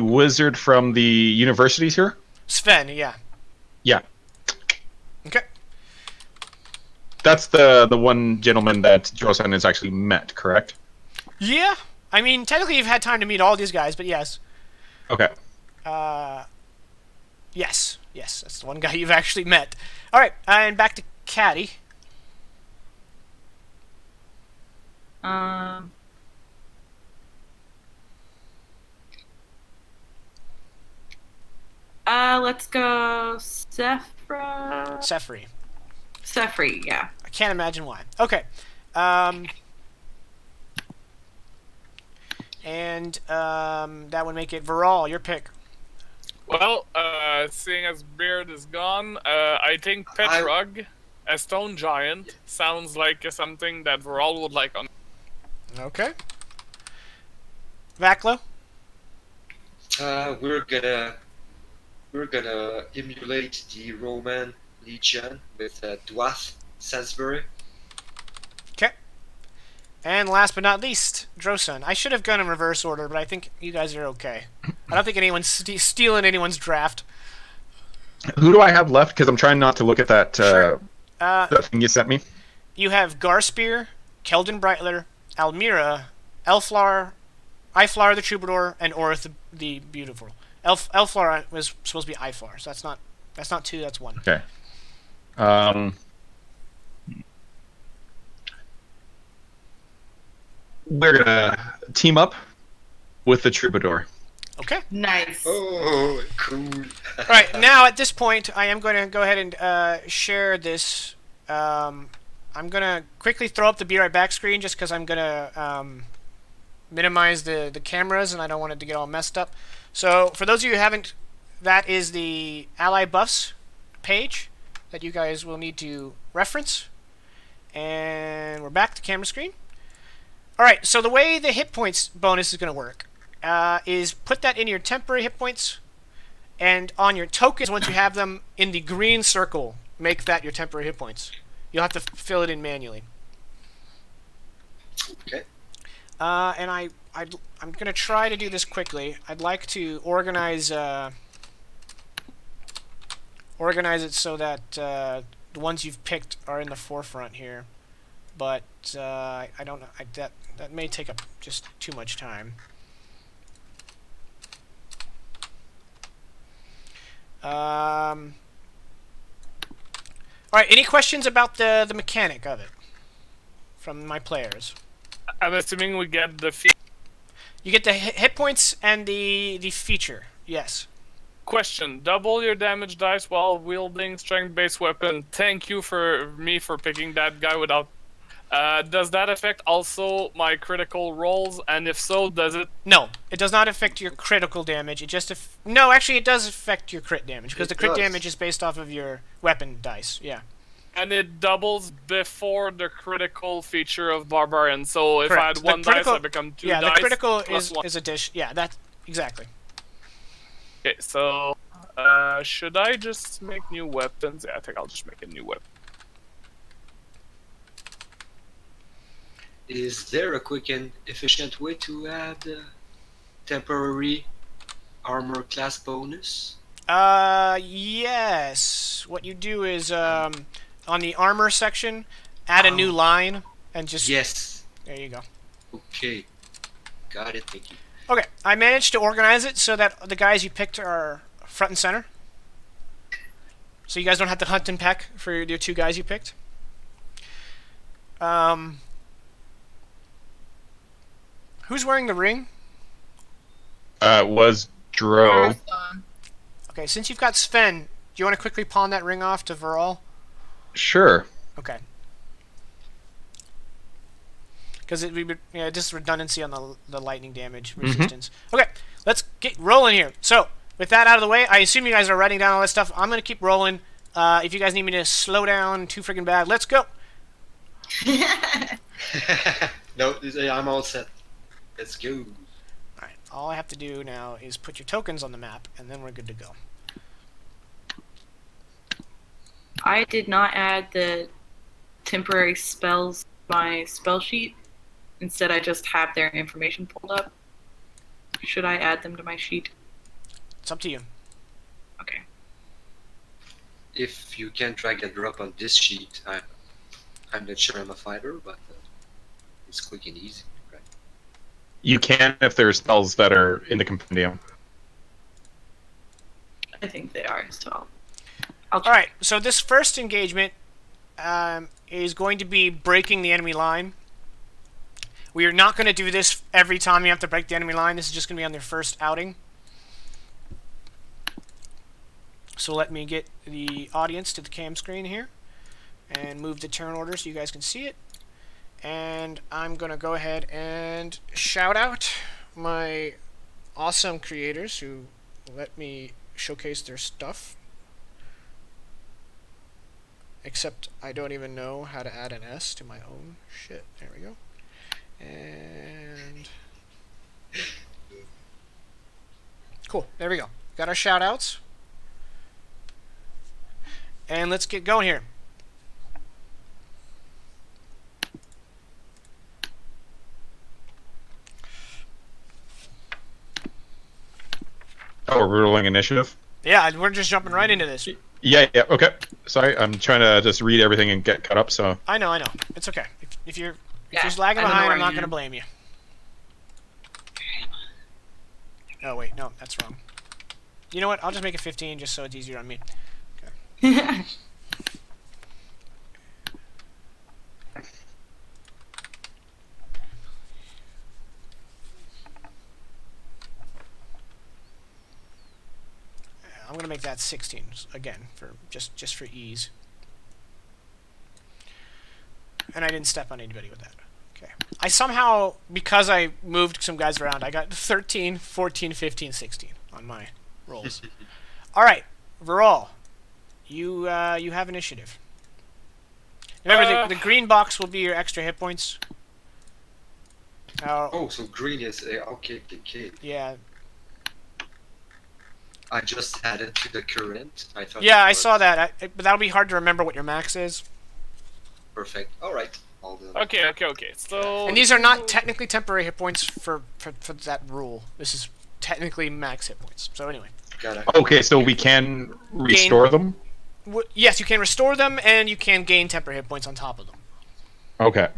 wizard from the universities here? Sven, yeah. Yeah. Okay. That's the one gentleman that Josan has actually met, correct? Yeah. I mean, technically you've had time to meet all these guys, but yes. Okay. Yes. Yes, that's the one guy you've actually met. Alright, and back to Caddy. Let's go Sefri. Sefri, yeah. I can't imagine why. Okay. And that would make it Viral, your pick. Well, seeing as Beard is gone, I think Petrog, a stone giant, sounds like something that Viral would like on. Okay. Vaklo? We're gonna emulate the Roman Legion with Dwath Salisbury. Okay. And last but not least, Drosan. I should have gone in reverse order, but I think you guys are okay. I don't think anyone's stealing anyone's draft. Who do I have left? Because I'm trying not to look at that, Sure. that thing you sent me. You have Garspear, Keldon Brightler, Almira, Iflar the Troubadour, and Orth the Beautiful. Elflar was supposed to be Iflar, so that's not 2, that's 1. Okay. We're gonna team up with the Troubadour. Okay. Nice. Oh, cool. Alright, now at this point, I am going to go ahead and share this. I'm going to quickly throw up the Be Right Back screen just because I'm going to minimize the cameras and I don't want it to get all messed up. So, for those of you who haven't, that is the Ally Buffs page that you guys will need to reference. And we're back to camera screen. Alright, so the way the hit points bonus is going to work is put that in your temporary hit points, and on your tokens, once you have them in the green circle, make that your temporary hit points. You'll have to fill it in manually. Okay. And I'm going to try to do this quickly. I'd like to organize it so that the ones you've picked are in the forefront here. but I don't know. That may take up just too much time. All right. Any questions about the mechanic of it from my players? I'm assuming we get the You get the hit points and the feature. Yes. question. Double your damage dice while wielding strength-based weapon. Thank you for picking that guy without. Does that affect also my critical rolls? And if so, does it? No, it does not affect your critical damage. It just no, actually, it does affect your crit damage because the crit damage is based off of your weapon dice. Yeah. And it doubles before the critical feature of Barbarian. So if I had Correct. one dice, I become 2 dice. Yeah, the critical plus one. is a dish. Yeah, that's exactly. Okay, so should I just make new weapons? Yeah, I think I'll just make a new weapon. Is there a quick and efficient way to add temporary armor class bonus? Yes. What you do is on the armor section, add a new line and just. Yes. There you go. Okay. Got it. Thank you. Okay, I managed to organize it so that the guys you picked are front and center. So you guys don't have to hunt and peck for your 2 guys you picked. Who's wearing the ring? Was Dro. Okay, since you've got Sven, do you want to quickly pawn that ring off to Viral? Sure. Okay. Because just redundancy on the lightning damage resistance. Okay, let's get rolling here. So, with that out of the way, I assume you guys are writing down all this stuff. I'm going to keep rolling. If you guys need me to slow down too freaking bad, let's go. No, I'm all set. Let's go. Alright, all I have to do now is put your tokens on the map, and then we're good to go. I did not add the temporary spells to my spell sheet. Instead, I just have their information pulled up. Should I add them to my sheet? It's up to you. Okay. If you can drag and drop on this sheet, I'm not sure I'm a fighter, but it's quick and easy. Right? You can if there are spells that are in the compendium. I think they are, so I'll Alright, so this first engagement is going to be breaking the enemy line. We are not going to do this every time you have to break the enemy line. This is just going to be on their first outing. So let me get the audience to the cam screen here and move the turn order so you guys can see it. And I'm going to go ahead and shout out my awesome creators who let me showcase their stuff. Except I don't even know how to add an S to my own shit. There we go. And cool. There we go. Got our shout outs. And let's get going here. Oh, we're rolling initiative? Yeah, we're just jumping right into this. Yeah, okay. Sorry, I'm trying to just read everything and get caught up, so... I know. It's okay. If you're lagging I don't know behind, where I'm not I going to am. blame you. Oh, wait, no, that's wrong. You know what? I'll just make it 15 just so it's easier on me. Okay. I'm going to make that 16 again for just for ease. And I didn't step on anybody with that. Okay. I somehow, because I moved some guys around, I got 13, 14, 15, 16 on my rolls. All right, Viral, you have initiative. Remember, the green box will be your extra hit points. Oh, so green is okay. Yeah. I just added to the current. I thought. Yeah, I saw that. But that'll be hard to remember what your max is. Perfect. All right. All done. Okay. So. And these are not technically temporary hit points for that rule. This is technically max hit points. So anyway. Got it. Okay, so we can restore them? Yes, you can restore them, and you can gain temporary hit points on top of them. Okay.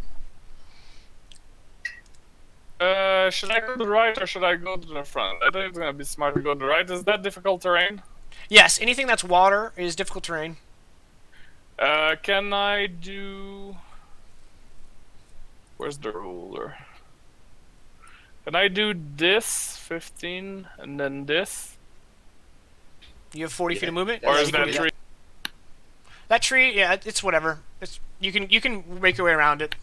Should I go to the right or should I go to the front? I think it's gonna be smart to go to the right. Is that difficult terrain? Yes, anything that's water is difficult terrain. Can I do... Where's the ruler? Can I do this, 15, and then this? You have 40 feet of movement. Or Yeah, is you can that do tree? That tree, yeah, it's whatever. It's you can make your way around it.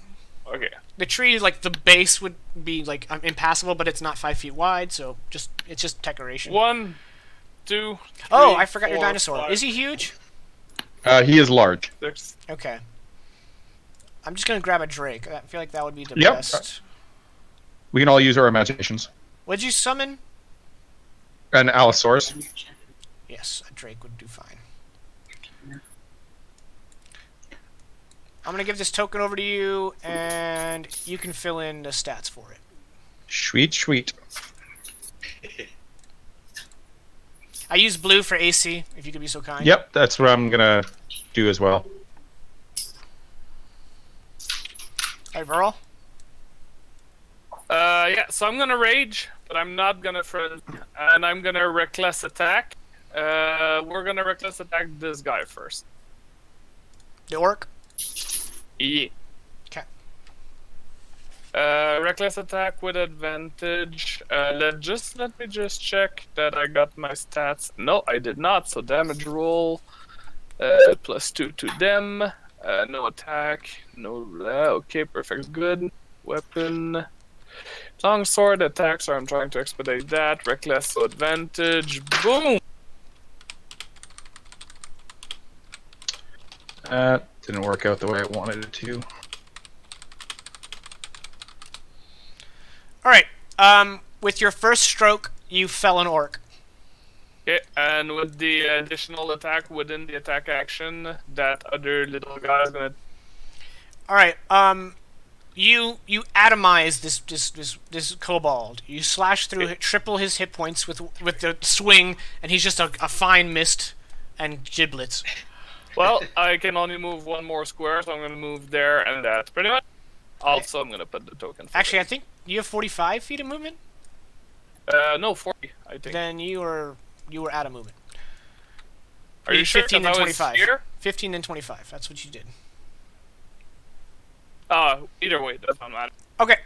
Okay. The tree, like the base, would be like impassable, but it's not 5 feet wide, so it's just decoration. 1, 2, 3, Oh, I forgot your 4, dinosaur. 5, Is he huge? He is large. 6. Okay. I'm just gonna grab a drake. I feel like that would be the Yep. best. We can all use our imaginations. What'd you summon? An Allosaurus. Yes, a drake would do fine. I'm gonna give this token over to you, and you can fill in the stats for it. Sweet, sweet. I use blue for AC, if you could be so kind. Yep, that's what I'm gonna do as well. Alright, Verl? Yeah, so I'm gonna rage, but I'm not gonna friend, and I'm gonna reckless attack. We're gonna reckless attack this guy first. The orc? Yeah. Okay. Reckless attack with advantage. Let me just check that I got my stats. No, I did not. So damage roll. +2 to them. No attack. No. Okay, perfect. Good. Weapon. Longsword attack. So I'm trying to expedite that. Reckless so advantage. Boom. Didn't work out the way I wanted it to. Alright, with your first stroke, you fell an orc. Okay, and with the additional attack within the attack action, that other little guy is gonna. Alright, you atomize this kobold. You slash through triple his hit points with the swing, and he's just a fine mist and giblets. Well, I can only move one more square, so I'm gonna move there, and that's pretty much. Also, I'm gonna put the token. For Actually, I it. think you have 45 feet of movement. No, 40. I think. Then you were out of movement. Are you sure? 15 'Cause then I was 25. here? 15 then 25. That's what you did. Either way, it doesn't matter. Okay.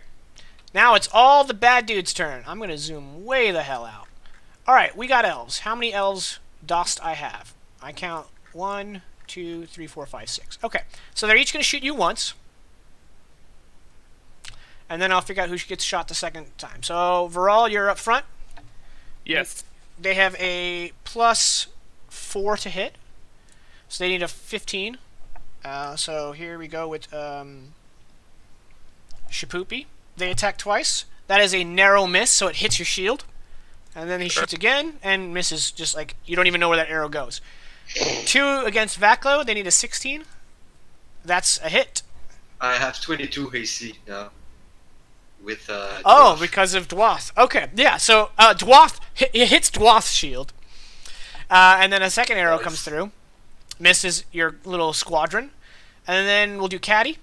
Now it's all the bad dude's turn. I'm gonna zoom way the hell out. All right, we got elves. How many elves dost I have? I count 1, 2, 3, 4, 5, 6. Okay, so they're each gonna shoot you once, and then I'll figure out who gets shot the second time. So Viral, you're up front. Yes. They have a +4 to hit, so they need a 15. So here we go with Shapoopy. They attack twice. That is a narrow miss, so it hits your shield. And then he shoots again and misses, just like you don't even know where that arrow goes. 2 against Vaklo, they need a 16. That's a hit. I have 22 AC now. With Oh, dwarf. because of Dwath. Okay, yeah, so Dwath, it hits Dwath's shield. And then a second arrow Nice. comes through. Misses your little squadron. And then we'll do Caddy.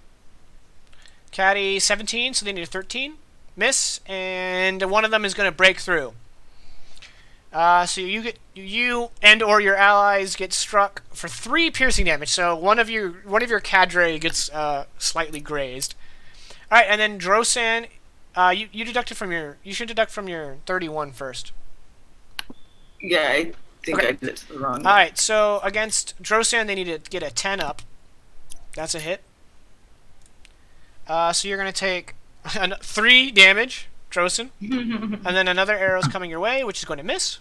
Caddy 17, so they need a 13. Miss, and one of them is going to break through. So you and or your allies get struck for 3 piercing damage. So one of your cadre gets slightly grazed. All right, and then Drosan, you deducted from your. You should deduct from your 31 first. Yeah, I think Okay. I did it to the wrong All right, so against Drosan, they need to get a 10 up. That's a hit. So you're gonna take 3 damage, Drosan, and then another arrow's coming your way, which is going to miss.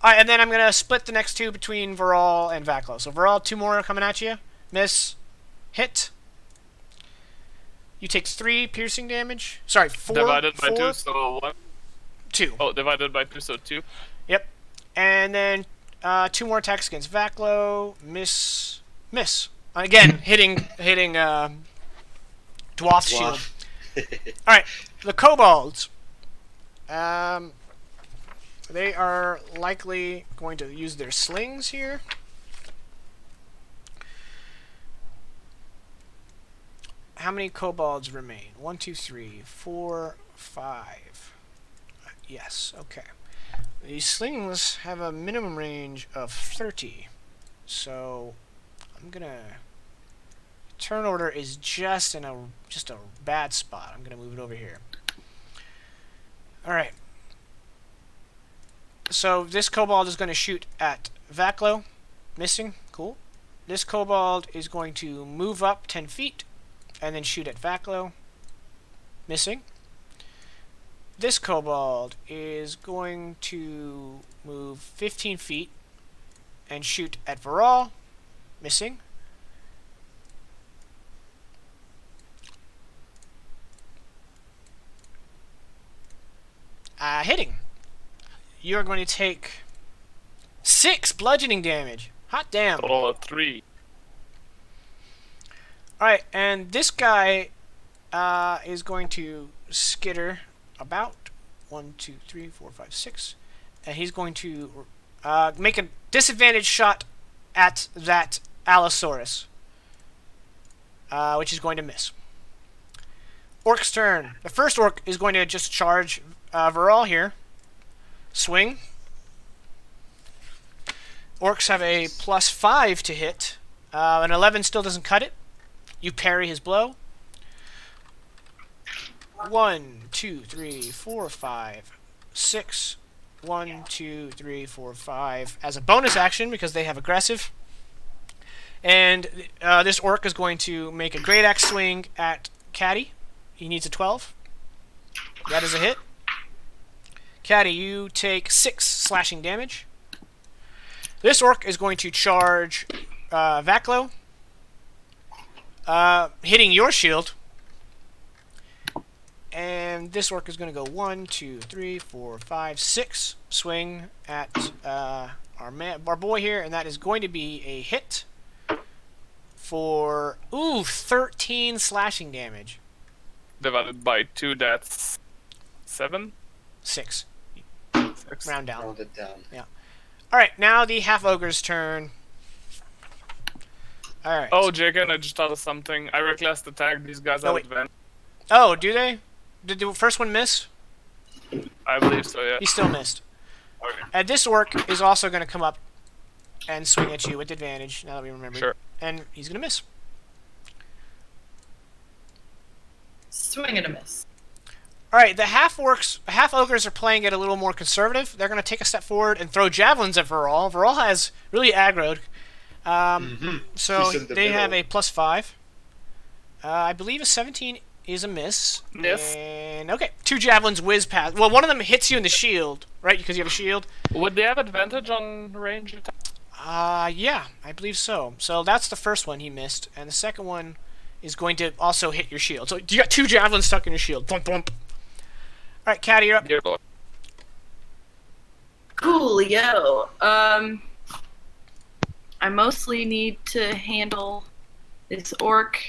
All right, and then I'm gonna split the next 2 between Viral and Vaklo. So Viral, 2 more coming at you. Miss, hit. You take 3 piercing damage. Sorry, 4. Divided by 4, 2, so 1. 2. Oh, divided by 2, so 2. Yep. And then 2 more attacks against Vaklo. Miss. Again, hitting Dwath's shield. All right, the kobolds. They are likely going to use their slings here. how many kobolds remain? 1, 2, 3, 4, 5. Yes, okay. These slings have a minimum range of 30. So I'm gonna... Turn order is just a bad spot. I'm gonna move it over here. Alright. So this kobold is gonna shoot at Vaklo. Missing. Cool. This kobold is going to move up 10 feet and then shoot at Vaklo. Missing. This kobold is going to move 15 feet and shoot at Viral. Missing. Hitting. You're going to take 6 bludgeoning damage. Hot damn. Total of 3. Alright, and this guy is going to skitter about 1, 2, 3, 4, 5, 6. And he's going to make a disadvantaged shot at that Allosaurus. Which is going to miss. Orc's turn. The first orc is going to just charge Viral here. Swing. Orcs have a +5 to hit. An 11 still doesn't cut it. You parry his blow. 1, 2, 3, 4, 5, 6. 1, 2, 3, 4, 5. As a bonus action because they have aggressive. And this orc is going to make a great axe swing at Caddy. He needs a 12. That is a hit. Caddy, you take 6 slashing damage. This orc is going to charge Vaklo, hitting your shield. And this orc is going to go 1, 2, 3, 4, 5, 6. Swing at our boy here, and that is going to be a hit for 13 slashing damage. Divided by 2, that's 7? 6. 6. Round down. Round it down. Alright, now the half-ogre's turn. Alright. Oh, Jacob, I just thought of something. I reckless attack these guys Oh, out wait. of advantage. Oh, do they? Did the first one miss? I believe so, yeah. He still missed. Okay. And this orc is also going to come up and swing at you with advantage, now that we remember. Sure. And he's going to miss. Swing and a miss. Alright, the half-ogres are playing it a little more conservative. They're going to take a step forward and throw javelins at Viral. Viral has really aggroed. So He's in the they have a middle. +5. I believe a 17 is a miss. Yes. And, okay, 2 javelins whiz past. Well, one of them hits you in the shield, right? Because you have a shield. Would they have advantage on range attack? Yeah, I believe so. So that's the first one he missed. And the second one is going to also hit your shield. So you got 2 javelins stuck in your shield. Bump, bump. Alright, Caddy, you're up. Dear Lord. Coolio. I mostly need to handle this orc.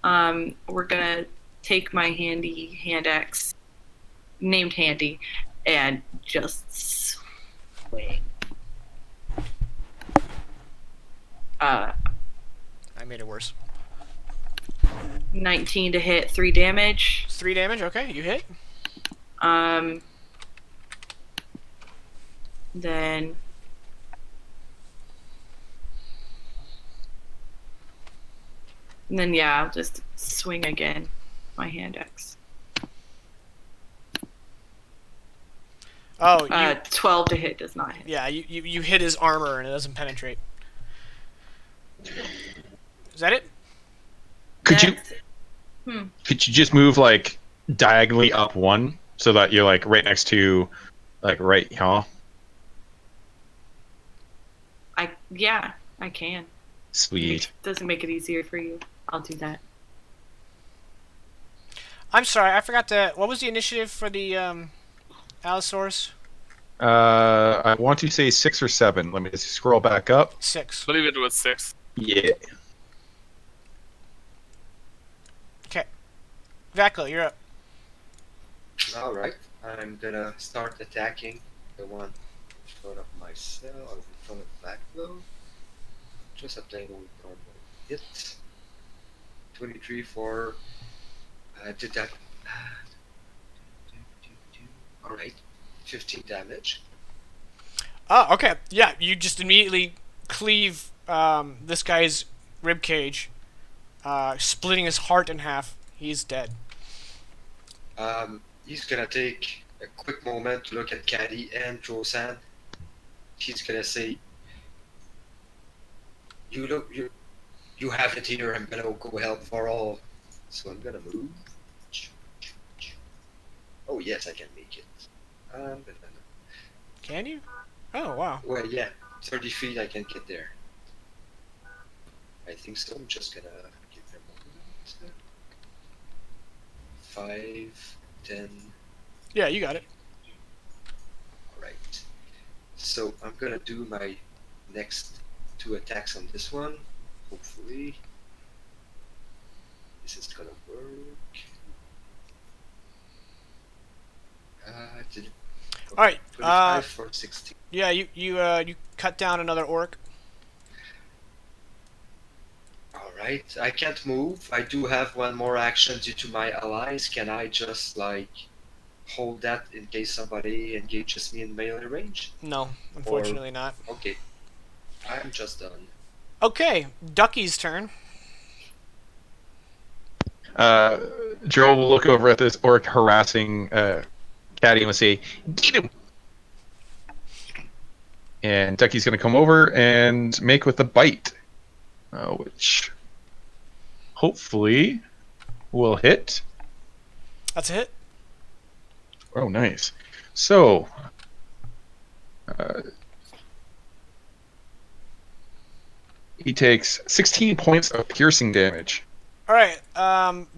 We're gonna take my handy hand axe, named Handy, and just swing. I made it worse. 19 to hit, 3 damage. 3 damage, okay, you hit. Then yeah, I'll just swing again. My hand axe. Oh, you, 12 to hit does not hit. yeah, you hit his armor and it doesn't penetrate. Is that it? Could you That's- could you just move like diagonally up 1 so that you're like right next to like right here? I can. Sweet. Doesn't make it easier for you. I'll do that. I'm sorry, I forgot to... What was the initiative for the Allosaurus? I want to say 6 or 7. Let me just scroll back up. 6. I believe it was 6. Yeah. Okay. Vaklo, you're up. Alright, I'm gonna start attacking the one in front of myself, or in front of Backflow. Just a plain old normal hit. 23 for. Did that. Alright. 15 damage. Oh, okay. Yeah, you just immediately cleave this guy's rib cage, splitting his heart in half. He's dead. He's gonna take a quick moment to look at Caddy and Josan. He's gonna say, you have it here. I'm gonna go help for all. So I'm gonna move. Oh yes, I can make it. Can you? Oh, wow. Well, yeah, 30 feet I can get there. I think so. I'm just gonna give them a moment. 5, 10. Yeah, you got it. Alright. So I'm gonna do my next 2 attacks on this one. Hopefully. This is gonna work. Did it? Okay, Alright, 25 for 16. Yeah, you cut down another orc. Alright, I can't move. I do have one more action due to my allies. Can I just, like, hold that in case somebody engages me in melee range? No, unfortunately not. Okay. I'm just done. Okay, Ducky's turn. Joel will look over at this orc harassing Caddy and will say, "Get him!" And Ducky's going to come over and make with a bite, which hopefully will hit. That's a hit. Oh, nice. So, he takes 16 points of piercing damage. Alright,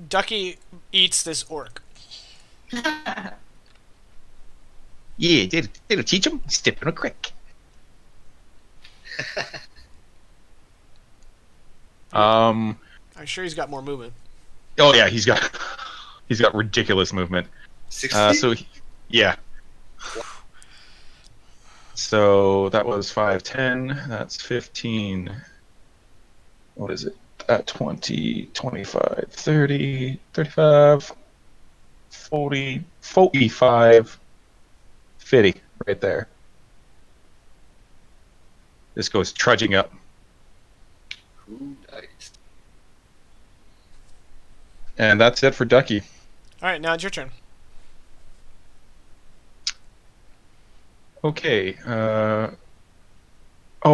Ducky eats this orc. Yeah, that'll teach him. Step in a creek. I'm sure he's got more movement. Oh yeah, he's got ridiculous movement. 60? Yeah. So that was 5, 10. That's 15. What is it? 20, 25, 30, 35, 40, 45, 50 right there. This goes trudging up. Ooh, nice. And that's it for Ducky. Alright, now it's your turn. Okay. Oh,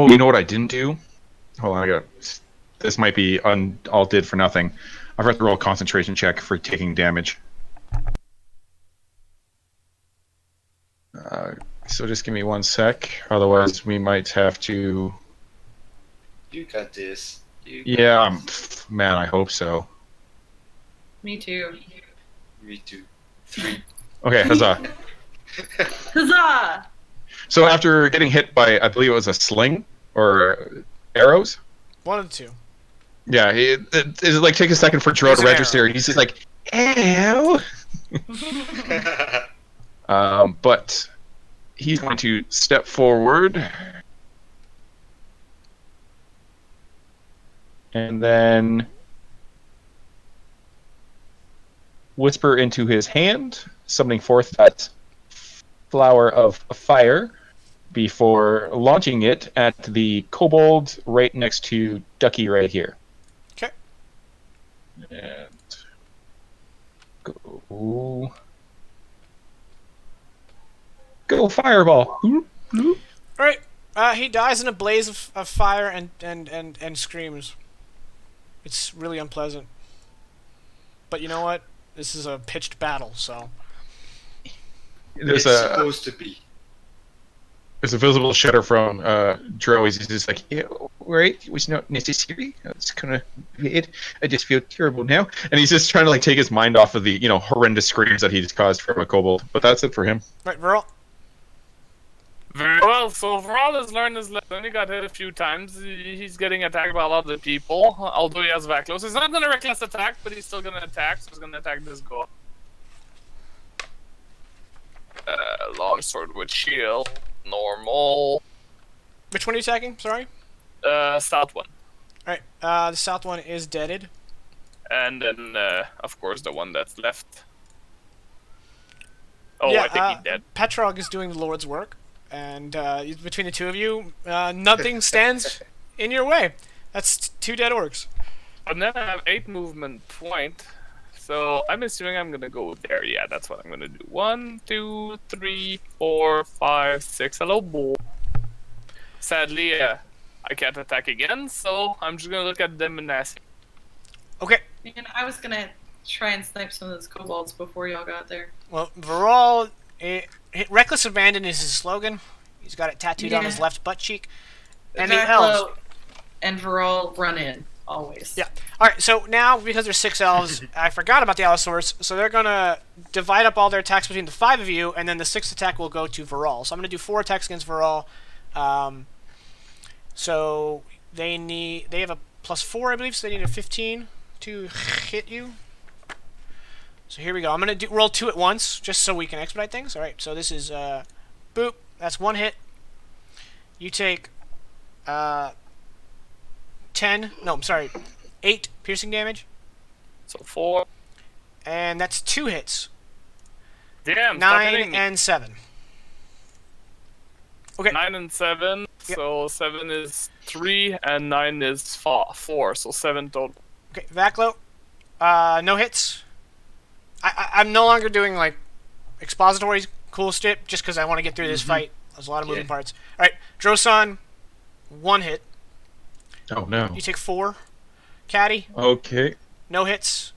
you know what I didn't do? Hold on, this might be all did for nothing. I've got to roll a concentration check for taking damage. So just give me 1 sec. Otherwise, we might have to. You got this. Yeah, man, I hope so. Me too. Me too. 3. Okay, huzzah. Huzzah! So after getting hit by, I believe it was a sling or arrows. One of the two. Yeah, it like take a second for Jerome to register. He's just like, "Ow!" But he's going to step forward, and then whisper into his hand, summoning forth that flower of fire before launching it at the kobold right next to Ducky right here. Okay. And go fireball. Alright, he dies in a blaze of fire and screams. It's really unpleasant. But you know what? This is a pitched battle, so... It's supposed to be. There's a visible shudder from Dro. He's just like, yeah, right, it was not necessary. That's kind of weird. I just feel terrible now. And he's just trying to like take his mind off of the, horrendous screams that he's caused from a kobold. But that's it for him. Right, Verl? Very well, so Verl has learned his lesson. He got hit a few times. He's getting attacked by a lot of people, although he has Vaklos. He's not going to reckless attack, but he's still going to attack, so he's going to attack this guy. Longsword with shield. Normal. Which one are you attacking? Sorry? South one. Alright, the south one is deaded. And then, of course, the one that's left. Oh, yeah, I think he's dead. Petrog is doing the Lord's work, and between the two of you, nothing stands in your way. That's 2 dead orcs. And then I have 8 movement point. So I'm assuming I'm gonna go there. Yeah, that's what I'm gonna do. 1, 2, 3, 4, 5, 6. Hello, bull. Sadly, I can't attack again, so I'm just gonna look at them and ask. Okay. And I was gonna try and snipe some of those kobolds before y'all got there. Well, Viral, reckless abandon is his slogan. He's got it tattooed on his left butt cheek. And the elves. And Viral run in, always. Yeah. Alright, so now, because there's 6 elves, I forgot about the Allosaurus, so they're going to divide up all their attacks between the 5 of you, and then the 6th attack will go to Viral. So I'm going to do 4 attacks against Viral. So they have a +4, I believe, so they need a 15 to hit you. So here we go. I'm going to roll 2 at once, just so we can expedite things. Alright, so this is, boop, that's 1 hit. You take, 8 piercing damage. So 4. And that's 2 hits. Damn, stop 9 hitting me. and 7. Okay. 9 and 7. Yep. So 7 is 3, and 9 is 4. So 7 total. Okay, Vaclo. No hits. I'm no longer doing, like, expository cool shit just because I want to get through this fight. There's a lot of moving parts. Alright, Drosan, 1 hit. Oh no. You take 4. Caddy, Okay. no hits.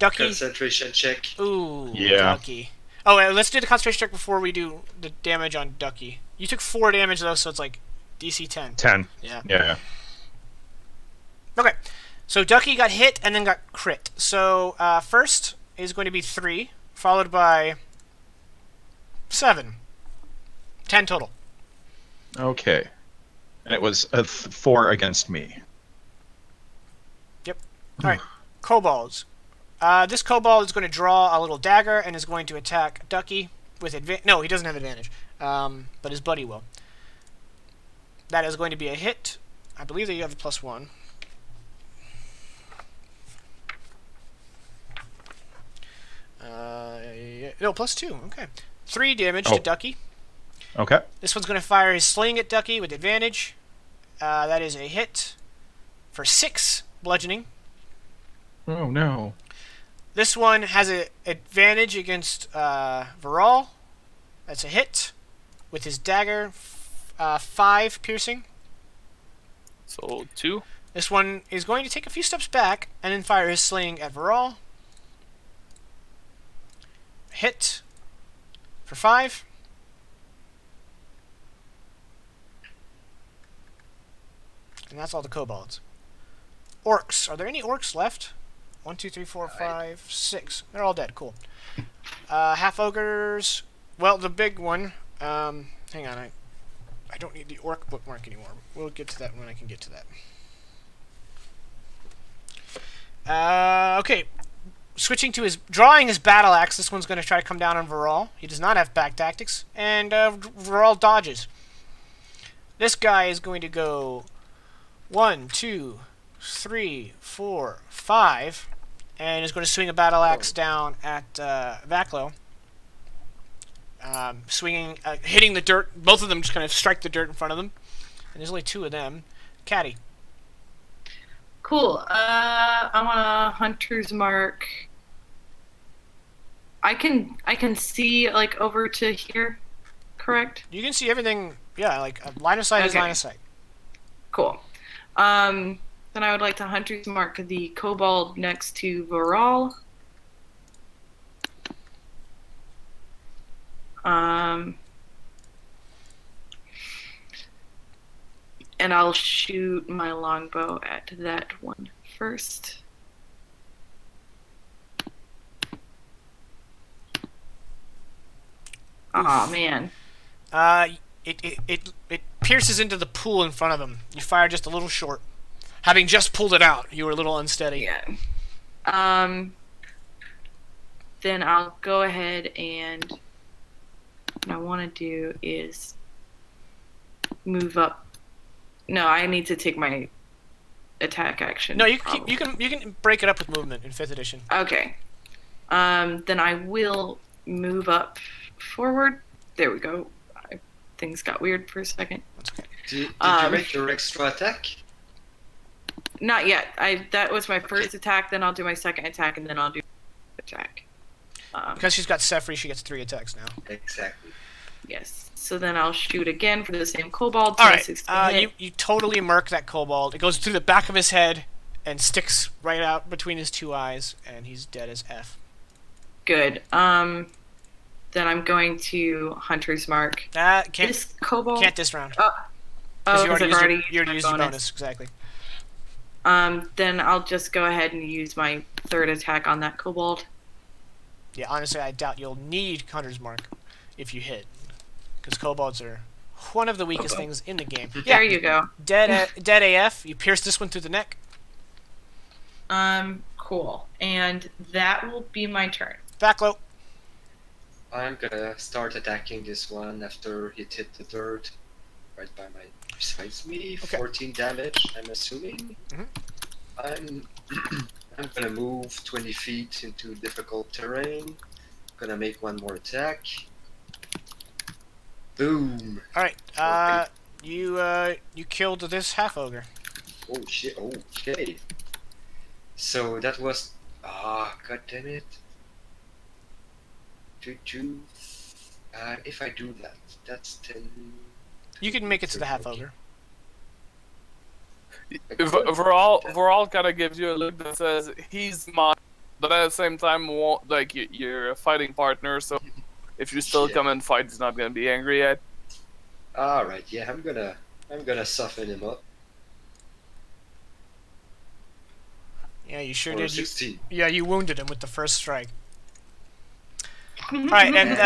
Ducky. Concentration check. Ooh, Yeah. Ducky. Oh, let's do the concentration check before we do the damage on Ducky. You took 4 damage, though, so it's like DC 10. 10. Yeah. Yeah. Okay, so Ducky got hit and then got crit. So first is going to be 3, followed by 7. 10 total. Okay. And it was a 4 against me. Yep. Alright, kobolds. This kobold is going to draw a little dagger and is going to attack Ducky with advantage. No, he doesn't have advantage, but his buddy will. That is going to be a hit. I believe that you have a +1. No, +2. Okay. 3 damage to Ducky. Okay. This one's going to fire his sling at Ducky with advantage. That is a hit for 6 bludgeoning. Oh no. This one has an advantage against Viral. That's a hit with his dagger. 5 piercing. So 2. This one is going to take a few steps back and then fire his sling at Viral. Hit for 5. And that's all the kobolds. Orcs. Are there any orcs left? 1, 2, 3, 4, 5, 6. They're all dead. Cool. Half ogres. Well, the big one. Hang on. I don't need the orc bookmark anymore. We'll get to that when I can get to that. Okay. Switching to drawing his battle axe. This one's going to try to come down on Viral. He does not have back tactics, and Viral dodges. This guy is going to go 1, 2, 3, 4, 5, and is going to swing a battle axe down at Vaclo. Swinging, hitting the dirt. Both of them just kind of strike the dirt in front of them. And there's only 2 of them. Caddy. Cool. I'm on a hunter's mark. I can see like over to here, correct? You can see everything. Yeah, like line of sight is line of sight. Cool. Then I would like to hunter's mark the kobold next to Viral. And I'll shoot my longbow at that one first. Oh man. It pierces into the pool in front of him. You fire just a little short. Having just pulled it out, you were a little unsteady. Yeah. Then I'll go ahead and what I want to do is move up. No, I need to take my attack action. No, you probably. you can break it up with movement in 5th edition. Okay. Then I will move up forward. There we go. Things got weird for a second. Did you make your extra attack? Not yet. That was my first attack. Then I'll do my second attack, and then I'll do attack. Because she's got Sefri, she gets 3 attacks now. Exactly. Yes. So then I'll shoot again for the same kobold. All right. 26 to hit. You totally murk that kobold. It goes through the back of his head and sticks right out between his 2 eyes, and he's dead as F. Good. Then I'm going to Hunter's Mark. That This kobold. can't this round. Oh, Because because I've already you already my used your bonus. Exactly. Then I'll just go ahead and use my 3rd attack on that kobold. Yeah, honestly, I doubt you'll need Hunter's Mark if you hit. Because kobolds are one of the weakest things in the game. There you go. Dead AF. You pierce this one through the neck. Cool. And that will be my turn. Back low. I'm gonna start attacking this one after it hit the dirt. Right by my besides me. Okay. 14 damage, I'm assuming. Mhm. I'm gonna move 20 feet into difficult terrain. Gonna make one more attack. Boom! All right. You killed this half ogre. Oh shit! Okay. So that was god damn it. Two. If I do that, that's 10. You can make it to the half ogre. Overall kind of gives you a look that says he's mine, but at the same time, like you're a fighting partner. So if you still come and fight, he's not gonna be angry yet. All right, yeah, I'm gonna soften him up. Yeah, you sure For did. 16. You wounded him with the first strike. All right, and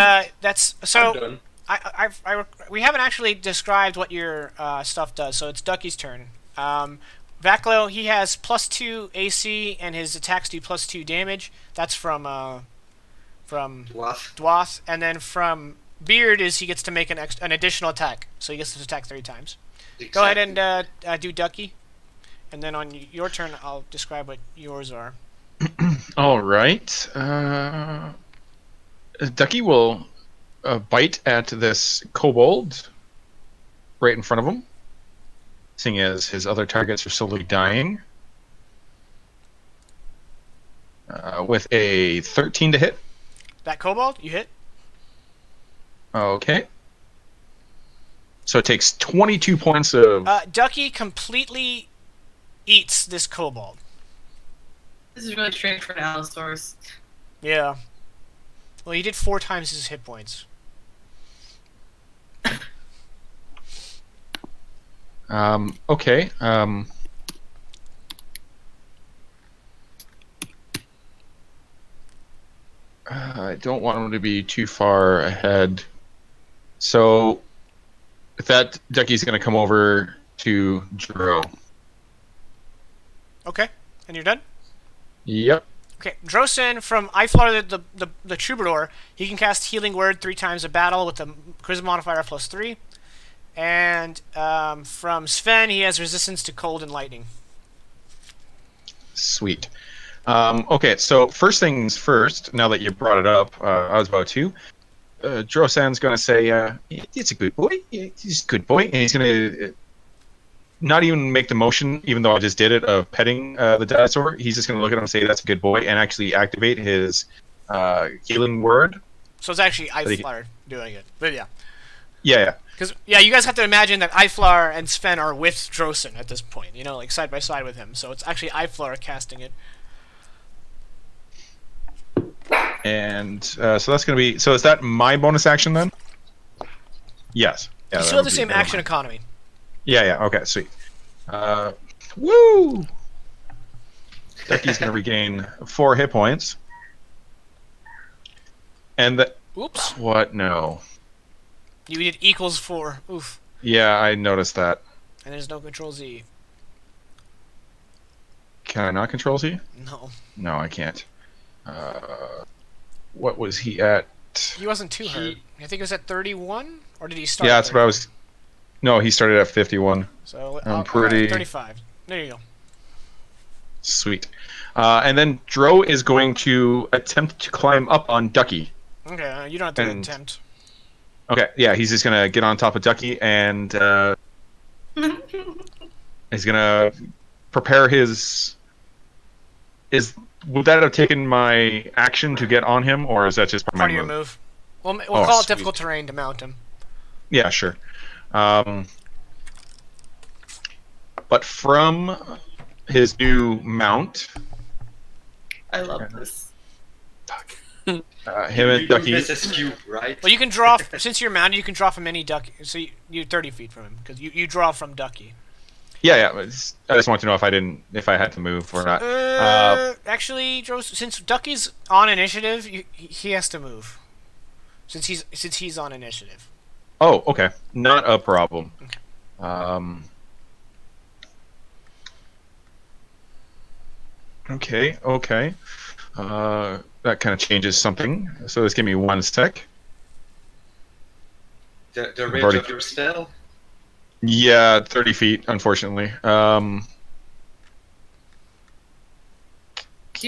that's so. I'm done. We haven't actually described what your stuff does, so it's Ducky's turn. Vaclo, he has +2 AC, and his attacks do +2 damage. That's from Dwath, and then from Beard is he gets to make an additional attack, so he gets to attack 3 times. Exactly. Go ahead and do Ducky, and then on your turn, I'll describe what yours are. All right. Ducky will bite at this kobold right in front of him, seeing as his other targets are slowly dying. With a 13 to hit. That kobold, you hit. Okay. So it takes 22 points of... Ducky completely eats this kobold. This is really strange for an Allosaurus. Yeah. Well, he did 4 times his hit points. Okay. I don't want him to be too far ahead. So, with that, Ducky's going to come over to Dro. Okay, and you're done? Yep. Okay, Drosen from Iflar the Troubadour, he can cast Healing Word 3 times a battle with a Charisma modifier +3. And from Sven, he has resistance to cold and lightning. Sweet. Okay, so first things first, now that you brought it up, I was about to. Drosan's going to say, it's a good boy. He's a good boy. And he's going to not even make the motion, even though I just did it, of petting the dinosaur. He's just going to look at him and say, that's a good boy, and actually activate his healing word. So it's actually Iflar doing it. But yeah. Yeah. Because, you guys have to imagine that Iflar and Sven are with Drosen at this point, like side by side with him. So it's actually Iflar casting it. And so that's going to be... So is that my bonus action then? Yes. Yeah, You still have the same action economy. Yeah. Okay, sweet. Woo! Ducky's going to regain 4 hit points. And the... Oops. What? No. You did =4. Oof. Yeah, I noticed that. And there's no Control Z. Can I not control Z? No. No, I can't. What was he at? He wasn't too hurt. I think it was at 31? Or did he start Yeah, at that's what I was... No, he started at 51. So I'm I'll- pretty... 35. There you go. Sweet. And then Dro is going to attempt to climb up on Ducky. Okay, you don't have to And- attempt. Okay, yeah, he's just gonna get on top of Ducky and he's gonna prepare his. Would that have taken my action to get on him, or is that just Part of your move. We'll Oh, call it sweet. difficult terrain to mount him. Yeah, sure. But from his new mount, I love this. him and You Ducky. miss a skew, right? Well, you can draw since you're mounted. You can draw from any Ducky. So you're 30 feet from him because you draw from Ducky. Yeah. I just want to know if I had to move or not. Actually, Joe, since Ducky's on initiative, he has to move. Since he's on initiative. Oh, okay, not a problem. Okay. Okay. That kind of changes something. So just give me one sec. The range already- of your spell? Yeah, 30 feet, unfortunately. Do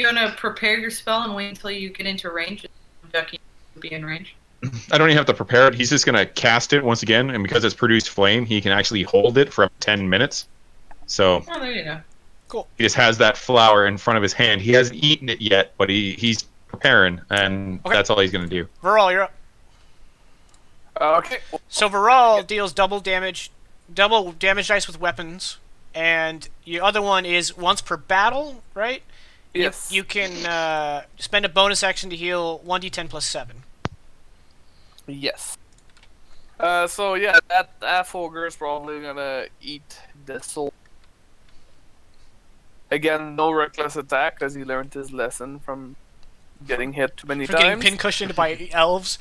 you want to prepare your spell and wait until you get into range? Ducky will be in range. I don't even have to prepare it. He's just going to cast it once again, and because it's produced flame, he can actually hold it for up to 10 minutes. So Oh, there you go. he just has that flower in front of his hand. He hasn't eaten it yet, but he's preparing, and Okay. that's all he's going to do. Viral, you're up. Okay. So Viral deals double damage dice with weapons, and your other one is once per battle, right? Yes. You can spend a bonus action to heal 1d10 plus 7. Yes. So yeah, that half ogre is probably gonna eat the soul. Again, no reckless attack, as he learned his lesson from getting hit too many For getting times. pincushioned by elves.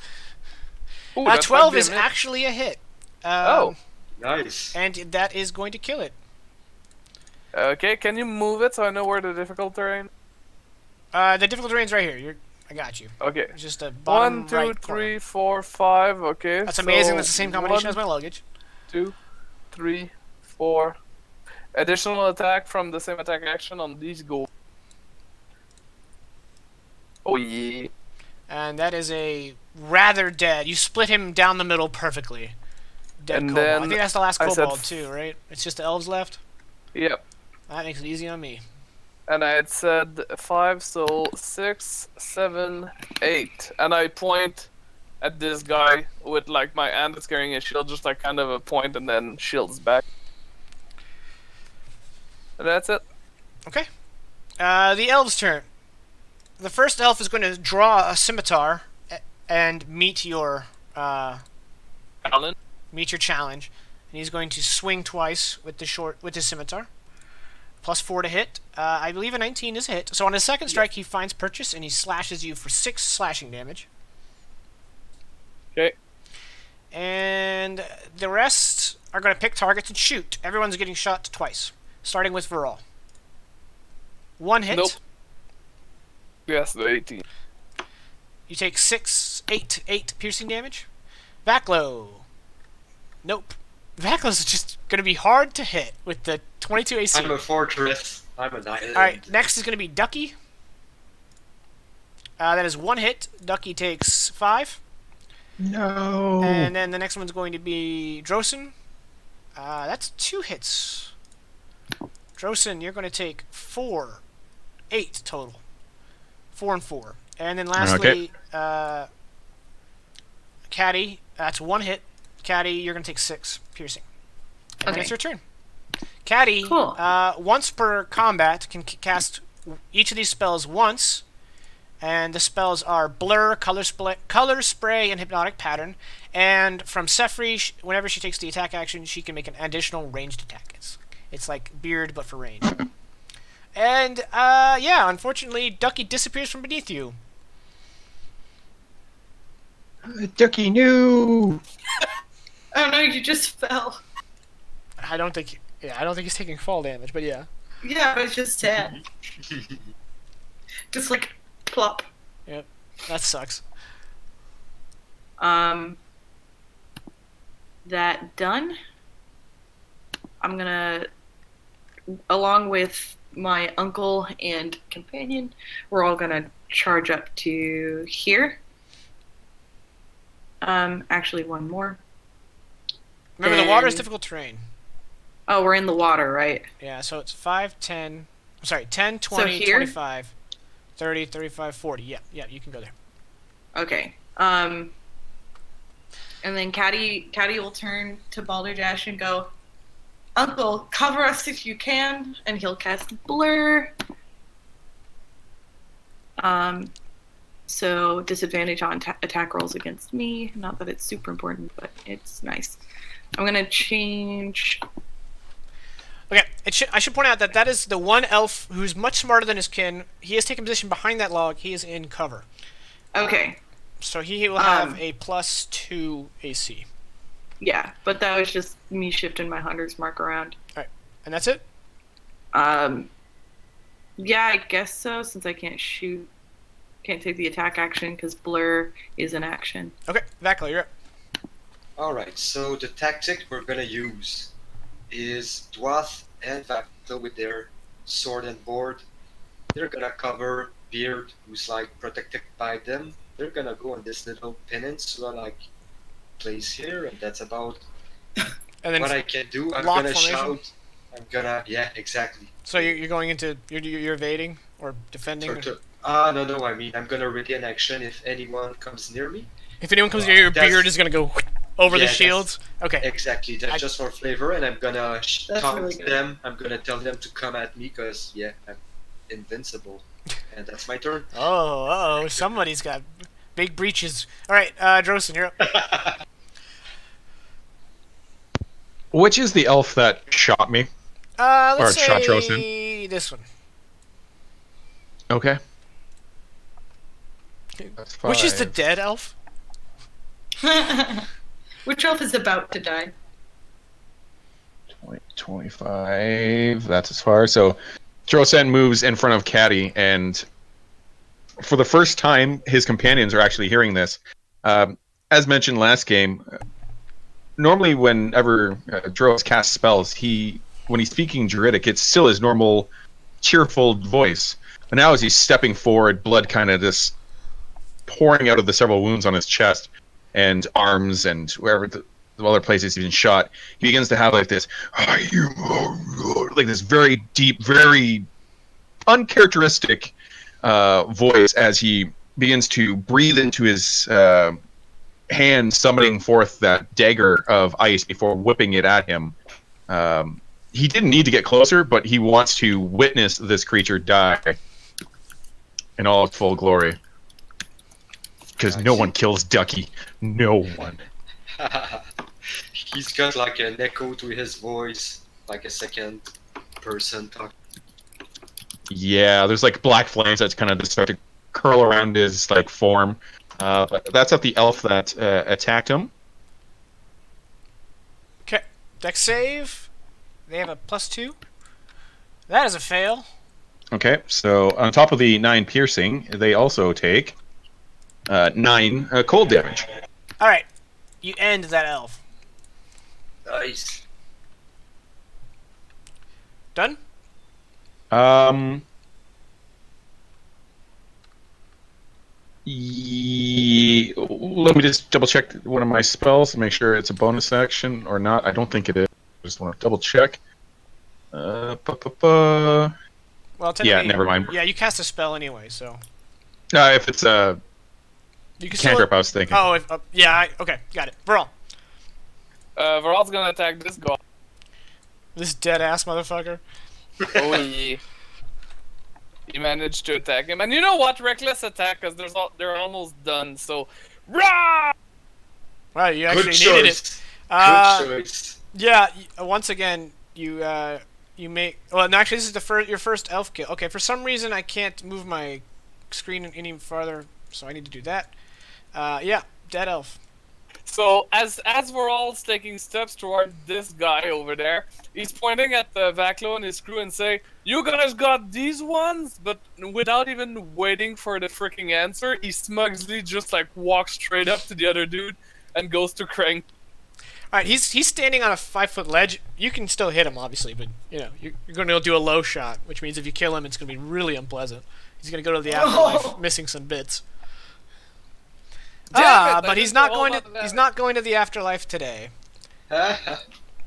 Ooh, that 12 might be is a miss. actually a hit. Oh. Nice. And that is going to kill it. Okay, can you move it so I know where the difficult terrain? The difficult terrain's right here. I got you. Okay. It's just a bottom 1, 2, right 3, corner. 4, 5. Okay. That's so amazing. That's the same combination as 1, my luggage. 2, 3, 4. Additional attack from the same attack action on these go. Oh yeah. And that is a rather dead. You split him down the middle perfectly. Dead And kobold. I then think that's the last I said kobold too, right? It's just the elves left. Yep. That makes it easy on me. And I had said 5, so 6, 7, 8. And I point at this guy with like my hand that's carrying a shield, just like kind of a point, and then shields back. And that's it. Okay. The elves' turn. The first elf is going to draw a scimitar and meet your Alan? challenge, and he's going to swing twice with the scimitar. +4 to hit. I believe a 19 is a hit. So on his second strike, he finds purchase and he slashes you for 6 slashing damage. Okay. And the rest are going to pick targets and shoot. Everyone's getting shot twice, starting with Viral. 1 hit. Nope. Yes, the 18. You take 8 piercing damage. Vaklo. Nope. Vaklo's just going to be hard to hit with the 22 AC. I'm a fortress. I'm an island. Alright, next is going to be Ducky. That is 1 hit. Ducky takes 5. No. And then the next one's going to be Drosen. That's 2 hits. Drosen, you're going to take 4. 8 total. 4 and 4. And then lastly, Caddy. That's 1 hit. Caddy, you're going to take 6 piercing. And then Okay. it's your turn. Caddy, Cool. once per combat, can cast each of these spells once. And the spells are Blur, Color Spray, and Hypnotic Pattern. And from Sefri, whenever she takes the attack action, she can make an additional ranged attack. It's like Beard, but for range. And, yeah, unfortunately, Ducky disappears from beneath you. Ducky, no. Oh no, you just fell. I don't think he's taking fall damage, but yeah. Yeah, but it's just sad. Just like plop. Yep. That sucks. That done. I'm gonna, along with my uncle and companion, we're all gonna charge up to here. Actually, one more. Remember, the water is Then- difficult terrain. Oh, we're in the water, right? Yeah, so it's 5, 10... Sorry, 10, 20, here? 25, 30, 35, 40. Yeah, you can go there. Okay. And then Caddy will turn to Balderdash and go, Uncle, cover us if you can, and he'll cast Blur. So disadvantage on attack rolls against me. Not that it's super important, but it's nice. I'm gonna change. Okay, I should point out that is the one elf who's much smarter than his kin. He has taken position behind that log. He is in cover. Okay. So he will have a +2 AC. Yeah, but that was just me shifting my hunter's mark around. Alright, and that's it? Yeah, I guess so, since I can't shoot. Can't take the attack action because Blur is an action. Okay, Vakla, you're up. Alright, so the tactic we're gonna use is Dwath and Vakla with their sword and board. They're gonna cover Beard, who's like protected by them. They're gonna go on this little peninsula like place here, and that's about And then what I can do. I'm lock gonna formation? shout. I'm gonna, yeah, exactly. So you're going into... You're evading? Or defending? No, I mean, I'm gonna ready an action if anyone comes near me. If anyone comes near your That's- beard is going to go over the Yeah, shields? Okay. Exactly, that's just for flavor, and I'm gonna That's taunt really good. them. I'm gonna tell them to come at me, because, yeah, I'm invincible. And that's my turn. Oh, somebody's got big breaches. Alright, Drosen, you're up. Which is the elf that shot me? Let's Or shot say Drosen. this one. Okay. That's Which is the 5. dead elf? Which elf is about to die? 25. That's as far. So Drosen moves in front of Caddy, and for the first time, his companions are actually hearing this. As mentioned last game, normally whenever Dros casts spells, when he's speaking Druidic, it's still his normal cheerful voice. But now as he's stepping forward, blood kind of just pouring out of the several wounds on his chest and arms and wherever the other places he's been shot, he begins to have like this, like this very deep, very uncharacteristic voice as he begins to breathe into his hand, summoning forth that dagger of ice before whipping it at him. He didn't need to get closer, but he wants to witness this creature die in all its full glory. Because no one kills Ducky. No one. He's got like an echo to his voice, like a second person talk. Yeah, there's like black flames that kind of just start to curl around his like form. But that's at the elf that attacked him. Okay. Dex save. They have a +2. That is a fail. Okay, so on top of the 9 piercing, they also take 9 cold damage. Alright. You end that elf. Nice. Done? Let me just double check one of my spells to make sure it's a bonus action or not. I don't think it is. I just want to double check. Well, Yeah, technically, never mind. Yeah, you cast a spell anyway, so... If it's a You can cantrip, I was thinking. Oh, yeah, okay, got it. Viral. Viral's gonna attack this guy. This dead-ass motherfucker. Oh yeah. He managed to attack him, and you know what? Reckless attack, because they're almost done. So, rah! Wow, you Good actually needed choice. it. Good choice. Yeah, once again, you make... Well, no, actually, this is your first elf kill. Okay, for some reason, I can't move my screen any farther, so I need to do that. Yeah, dead elf. So as we're all taking steps toward this guy over there, he's pointing at the Vaklo and his crew and say, "You guys got these ones?" But without even waiting for the freaking answer, he smugly just like walks straight up to the other dude and goes to crank. right, he's standing on a 5-foot ledge. You can still hit him, obviously, but you're going to do a low shot, which means if you kill him, it's going to be really unpleasant. He's going to go to the afterlife, missing some bits. But he's not going to. He's not going to the afterlife today.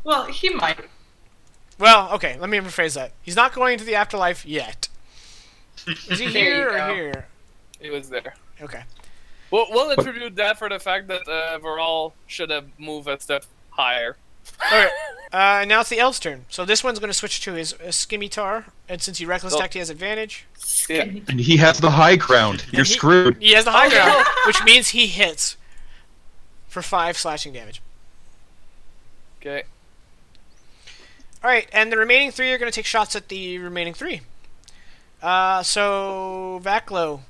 Well, he might. Well, okay. Let me rephrase that. He's not going to the afterlife yet. Is he here or here? He was there. Okay. We'll attribute that for the fact that Veral should have moved a step higher. Okay. Now it's the elf's turn. So this one's going to switch to his scimitar, and since he reckless attacked, he has advantage. Yeah. And he has the high ground. You're screwed. He has the high ground, which means he hits for 5 slashing damage. Okay. All right, and the remaining 3 are going to take shots at the remaining 3. So Vaklo,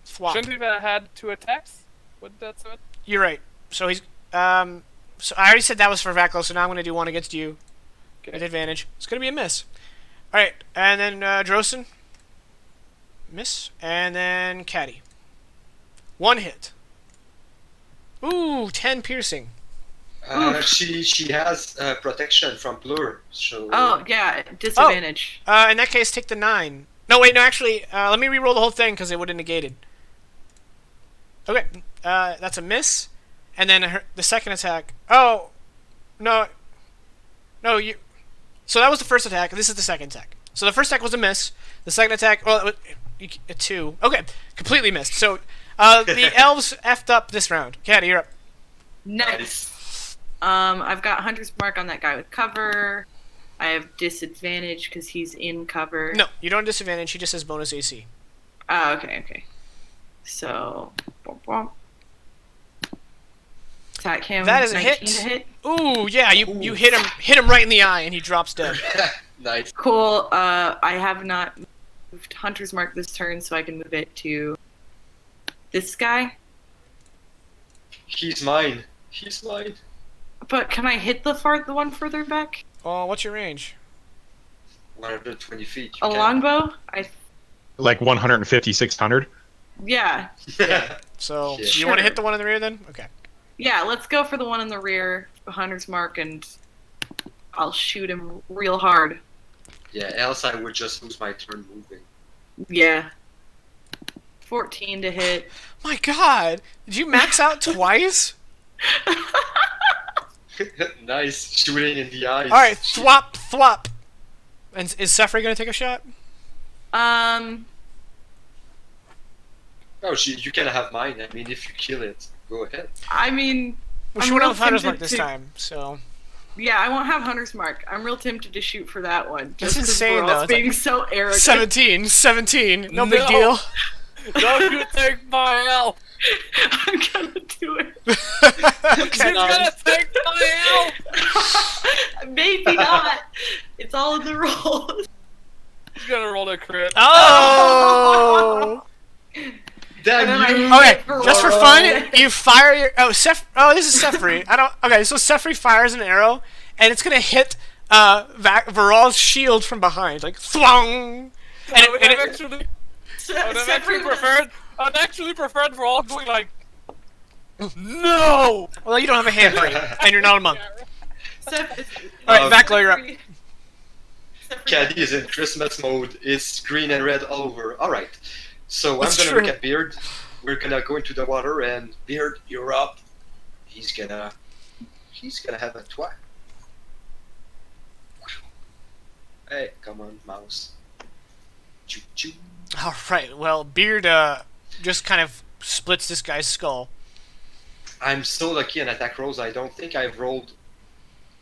swap. Shouldn't we have had 2 attacks? Would that it? You're right. So he's So I already said that was for Vaklo, so now I'm going to do one against you. Okay. At advantage. It's going to be a miss. All right, and then Drosen. Miss, and then Caddy. 1 hit. Ooh, 10 piercing. She has protection from blur, so. Oh yeah, disadvantage. In that case, take the 9. No, wait, no, actually, let me re-roll the whole thing because it would have negated. Okay, that's a miss, and then the second attack. Oh, no, you. So that was the first attack. This is the second attack. So the first attack was a miss. The second attack, well, a 2. Okay, completely missed. So the elves effed up this round. Caddy, you're up. Nice. I've got Hunter's Mark on that guy with cover. I have disadvantage because he's in cover. No, you don't have disadvantage. He just has bonus AC. Oh, okay. So, attack him. That is a 19 hit. to hit. Ooh, yeah, you hit him right in the eye, and he drops dead. Nice. Cool. I have not moved Hunter's Mark this turn, so I can move it to this guy. He's mine. But can I hit the one further back? Oh, what's your range? 120 feet. A longbow? Like 150, 600. Yeah. Yeah. So Yeah. you want to hit the one in the rear then? Okay. Yeah, let's go for the one in the rear, Hunter's Mark, and I'll shoot him real hard. Yeah, else I would just lose my turn moving. Yeah. 14 to hit. My God, did you max out twice? Nice. Shooting in the eyes. All right, thwop. And is Sefri gonna take a shot? Oh, you can have mine. I mean, if you kill it, go ahead. I mean, Well, I'm she won't real have Hunter's tempted Mark this to- time, so. yeah, I won't have Hunter's Mark. I'm real tempted to shoot for that one. That's Just 'cause insane, we're all though. It's being so arrogant. 17, no big No. deal. Don't you take my L! I'm gonna do it. He's gonna take my L! Maybe not. It's all in the rolls. He's gonna roll a crit. Oh! Damn And then you! I Okay, hit for just for one. fun, you fire your this is Sefri. Okay, so Sefri fires an arrow, and it's gonna hit Varal's shield from behind, like thwong. I would have actually Separate- preferred for all going like, no! Well, you don't have a hand free, and you're not a monk. Sep- All right, Vaklo, you're up. Separate- Caddy is in Christmas mode. It's green and red all over. Alright. So That's I'm gonna true. look at Beard. We're gonna go into the water and Beard, you're up. He's gonna have a twat. Hey, come on, mouse. Choo choo. All right. Well, Beard just kind of splits this guy's skull. I'm so lucky in attack rolls. I don't think I've rolled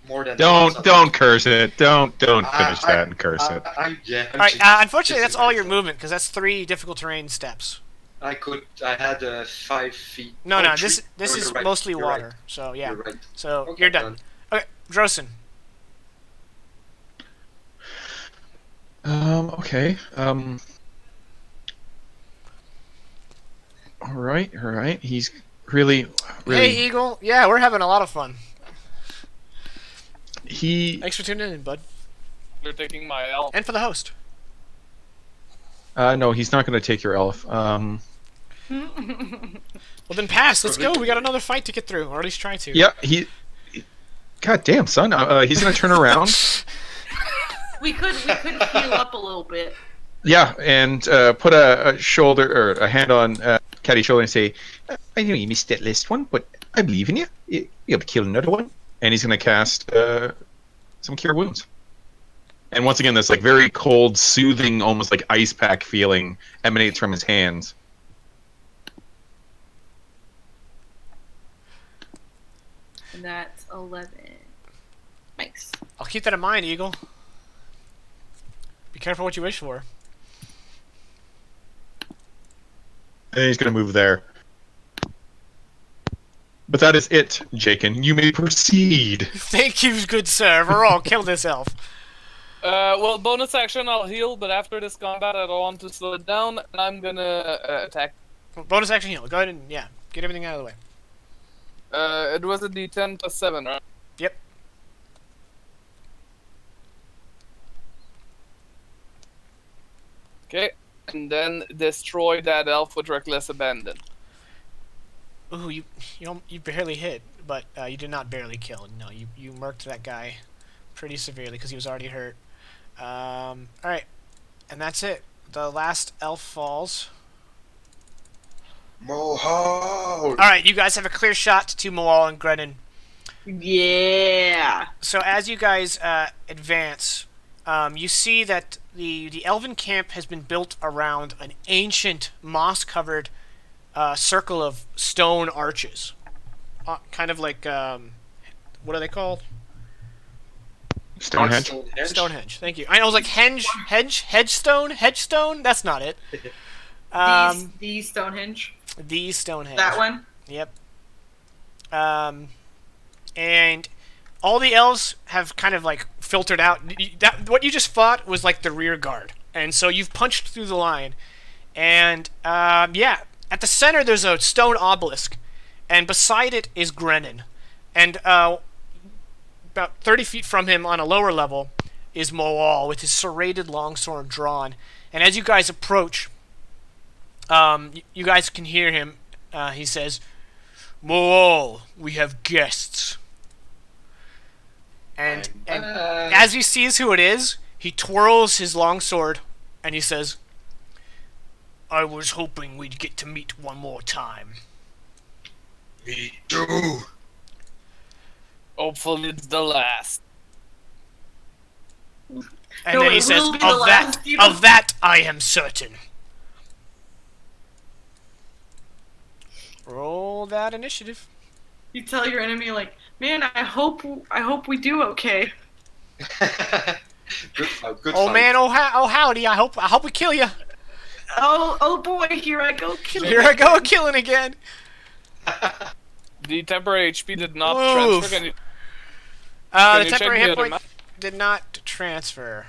more than. Don't curse it. Don't finish that and curse it. I'm All right. just- Unfortunately, that's all your myself. movement because that's 3 difficult terrain steps. I had 5 feet. No, Oh, no. three. This Oh, is you're right, mostly you're water. right, So yeah. You're right. So Okay, you're done. Okay, Drosen. Okay. All right. He's really. Hey, Eagle. Yeah, we're having a lot of fun. He. Thanks for tuning in, bud, You're taking my L. and for the host. No, he's not going to take your elf. Well, then pass. Let's go. We got another fight to get through, or at least try to. Yeah, God damn, son. He's gonna turn around. We could heal up a little bit. Yeah, and put a shoulder or a hand on Caddy's shoulder and say, "I know you missed that last one, but I believe in you. You'll be able to kill another one." And he's gonna cast some Cure Wounds. And once again, this like very cold, soothing, almost like ice pack feeling emanates from his hands. And that's 11. Nice. I'll keep that in mind, Eagle. Be careful what you wish for. And he's going to move there. But that is it, Jakin. You may proceed. Thank you, good sir. Varol, kill this elf. Well, bonus action, I'll heal, but after this combat, I don't want to slow it down, and I'm gonna attack. Bonus action heal. Go ahead and, yeah, get everything out of the way. It was a D10 plus 7, right? Yep. Okay, and then destroy that elf with reckless abandon. Ooh, you barely hit, but you did not barely kill. No, you murked that guy pretty severely because he was already hurt. All right, and that's it. The last elf falls. Mohol! All right, you guys have a clear shot to Moal and Grenin. Yeah. So as you guys advance, you see that the elven camp has been built around an ancient moss-covered circle of stone arches, kind of like what are they called? Stonehenge? Stonehenge. Thank you. I was like hedgestone. That's not it. The Stonehenge. The Stonehenge. That one. Yep. And all the elves have kind of like filtered out. What you just fought was like the rear guard, and so you've punched through the line. And yeah, at the center there's a stone obelisk, and beside it is Grenin, and about 30 feet from him on a lower level is Moal with his serrated longsword drawn. And as you guys approach, you guys can hear him. He says, "Moal, we have guests." And as he sees who it is, he twirls his longsword and he says, "I was hoping we'd get to meet one more time." Me too! Hopefully it's the last. And No, then he it says, will be the last, you know? Of that I am certain." Roll that initiative. You tell your enemy like, "Man, I hope we do okay." Good fight, good Oh fight. man, oh howdy! I hope we kill you. Oh boy, here I go killing. Here I go killing again. The temporary HP did not Oof. transfer. Can you The you check temporary the hit other point map? did not transfer.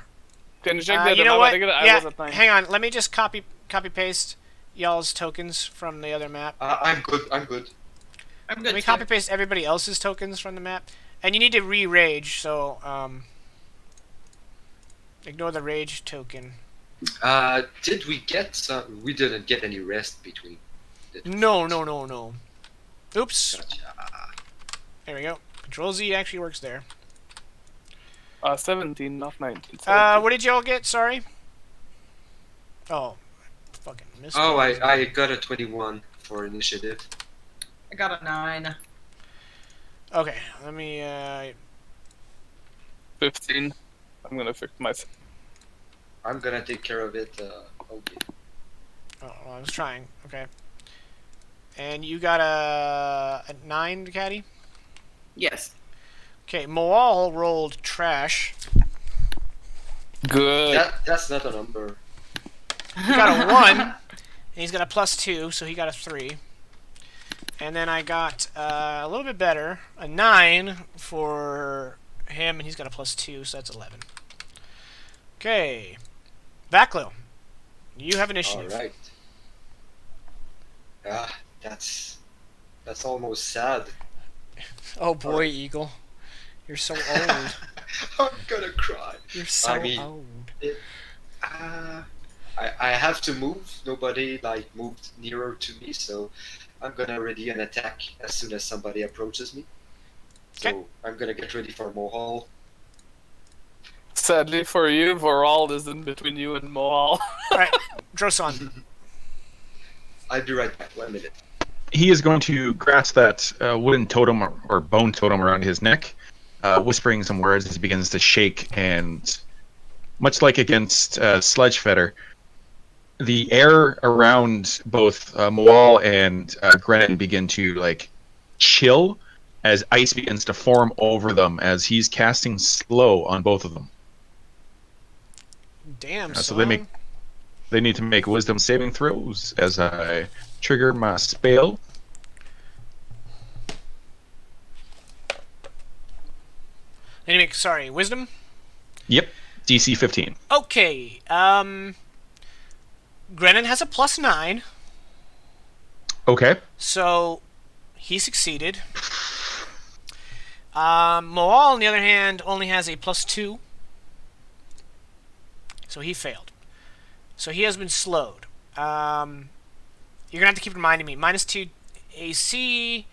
check the other You know map? what? I think I Yeah, wasn't playing. hang on. Let me just copy paste y'all's tokens from the other map. I'm good. I'm good. Let me too. copy paste everybody else's tokens from the map, and you need to re-rage. So ignore the rage token. Did we get some? We didn't get any rest between. the two No. fights. Oops. Gotcha. There we go. Control Z actually works there. 17, not 19. What did y'all get? Sorry. Oh, fucking missed. Oh, I got a 21 for initiative. I got a 9. Okay, let me. 15. I'm gonna fix myself. I'm gonna take care of it. Okay. Oh, I was trying. Okay. And you got a 9, Caddy? Yes. Okay, Moal rolled trash. Good. That's not a number. He got a 1, and he's got a +2, so he got a 3. And then I got a little bit better, a 9 for him, and he's got a +2, so that's 11. Okay. Backlow, you have initiative. All right. That's almost sad. Oh boy, Eagle. You're so old. I'm gonna cry. You're so I mean, old. I have to move. Nobody moved nearer to me, so I'm gonna ready an attack as soon as somebody approaches me. So I'm gonna get ready for Mohol. Sadly for you, Voral is in between you and Moal. Alright, Droson. I'll be right back. 1 minute. He is going to grasp that wooden totem or bone totem around his neck, whispering some words as he begins to shake, and much like against Sledgefeller, the air around both Moal and Grenin begin to like chill as ice begins to form over them as he's casting slow on both of them. Damn, So son. they need to make wisdom saving throws as I trigger my spell. Sorry, wisdom? Yep, DC 15. Okay, Grenin has a +9, Okay. so he succeeded. Moal, on the other hand, only has a +2, so he failed. So he has been slowed. You're gonna have to keep reminding me. -2 AC.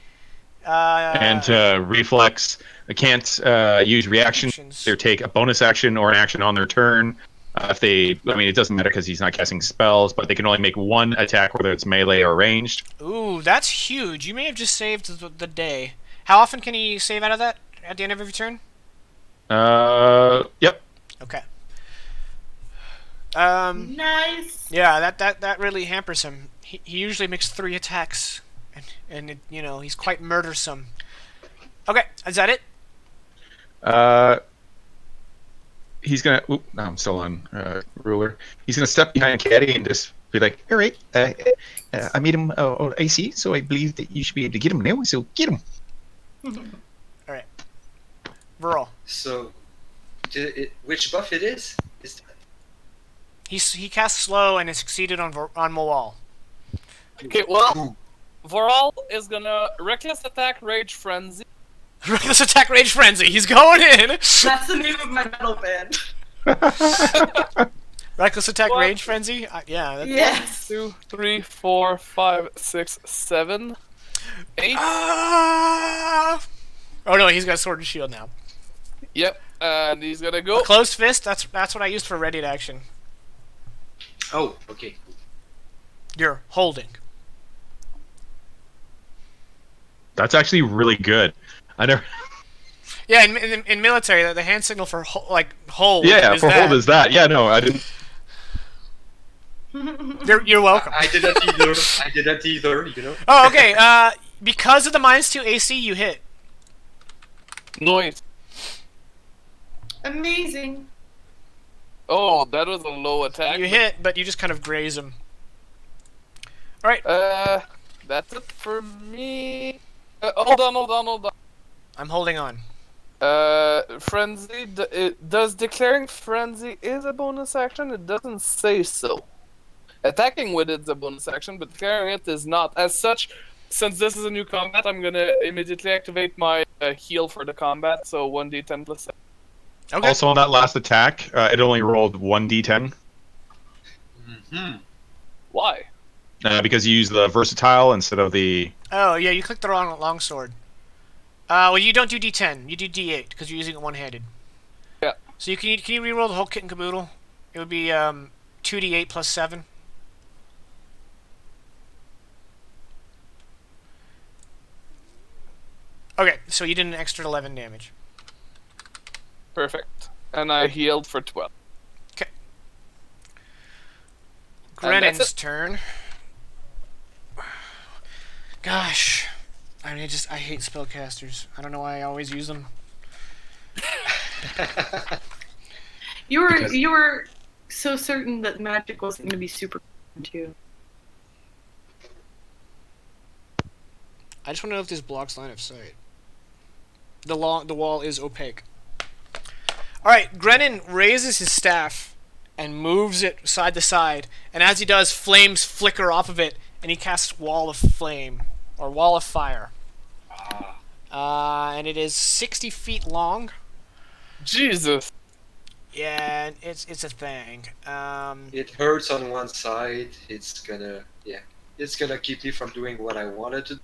And reflex. I can't use reaction. Actions. They take a bonus action or an action on their turn. If they, I mean, it doesn't matter because he's not casting spells, but they can only make one attack, whether it's melee or ranged. Ooh, that's huge. You may have just saved the day. How often can he save out of that at the end of every turn? Yep. Okay. Nice. Yeah, that really hampers him. He usually makes 3 attacks, and it, you know, he's quite murdersome. Okay, is that it? He's gonna. Oop, no, I'm still on ruler. He's gonna step behind Caddy and just be like, "All right, I made him AC, so I believe that you should be able to get him now. So get him." All right. Viral. So, which buff it is? Is that... He cast slow and has succeeded on Moal. Okay, well, Voral is gonna reckless attack, rage frenzy. Reckless attack, rage frenzy. He's going in. That's the name of my metal band. Reckless attack, What? rage frenzy. Yeah. That's, Yes. 2, 3, 4, 5, 6, 7, 8. Oh no, he's got sword and shield now. Yep, and he's gonna go. Closed fist. That's what I used for ready to action. Oh, okay. You're holding. That's actually really good. I never. Yeah, in military, the hand signal for hold. Yeah, is for that. hold is that. Yeah, no, I didn't. You're welcome. I did that either. I did that either. You know. Oh, okay. Because of the -2 AC, you hit. Noise. Amazing. Oh, that was a low attack. You hit, but you just kind of graze him. All right. That's it for me. Hold on. I'm holding on. Frenzy. Does declaring frenzy is a bonus action? It doesn't say so. Attacking with it's a bonus action, but declaring it is not. As such, since this is a new combat, I'm gonna immediately activate my heal for the combat. So 1d10 plus 7. Okay. Also, on that last attack, it only rolled 1d10 Why? because you used the versatile instead of the. Oh yeah, you clicked the wrong longsword. Well, you don't do D10. You do D8 because you're using it one-handed. Yeah. So can you reroll the whole kit and caboodle? It would be 2d8 plus 7. Okay, so you did an extra 11 damage. Perfect. And I healed for 12. Okay. And that's Grenin's it. turn. Gosh. I hate spellcasters. I don't know why I always use them. You were Because- you were so certain that magic wasn't going to be super too. I just want to know if this blocks line of sight. The wall is opaque. Alright, Grenin raises his staff and moves it side to side, and as he does, flames flicker off of it, and he casts Wall of Flame, or Wall of Fire. And it is 60 feet long. Jesus. Yeah, it's a thing. It hurts on one side. It's gonna keep me from doing what I wanted to.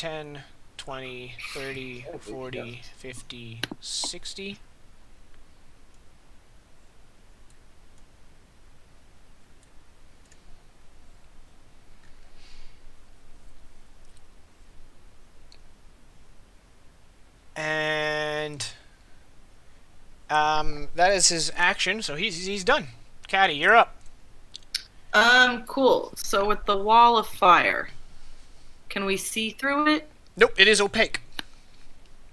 10, 20, 30, 40, 50, 60. And that is his action, so he's done. Caddy, you're up. Cool. So with the wall of fire, can we see through it? Nope, it is opaque.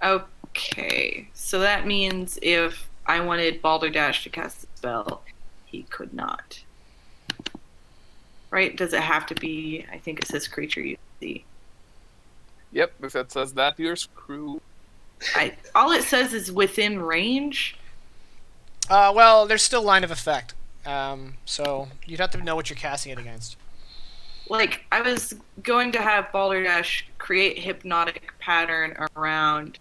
Okay. So that means if I wanted Balderdash to cast the spell, he could not. Right? Does it have to be, I think it says creature you see. Yep, if it says that, you're screwed. All it says is within range. Well, there's still line of effect. So you'd have to know what you're casting it against. Like, I was going to have Balderdash create hypnotic pattern around,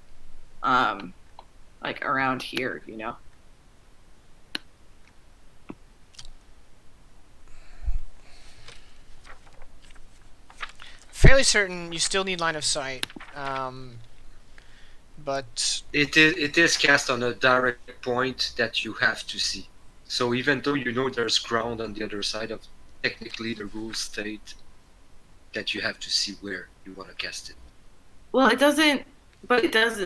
like around here, you know? Fairly certain you still need line of sight. But It is cast on a direct point that you have to see. So even though you know there's ground on the other side of, technically the rules state that you have to see where you want to cast it. Well, it doesn't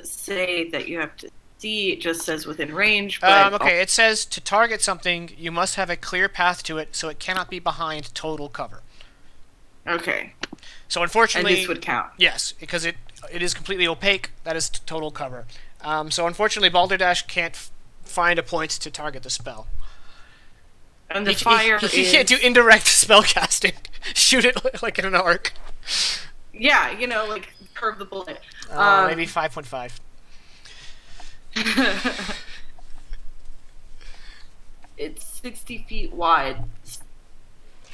say that you have to see, it just says within range. But okay, it says to target something, you must have a clear path to it, so it cannot be behind total cover. Okay. So And unfortunately, this would count. yes, because it is completely opaque. That is total cover. So unfortunately, Balderdash can't find a point to target the spell. And the He fire he can't do indirect spell casting. Shoot it like in an arc. Yeah, you know, like curve the bullet. Maybe 5.5. It's 60 feet wide.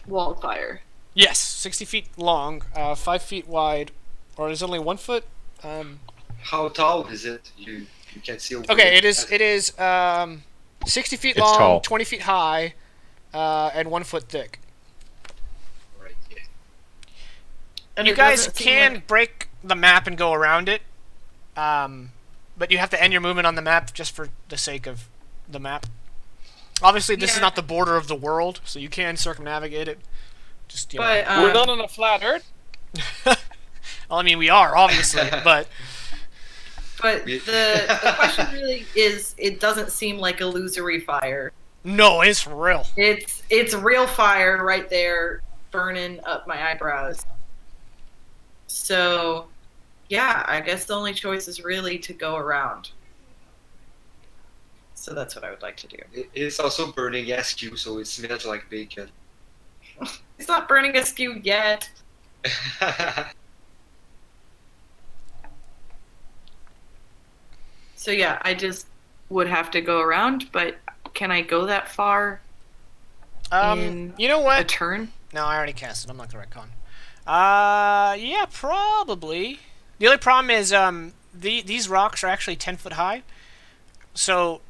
Wall of fire. Yes, 60 feet long, 5 feet wide, or is it only 1 foot? How tall is it? You can see over Okay, it is 60 feet It's long, tall. 20 feet high, and 1 foot thick. Right, yeah. And You it guys doesn't seem can like- break the map and go around it, but you have to end your movement on the map just for the sake of the map. Obviously, this is Yeah. not the border of the world, so you can circumnavigate it. Just, you know. But We're not on a flat Earth. Well, I mean, we are, obviously, but the question really is, it doesn't seem like illusory fire. no, it's real. It's real fire right there, burning up my eyebrows. So, yeah, I guess the only choice is really to go around. So that's what I would like to do. It's also burning SQ, so it smells like bacon. It's not burning askew yet. So yeah, I just would have to go around, but can I go that far in You know a what? turn? No, I already cast it. I'm not the right con. Yeah, probably. The only problem is, these rocks are actually 10 foot high, so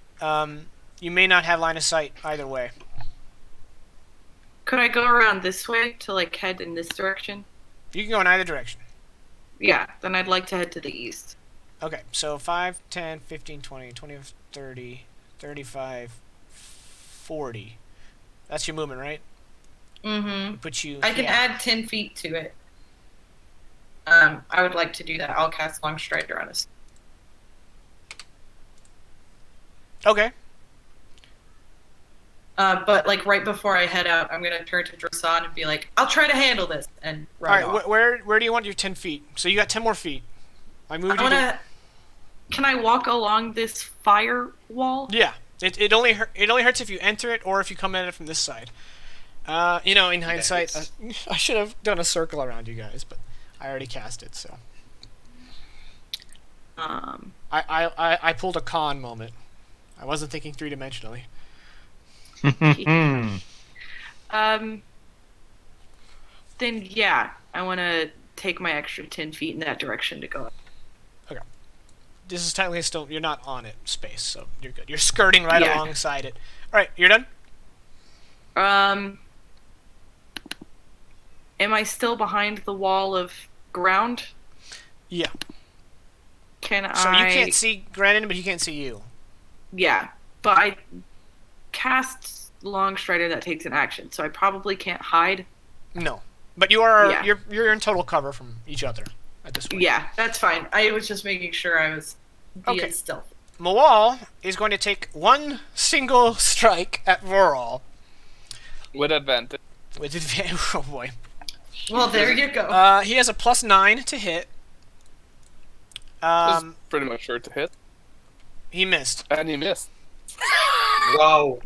you may not have line of sight either way. Could I go around this way to like head in this direction? You can go in either direction. Yeah, then I'd like to head to the east. Okay, so 5, 10, 15, 20, 20, 30, 35, 40. That's your movement, right? Mm-hmm. Put you. I can yeah. add 10 feet to it. I would like to do that. I'll cast Long Strider on us. Okay. But like right before I head out, I'm gonna turn to Drasan and be like, "I'll try to handle this," and All run right. off. Where do you want your 10 feet? So you got 10 more feet. I moved I you. wanna. Can I walk along this fire wall? Yeah. It only hurts if you enter it or if you come at it from this side. You know, in hindsight, I should have done a circle around you guys, but I already cast it, so I pulled a con moment. I wasn't thinking 3-dimensionally. Then yeah, I want to take my extra 10 feet in that direction to go. This is technically still, you're not on it space, so you're good. You're skirting right Yeah. alongside it. All right, you're done. Am I still behind the wall of ground? Yeah. Can I? So you can't see Grannon, but he can't see you. Yeah, but I cast Long Strider that takes an action, so I probably can't hide. No. But you are Yeah. you're in total cover from each other at this point. Yeah, that's fine. I was just making sure I was being Okay. stealthy. Moal is going to take one single strike at Voral With advantage. with advantage. Oh boy. Well, there you go. He has a +9 to hit. It's pretty much sure to hit. He missed. And he missed. Wow.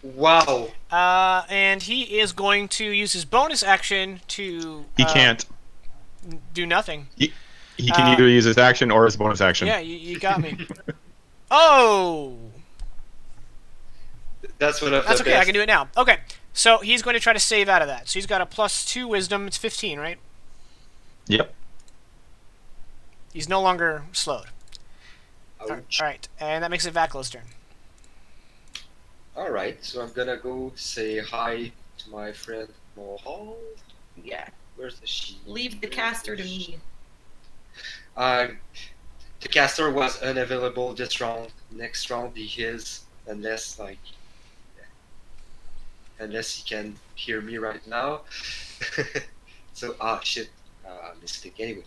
Wow. And he is going to use his bonus action to. He can't. do nothing. He can either use his action or his bonus action. Yeah, you got me. Oh! That's one of That's the okay, I best. can do it now. Okay, so he's going to try to save out of that. So he's got a +2 wisdom. It's 15, right? Yep. He's no longer slowed. Ouch. Alright, and that makes it Vaklo's turn. Alright, so I'm gonna go say hi to my friend Mohal. Yeah. Where's the sheep? Leave the caster to me. The caster was unavailable this round. Next round be his, unless he can hear me right now. So shit, mistake. Anyway,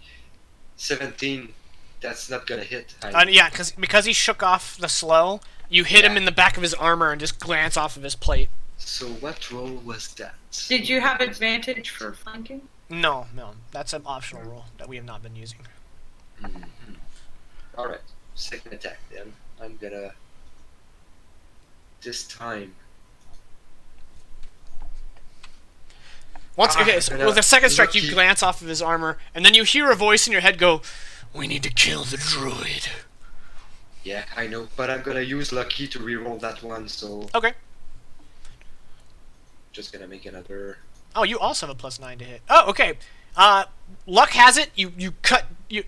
17. That's not gonna hit. Yeah, because he shook off the slow, you hit him in the back of his armor and just glance off of his plate. So what roll was that? Did you have advantage for flanking? No, that's an optional rule that we have not been using. Mm-hmm. Alright, second attack then. I'm gonna. This time. Okay, so with the second strike, you lucky. glance off of his armor, and then you hear a voice in your head go, "We need to kill the druid." Yeah, I know, but I'm gonna use lucky to reroll that one, so Okay. just gonna make another. Oh, you also have a +9 to hit. Oh, okay. Luck has it. You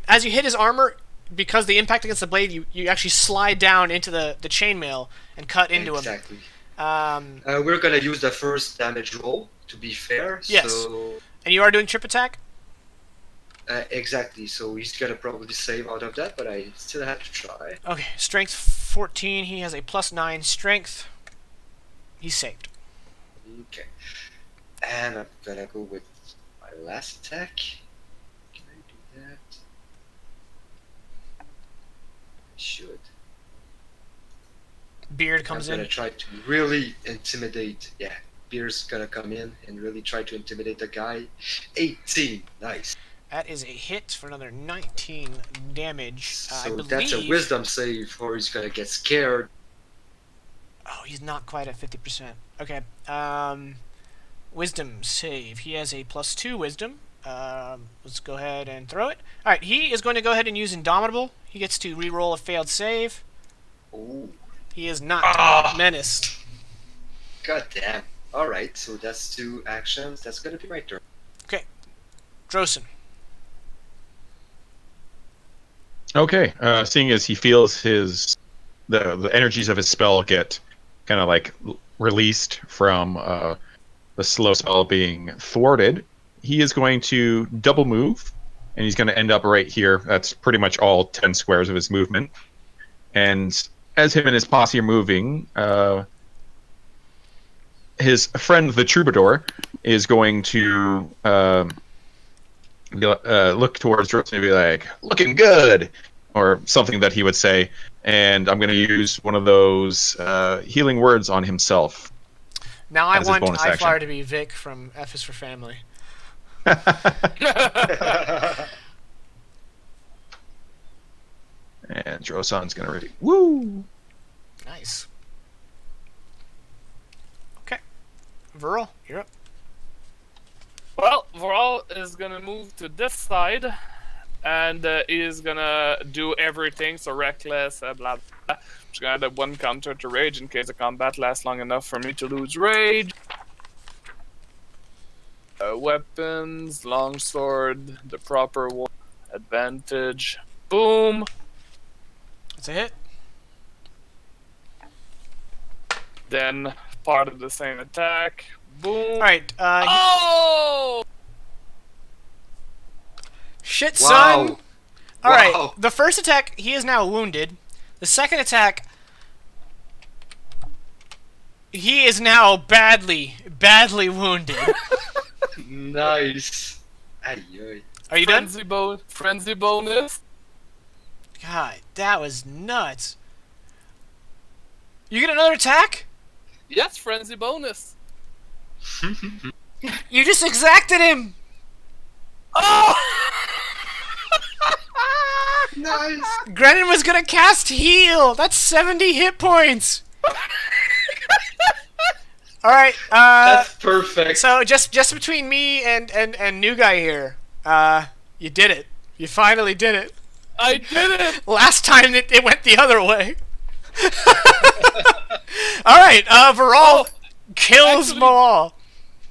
as you hit his armor, because the impact against the blade, you actually slide down into the chainmail and cut into Exactly. him. We're gonna use the first damage roll to be fair. Yes. So And you are doing trip attack. exactly. So he's gonna probably save out of that, but I still have to try. Okay, strength 14. He has a +9 strength. He's saved. Okay. And I'm gonna go with my last attack. Can I do that? I should. Beard comes I'm in. gonna try to really intimidate. Yeah, Beer's gonna come in and really try to intimidate the guy. 18, nice. That is a hit for another 19 damage. I So believe. that's a wisdom save, or he's gonna get scared. Oh, he's not quite at 50%. Okay. Wisdom save. He has a +2 wisdom. Let's go ahead and throw it. All right. He is going to go ahead and use Indomitable. He gets to re-roll a failed save. Oh, He is not menaced. god damn. Alright, so that's 2 actions. That's gonna be my turn. Okay. Drosen. Okay. Seeing as he feels the energies of his spell get kind of like released from the slow spell being thwarted, he is going to double move, and he's going to end up right here. That's pretty much all 10 squares of his movement. And as him and his posse are moving, his friend the troubadour is going to look towards Drosen and be like, "Looking good," or something that he would say. And I'm going to use one of those healing words on himself. Now I As his want bonus iFlyer action. to be Vic from F is for Family. And Drosan's going to ready. Woo! Nice. Okay. Viral, you're up. Well, Voral is gonna move to this side, and is gonna do everything. So reckless, blah blah. Just gonna add 1 counter to rage in case the combat lasts long enough for me to lose rage. Weapons, longsword, the proper one, advantage. Boom. That's a hit. Then part of the same attack. Boom. All right. Oh! Shit, Wow. son. All right. Wow. The first attack, he is now wounded. The second attack, he is now badly wounded. Nice. Aye, aye. Are you done? Frenzy bonus. God, that was nuts. You get another attack? Yes, frenzy bonus. You just exacted him. Oh! Nice. Grennan was gonna cast heal. That's 70 hit points. All right. That's perfect. So just between me and new guy here, you did it. You finally did it. I did it. Last time it went the other way. All right. Veral kills actually- Moal.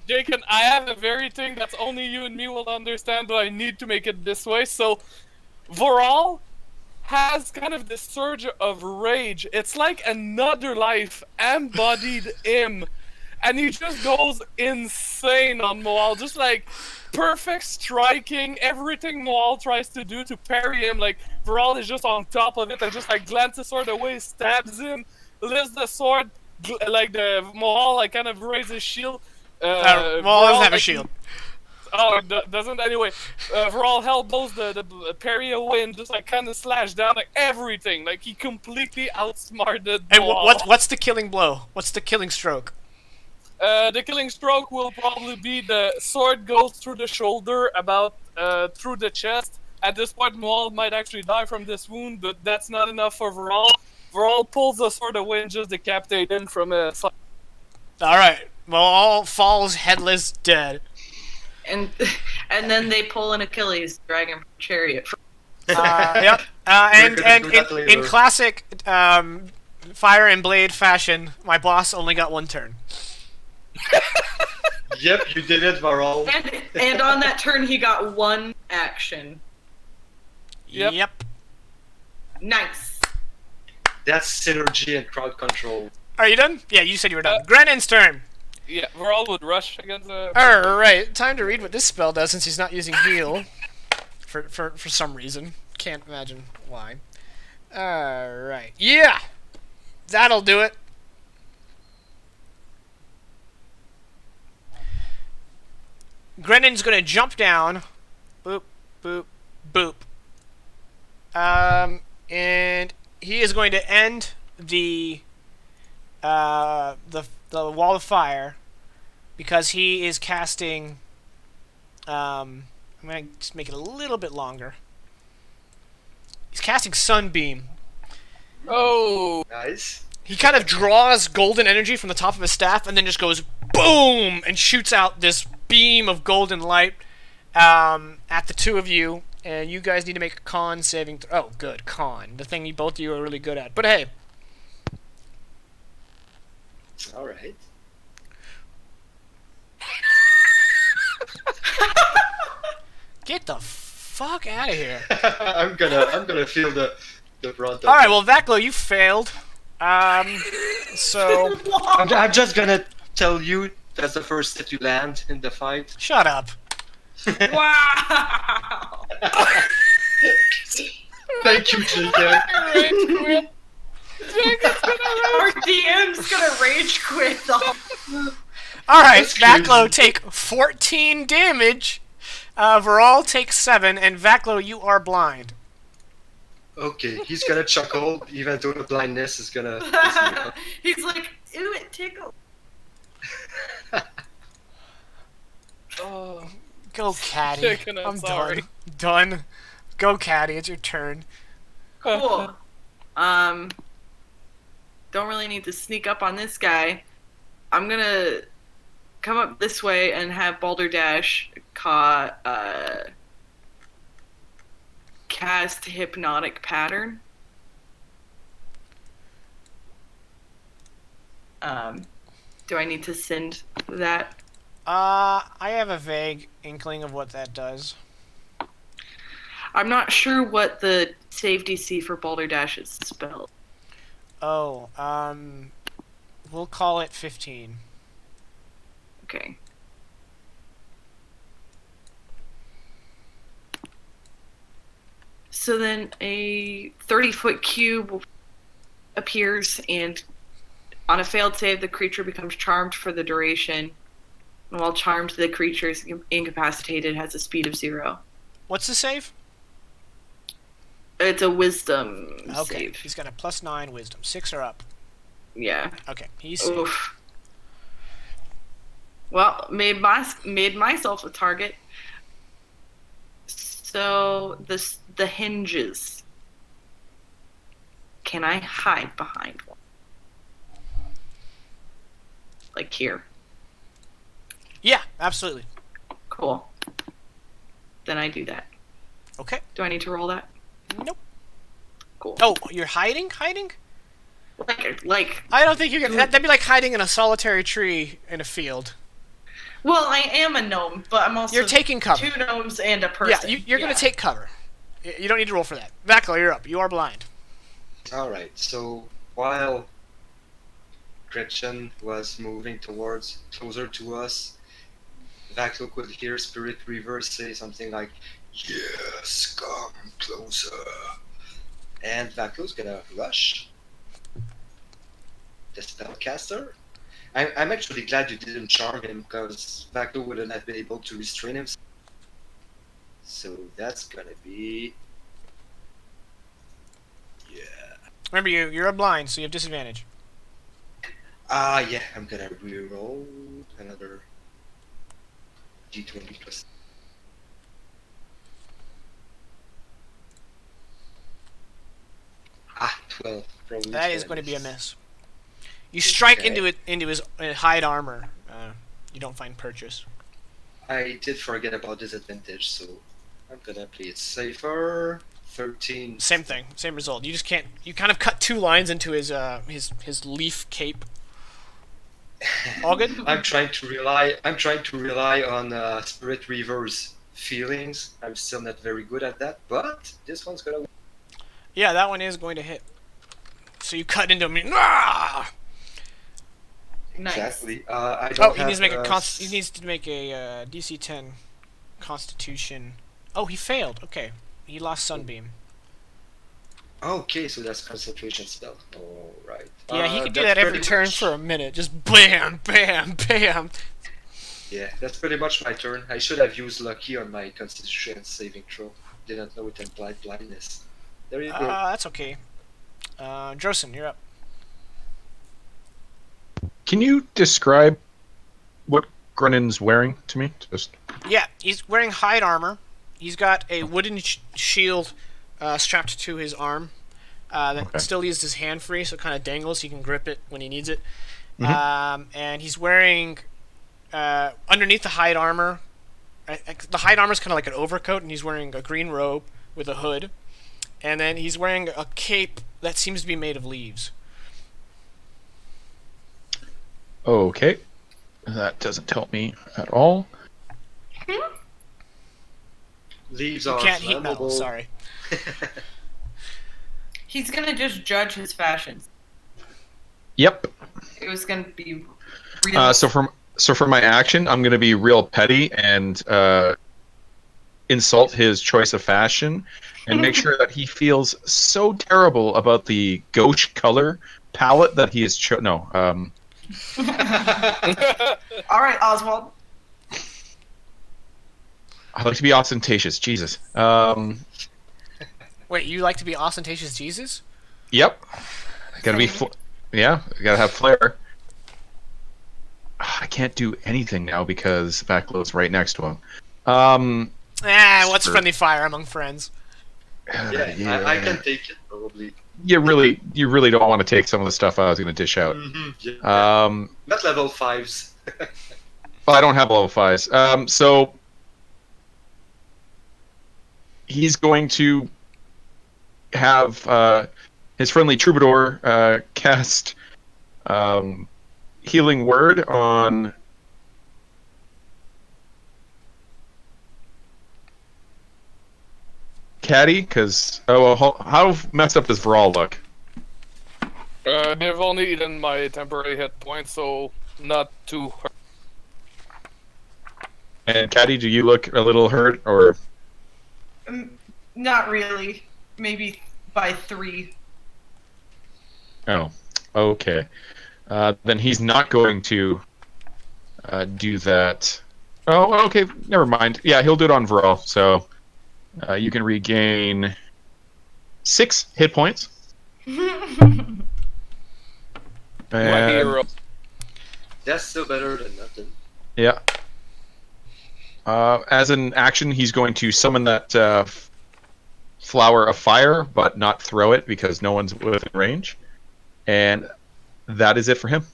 Jacob, I have a very thing that's only you and me will understand, but I need to make it this way. So, Voral has kind of this surge of rage. It's like another life embodied him. And he just goes insane on Moal. Just like perfect striking. Everything Moal tries to do to parry him. Like, Voral is just on top of it and just like glances the sword away, stabs him, lifts the sword, like the Moal like kind of raises his shield. Moal doesn't Voral, have a like, shield. Oh, it doesn't anyway. Voral elbows the parry away and just like kind of slash down like everything. Like he completely outsmarted. And Moal. what's the killing blow? What's the killing stroke? The killing stroke will probably be the sword goes through the shoulder, about through the chest. At this point, Moal might actually die from this wound, but that's not enough for Voral. Voral pulls the sword away and just decapitates him from a side. All right. Moal falls headless, dead. And then they pull an Achilles, drag him from chariot. Yep. We're gonna And do that in later. classic Fire and Blade fashion, my boss only got one turn. Yep, you did it, Varol. And on that turn, he got one action. Yep. Nice. That's synergy and crowd control. Are you done? Yeah, you said you were done. Grennan's turn. Yeah, Voral would rush against the. Alright, time to read what this spell does since he's not using heal. For some reason. Can't imagine why. Alright. Yeah! That'll do it. Grennan's gonna jump down. Boop, boop, boop. And he is going to end the wall of fire because he is casting. I'm gonna just make it a little bit longer. He's casting Sunbeam. Oh. Nice. He kind of draws golden energy from the top of his staff and then just goes boom and shoots out this beam of golden light at the two of you. And you guys need to make a con saving. Oh, good, con. The thing you both of you are really good at. But hey, All right. get the fuck out of here. I'm gonna feel the brunt of All right, it. well, Vaclo, you failed. So I'm just gonna tell you that's the first hit you land in the fight. shut up. Wow. Thank you, Jacob. Rage quit. Our DM's gonna rage quit though. All right, That's crazy. Vaclo, take 14 damage. Veral takes 7, and Vaclo, you are blind. Okay, he's gonna chuckle, even though the blindness is gonna piss me off. He's like, ew, it tickles. Oh. Go, Caddy. Chicken, I'm sorry. Done. Go, Caddy. It's your turn. Cool. Don't really need to sneak up on this guy. I'm gonna come up this way and have Balderdash cast Hypnotic Pattern. Do I need to send that? I have a vague inkling of what that does. I'm not sure what the save DC for Balderdash's spell. Oh, we'll call it 15. Okay. So then a 30-foot cube appears, and on a failed save, the creature becomes charmed for the duration. And while charmed, the creature is incapacitated, has a speed of 0. What's the save? It's a wisdom Okay, save. he's got a +9 wisdom. 6 or up. Yeah. Okay, he's safe. Oof. Well, made myself a target. So the hinges. Can I hide behind one? Like here. Yeah, absolutely. Cool. Then I do that. Okay. Do I need to roll that? Nope. Cool. Oh, you're hiding? Hiding? Like. I don't think you're gonna. That'd be like hiding in a solitary tree in a field. Well, I am a gnome, but I'm also You're taking cover. 2 gnomes and a person. Yeah, you're gonna take cover. You don't need to roll for that. Vaklo, you're up. You are blind. Alright, so while Gretchen was moving closer to us, Vaklo could hear Spirit Reaver say something like, "Yes, come closer." And Vaklo's gonna rush the spellcaster. I'm actually glad you didn't charm him, because Vaklo wouldn't have been able to restrain himself. So that's gonna be... yeah. Remember, you're a blind, so you have disadvantage. Yeah, I'm gonna reroll another d20 plus. 12. Probably That is going to be a miss. You strike Okay. into his hide armor. You don't find purchase. I did forget about disadvantage, so I'm gonna play it safer. 13. Same thing, same result. You just can't. You kind of cut 2 lines into his leaf cape. All good. I'm trying to rely on Spirit Reaver's feelings. I'm still not very good at that, but this one's gonna. Yeah, that one is going to hit. So you cut into him. Ah! Nice. Exactly. I don't He needs to make have, he needs to make a DC 10 Constitution. Oh, he failed. Okay, he lost Sunbeam. Okay, so that's concentration spell. All right. Yeah, he could do that's that every pretty turn much- for a minute. Just bam, bam, bam. Yeah, that's pretty much my turn. I should have used lucky on my Constitution saving throw. Didn't know it implied blindness. There you go. That's okay. Drosen, you're up. Can you describe what Grunin's wearing to me? Just Yeah, he's wearing hide armor. He's got a wooden shield strapped to his arm that Okay. still leaves his hand free, so it kind of dangles. So he can grip it when he needs it. Mhm. And he's wearing underneath the hide armor. The hide armor is kind of like an overcoat, and he's wearing a green robe with a hood. And then he's wearing a cape that seems to be made of leaves. okay. That doesn't help me at all. Leaves You are can't heat metal, flammable. sorry. He's gonna just judge his fashions. Yep. It was gonna be real. So for my action, I'm gonna be real petty and insult his choice of fashion, and make sure that he feels so terrible about the gauche color palette that he has All right, Oswald. I like to be ostentatious. Jesus. Wait, you like to be ostentatious Jesus? Yep. Gotta be. Yeah. Gotta have flair. I can't do anything now because Vaklo's right next to him. What's Sure. friendly fire among friends? Yeah, I can take it probably. You really don't want to take some of the stuff I was going to dish out. Yeah. Not level 5s. Well, I don't have level 5s. So he's going to have his friendly troubadour cast healing word on Caddy, because how messed up does Varal look? They've only eaten my temporary hit points, so not too hurt. And Caddy, do you look a little hurt or? Not really. maybe by 3. Oh, okay. Then he's not going to do that. Oh, okay. Never mind. Yeah, he'll do it on Varel. So you can regain 6 hit points. My And- hero. That's still better than nothing. Yeah. As an action, he's going to summon that flower of fire, but not throw it because no one's within range. And that is it for him.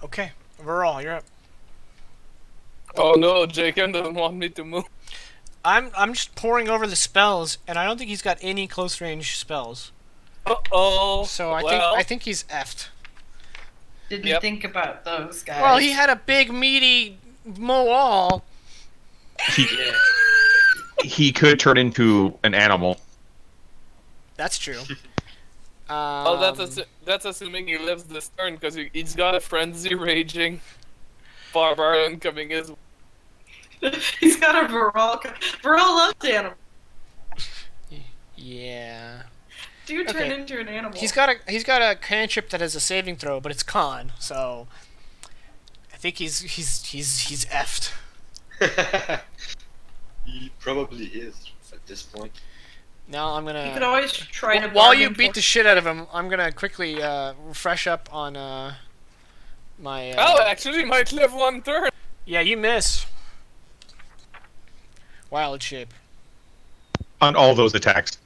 Okay, overall, you're up. Oh no, Jacob doesn't want me to move. I'm just poring over the spells, and I don't think he's got any close range spells. Uh-oh. So Well, I think he's effed. Didn't Yep. think about those guys. Well, he had a big meaty moal. Yeah. He could turn into an animal. That's true. Oh, that's assuming he lives this turn, because he's got a frenzy raging. Barbarian coming his way. He's got a Varol. Varol loves animals. Yeah. Do turn Okay. into an animal. He's got a cantrip that has a saving throw, but it's con, so I think he's effed. He probably is at this point. Now I'm gonna. You could always try to. While you bargain beat for- the shit out of him, I'm gonna quickly refresh up on my. Oh, actually, might live one turn. Yeah, you miss. Wild shape. On all those attacks.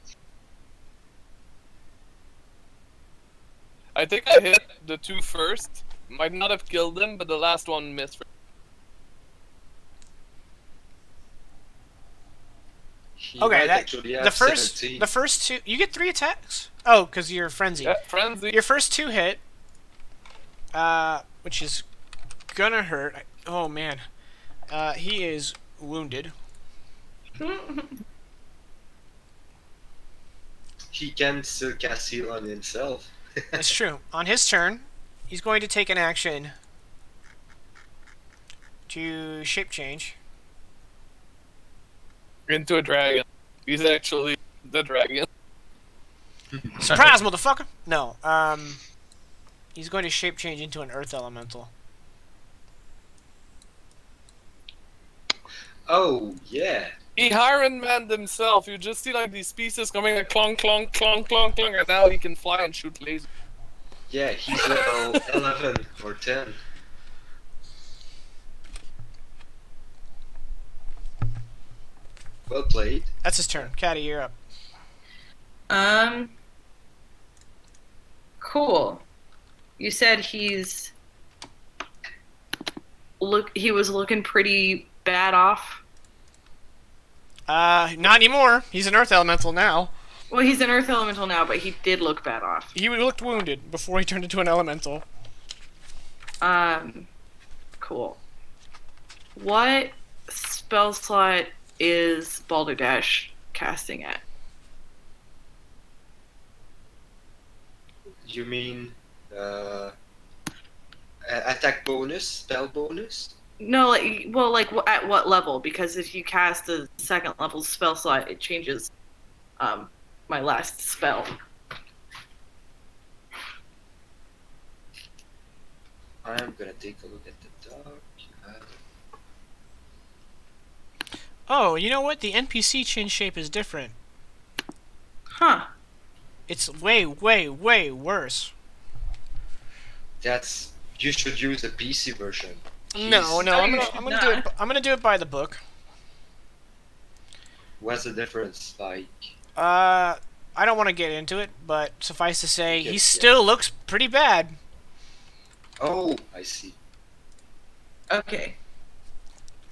I think I hit the 2 first. Might not have killed him, but the last one missed. He Okay, might that actually have the first 17. 2 you get 3 attacks. Oh, because you're frenzy. Yeah, frenzy. Your first 2 hit, which is gonna hurt. Oh man, he is wounded. He can still cast heal on himself. That's true. On his turn, he's going to take an action to shape change. Into a dragon. He's actually the dragon. Surprise, motherfucker! No, he's going to shape change into an earth elemental. Oh, yeah. He Iron Manned himself. You just see like these pieces coming like clunk, clunk, clunk, clunk, clunk, and now he can fly and shoot lasers. Yeah, he's level 11 or 10. Well played. That's his turn. Caddy, you're up. Cool. You said he was looking pretty bad off. Not anymore. He's an earth elemental now. Well, he's an earth elemental now, but he did look bad off. He looked wounded before he turned into an elemental. Cool. What spell slot is Balderdash casting at? You mean attack bonus, spell bonus? No, at what level? Because if you cast a 2nd level spell slot, it changes my last spell. I'm gonna take a look at the doc. Oh, you know what? The NPC chin shape is different. Huh. It's way, way, way worse. That's you should use the PC version. No, Jeez. no, I'm you gonna should do it. not. I'm gonna do it by the book. What's the difference? Like, I don't want to get into it, but suffice to say, Okay, he yeah. still looks pretty bad. oh, I see. Okay.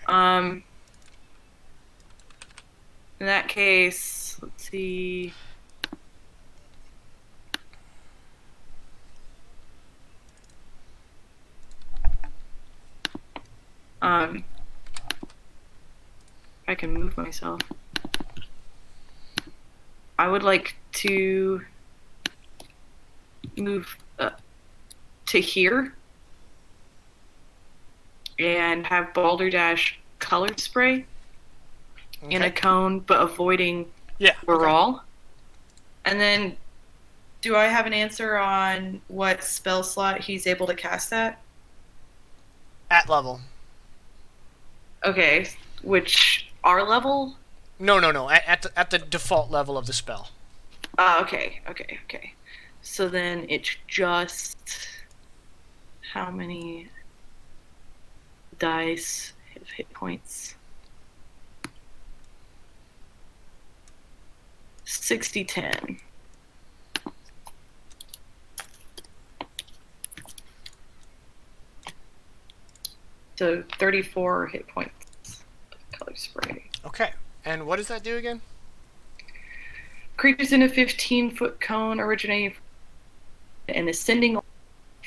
In that case, let's see. I can move myself. I would like to move to here and have Balderdash color spray in a cone, but avoiding Yeah. Baral. And then, do I have an answer on what spell slot he's able to cast at? At level. Okay, which our level? No. At the default level of the spell. Okay. So then it's just how many dice have hit points? 60-10. So 34 hit points of color spray. Okay. And what does that do again? Creatures in a 15-foot cone originating and ascending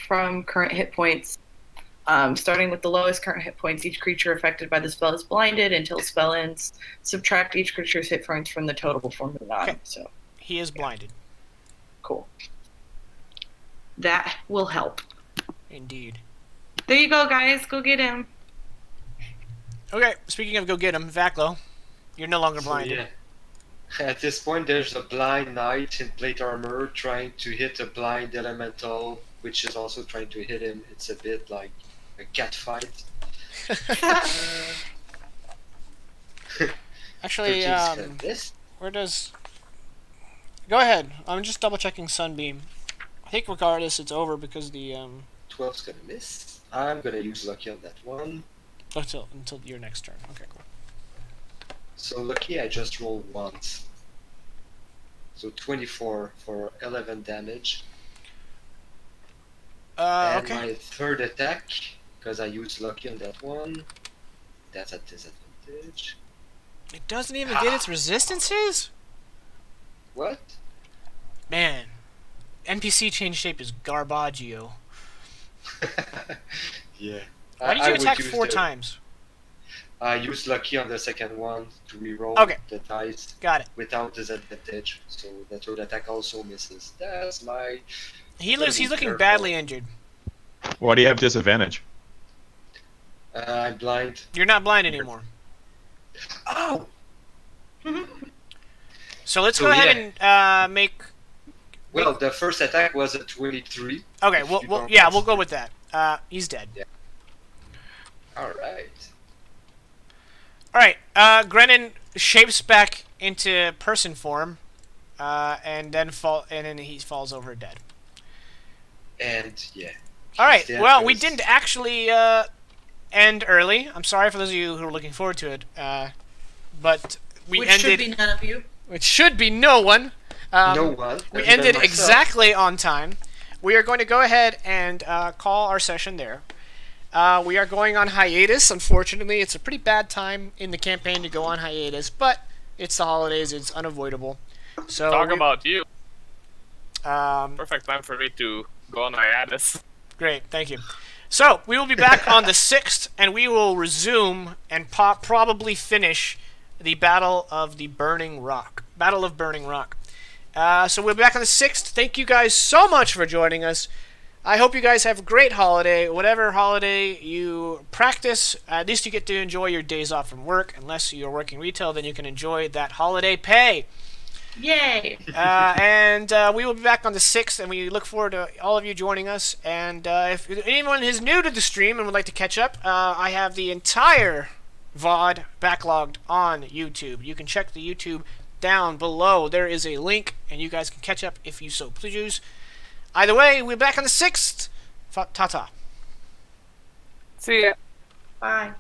from current hit points. Starting with the lowest current hit points, each creature affected by the spell is blinded until the spell ends. Subtract each creature's hit points from the total before moving on. Okay. So He is blinded. cool. That will help. Indeed. There you go, guys. Go get him. Okay, speaking of go get him, Vaclo, you're no longer So, blinded. yeah. At this point, there's a blind knight in plate armor trying to hit a blind elemental, which is also trying to hit him. It's a bit like a cat fight. Actually, 13's gonna miss. where does... Go ahead. I'm just double checking Sunbeam. I think regardless, it's over because the 12's gonna miss. I'm gonna use lucky on that one. until your next turn. Okay, cool. So lucky, I just rolled once. So 24 for 11 damage. And Okay. my third attack, because I used lucky on that one, that's at disadvantage. It doesn't even get its resistances? What? Man, NPC change shape is garbaggio. Yeah. Why did I you would attack use 4 the- times? I used lucky on the second one to reroll Okay. the dice Got it. without disadvantage, so the third attack also misses. That's my. He's Gotta be looking careful. badly injured. Why do you have disadvantage? I'm blind. You're not blind anymore. Oh! So let's So, go ahead and make... Well, the first attack was a 23. Okay, If we'll you don't yeah, miss. we'll go with that. He's dead. Alright. Alright, Grennan shapes back into person form, and then he falls over dead. And yeah. Alright, dead well, we because- didn't actually end early. I'm sorry for those of you who are looking forward to it, but we Which ended... should be none of you. Which should be no one. No one. We other than ended myself. exactly on time. We are going to go ahead and call our session there. We are going on hiatus, unfortunately. It's a pretty bad time in the campaign to go on hiatus, but it's the holidays. It's unavoidable. So Talk about you. Um, Perfect time for me to go on hiatus. great, thank you. So we will be back on the 6th, and we will resume and probably finish the Battle of Burning Rock. So we'll be back on the 6th. Thank you guys so much for joining us. I hope you guys have a great holiday. Whatever holiday you practice, at least you get to enjoy your days off from work. Unless you're working retail, then you can enjoy that holiday pay. Yay! And we will be back on the 6th, and we look forward to all of you joining us. And if anyone is new to the stream and would like to catch up, I have the entire VOD backlogged on YouTube. You can check the YouTube down below. There is a link, and you guys can catch up if you so please. Either way, we're back on the 6th. Ta-ta. See ya. Bye.